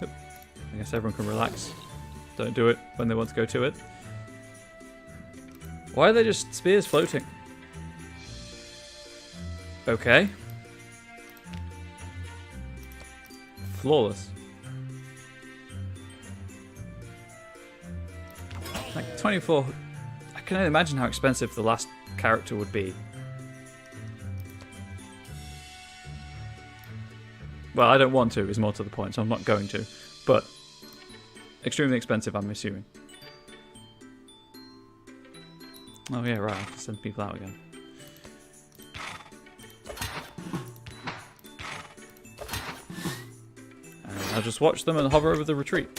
Oop. I guess everyone can relax. Don't do it when they want to go to it. Why are they just spears floating? Okay. Flawless. Like 24... I can only imagine how expensive the last character would be. Well, I don't want to, is more to the point, so I'm not going to. But extremely expensive, I'm assuming. Oh yeah, right, I have to send people out again. And I'll just watch them and hover over the retreat.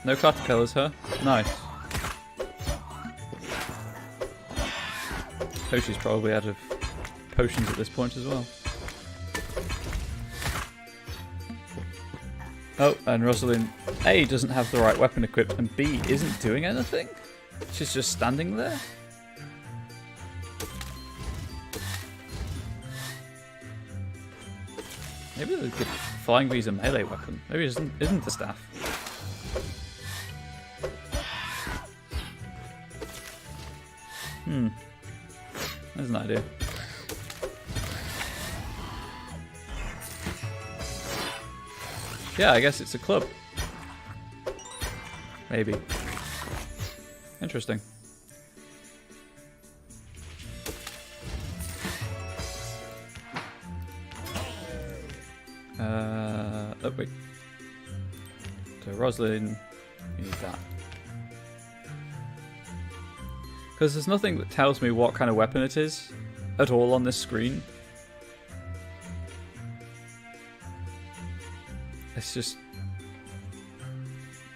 No caterpillars, huh? Nice. Toshi's probably out of potions at this point as well. Oh, and Rosalind A doesn't have the right weapon equipped, and B isn't doing anything? She's just standing there? Maybe the flying V's a melee weapon. Maybe it isn't the staff. There's an idea. Yeah, I guess it's a club. Maybe. Interesting. Oh wait. So Rosalind, you need that. Because there's nothing that tells me what kind of weapon it is at all on this screen. It's just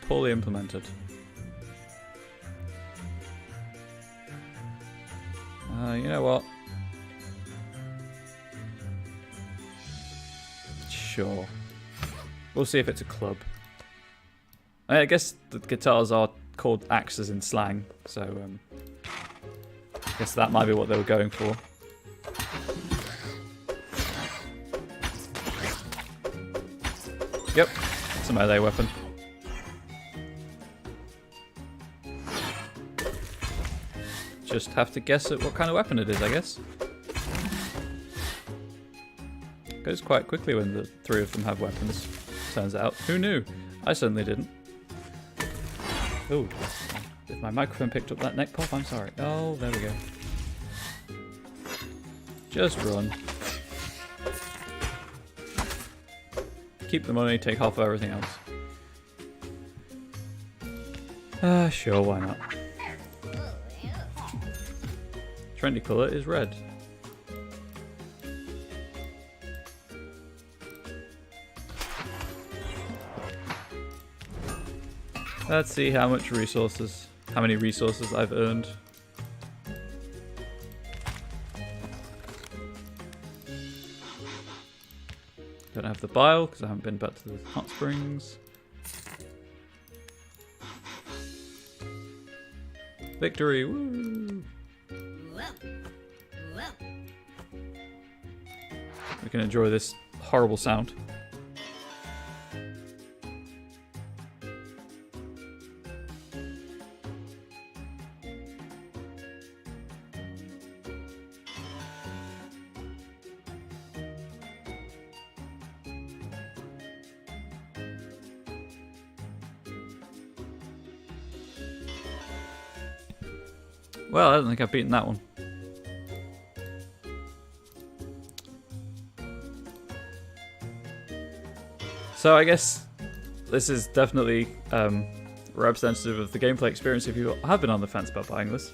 poorly implemented. You know what? Sure. We'll see if it's a club. I guess the guitars are called axes in slang, so I guess that might be what they were going for. Yep, it's a melee weapon. Just have to guess at what kind of weapon it is, I guess. Goes quite quickly when the three of them have weapons, turns out. Who knew? I certainly didn't. Oh, if my microphone picked up that neck pop, I'm sorry. Oh, there we go. Just run. Keep the money, take half of everything else. Sure, why not? Trendy colour is red. Let's see how many resources I've earned. Don't have the bile because I haven't been back to the hot springs. Victory! Woo! We can enjoy this horrible sound. Well, I don't think I've beaten that one. So I guess this is definitely representative of the gameplay experience if you have been on the fence about buying this.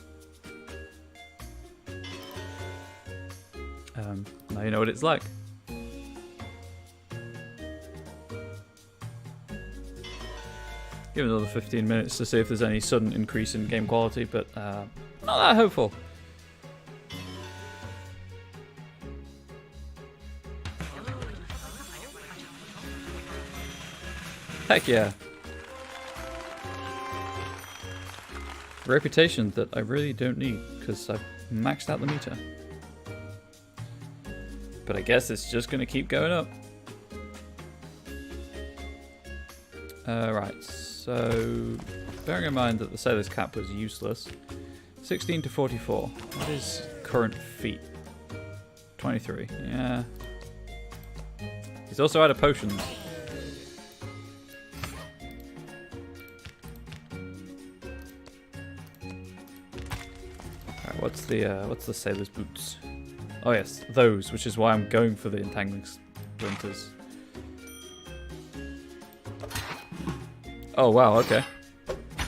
Now you know what it's like. Give it another 15 minutes to see if there's any sudden increase in game quality, but not that hopeful. Heck yeah. Reputation that I really don't need because I've maxed out the meter. But I guess it's just going to keep going up. Right, so bearing in mind that the sailor's cap was useless, 16 to 44. What is current feat? 23, yeah. He's also out of potions. Alright, what's the sailor's boots? Oh yes, those, which is why I'm going for the entangling splinters. Oh wow, okay.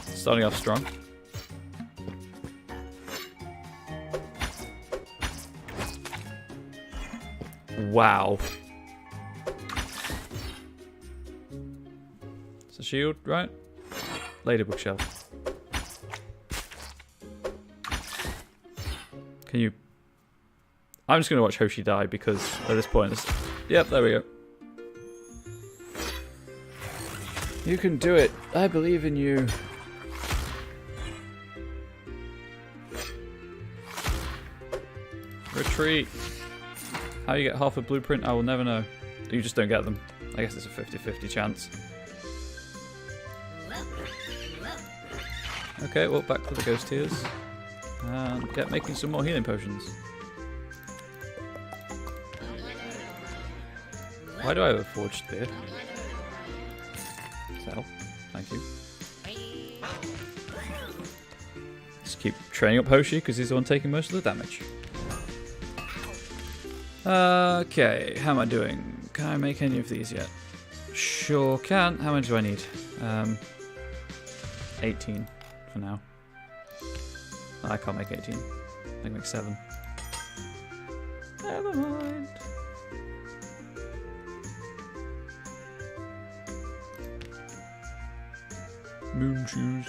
Starting off strong. Wow. It's a shield, right? Later bookshelf. Can you... I'm just going to watch Hoshi die because at this point it's... Yep, there we go. You can do it. I believe in you. Retreat. How you get half a blueprint, I will never know. You just don't get them. I guess it's a 50-50 chance. Okay, well, back to the ghost tears. And get making some more healing potions. Why do I have a forged spear? Sell. Thank you. Just keep training up Hoshi because he's the one taking most of the damage. Okay, how am I doing? Can I make any of these yet? Sure can. How many do I need? 18 for now. Oh, I can't make 18. I can make 7. Never mind. Moon shoes.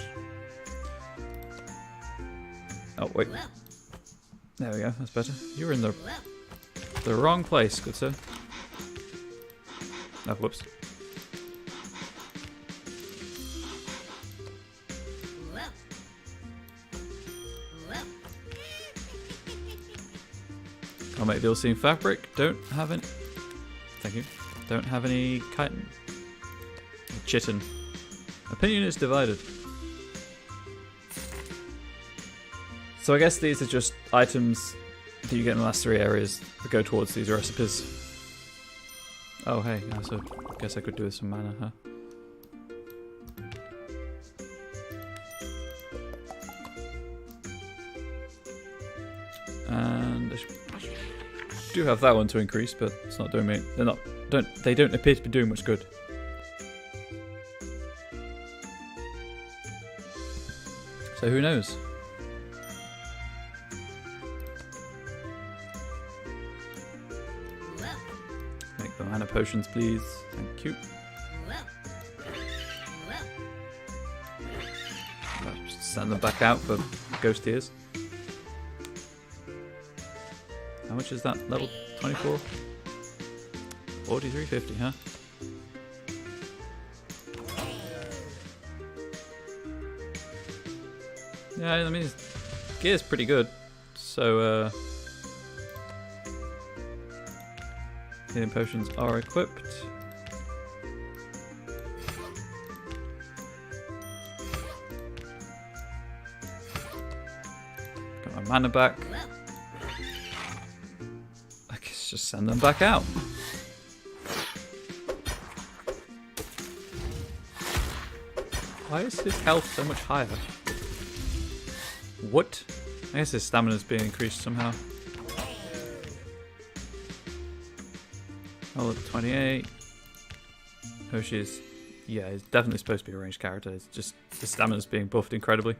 Oh, wait. There we go, that's better. You're in the wrong place, good sir. Oh, whoops. I'll make the all-seeing fabric. Don't have any... Thank you. Don't have any chitin. Chitin. Opinion is divided. So I guess these are just items that you get in the last 3 areas that go towards these recipes. Oh hey, so I guess I could do with some mana, huh? And I do have that one to increase, but it's not doing me. They don't appear to be doing much good. So who knows? Make the mana potions, please. Thank you. Just send them back out for ghost ears. How much is that? Level 24? 43.50, huh? Yeah, I mean, his gear's pretty good. So, healing potions are equipped. Got my mana back. I guess just send them back out. Why is his health so much higher? What? I guess his stamina's being increased somehow. Oh, level 28. Hoshi's, yeah, he's definitely supposed to be a ranged character. It's just the stamina's being buffed incredibly.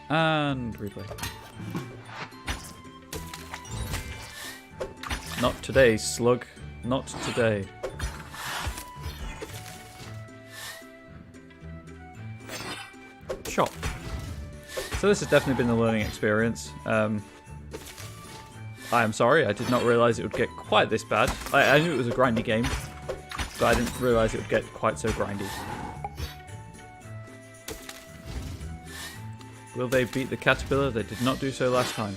And replay. Not today, slug. Not today. Shop. So this has definitely been a learning experience. I am sorry, I did not realise it would get quite this bad. I knew it was a grindy game, but I didn't realise it would get quite so grindy. Will they beat the caterpillar? They did not do so last time.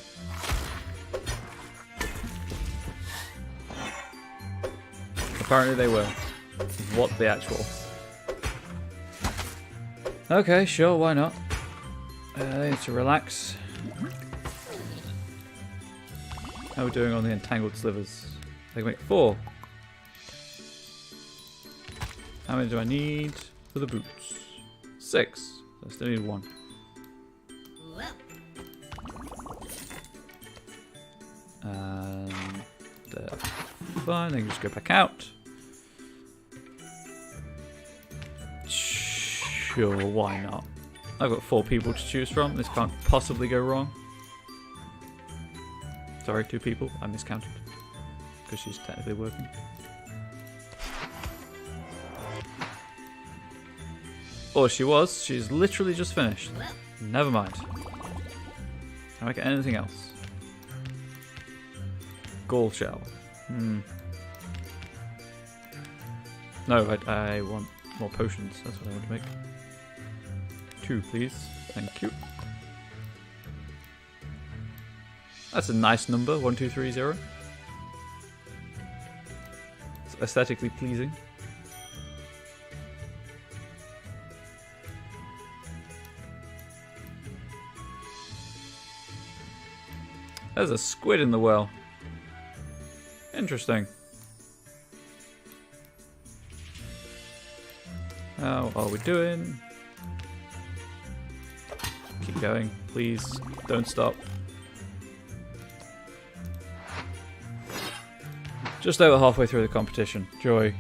Apparently they were. What the actual? Okay, sure, why not? They need to relax. How are we doing on the entangled slivers? I can make 4. How many do I need for the boots? 6. I still need 1. And fine, then just go back out. Sure, why not? I've got 4 people to choose from. This can't possibly go wrong. Sorry, 2 people. I miscounted. Because she's technically working. Or she was. She's literally just finished. Never mind. Can I get anything else? Gall shell. No, I want more potions. That's what I want to make. 2, please. Thank you. That's a nice number, 1230. It's aesthetically pleasing. There's a squid in the well. Interesting. How are we doing? Keep going, please. Don't stop. Just over halfway through the competition. Joy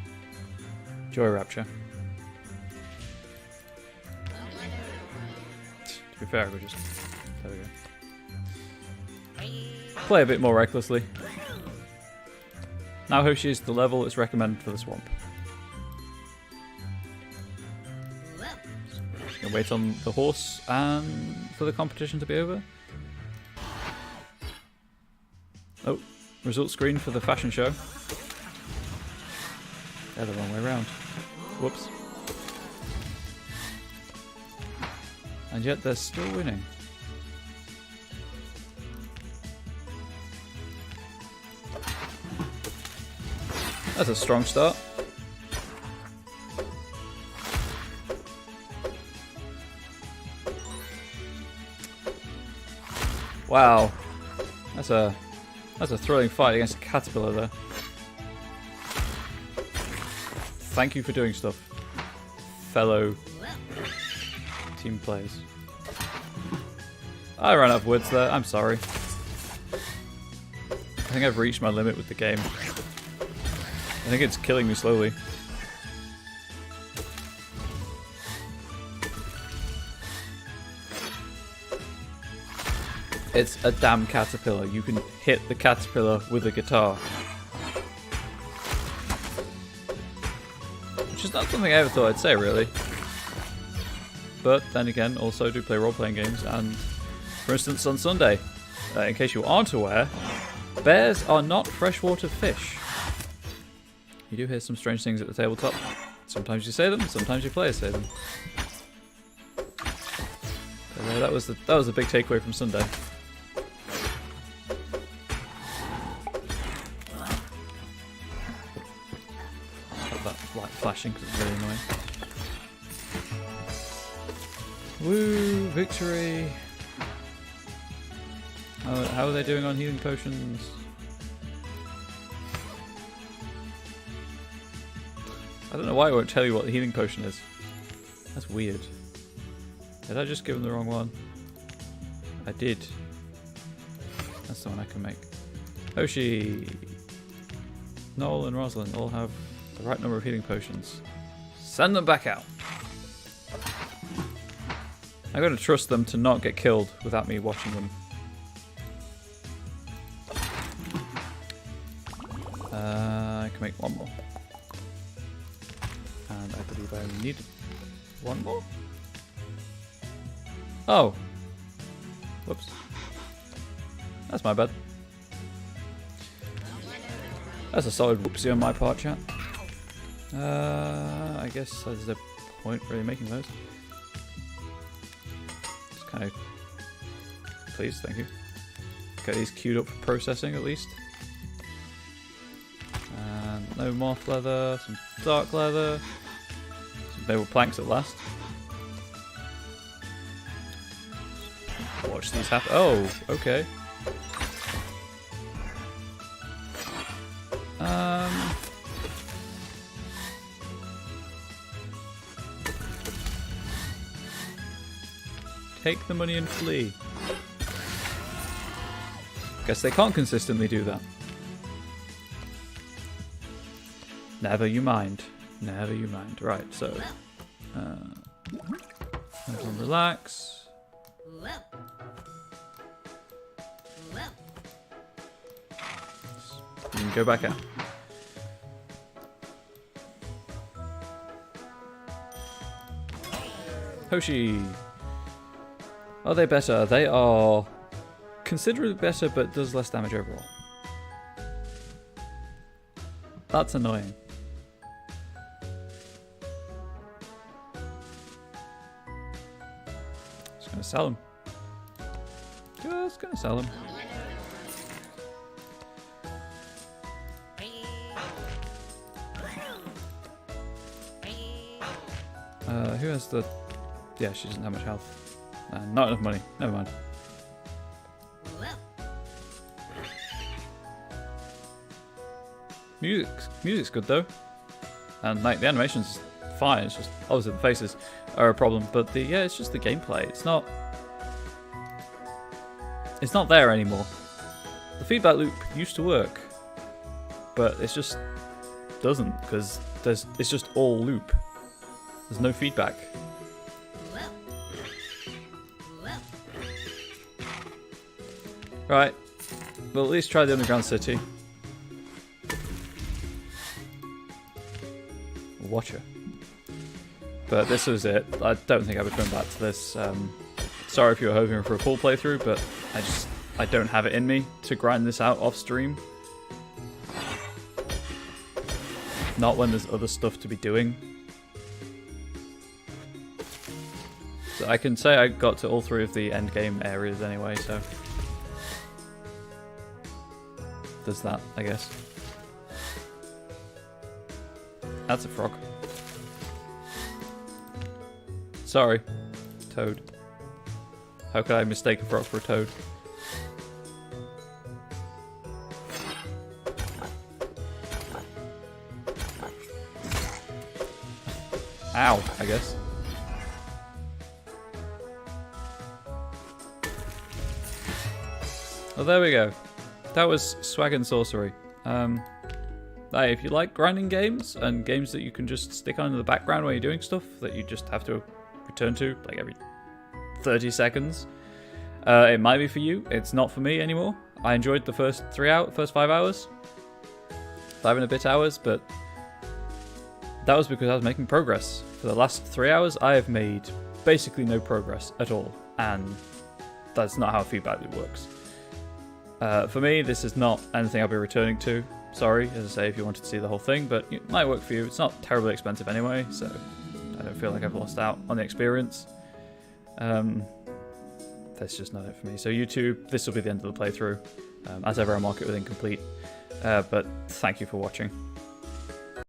Rapture. To be fair, we just... There we go. Play a bit more recklessly. Now Hoshi is the level that's recommended for the swamp. Just gonna wait on the horse and for the competition to be over. Oh, result screen for the fashion show. They're the wrong way around. Whoops. And yet they're still winning. That's a strong start. Wow. That's a thrilling fight against a caterpillar there. Thank you for doing stuff, fellow team players. I ran out of words there, I'm sorry. I think I've reached my limit with the game. I think it's killing me slowly. It's a damn caterpillar. You can hit the caterpillar with a guitar. Which is not something I ever thought I'd say, really. But then again, also do play role-playing games, and for instance on Sunday, in case you aren't aware, bears are not freshwater fish. You do hear some strange things at the tabletop. Sometimes you say them, sometimes your players say them. But, that was a big takeaway from Sunday. That light flashing because it's very annoying. Woo! Victory! How are they doing on healing potions? I don't know why it won't tell you what the healing potion is. That's weird. Did I just give him the wrong one? I did. That's the one I can make. Hoshi! Noel and Rosalind all have the right number of healing potions. Send them back out! I'm going to trust them to not get killed without me watching them. I can make one more. And I believe I need one more? Oh! Whoops. That's my bad. That's a solid whoopsie on my part, chat. I guess there's a point really making those. Just kind of... Please, thank you. Get these queued up for processing at least. And no moth leather, some dark leather. Some naval planks at last. Watch these happen. Oh, okay. Take the money and flee. Guess they can't consistently do that. Never you mind. Never you mind. Right, so... everyone relax. You can go back out. Hoshi! Are they better? They are considerably better, but does less damage overall. That's annoying. Just gonna sell them. Just gonna sell them. Who has the... Yeah, she doesn't have much health. Not enough money. Never mind. Music's good though, and like the animation's fine. It's just obviously the faces are a problem, but it's just the gameplay. It's not there anymore. The feedback loop used to work, but it just doesn't because it's just all loop. There's no feedback. Right, we'll at least try the underground city. Watcher. But this was it. I don't think I would come back to this. Sorry if you were hoping for a full playthrough, but I don't have it in me to grind this out off stream. Not when there's other stuff to be doing. So I can say I got to all 3 of the end game areas anyway, so there's that, I guess. That's a frog. Sorry, toad. How could I mistake a frog for a toad? Ow, I guess. Well, there we go. That was Swag and Sorcery. Hey, if you like grinding games and games that you can just stick on in the background while you're doing stuff that you just have to return to like every 30 seconds, it might be for you. It's not for me anymore. I enjoyed the first 5 hours, 5 and a bit hours, but that was because I was making progress. For the last 3 hours, I have made basically no progress at all, and that's not how feedback loop works. For me, this is not anything I'll be returning to. Sorry, as I say, if you wanted to see the whole thing, but it might work for you. It's not terribly expensive anyway, so I don't feel like I've lost out on the experience. That's just not it for me. So YouTube, this will be the end of the playthrough. As ever, I'll mark it with incomplete. But thank you for watching.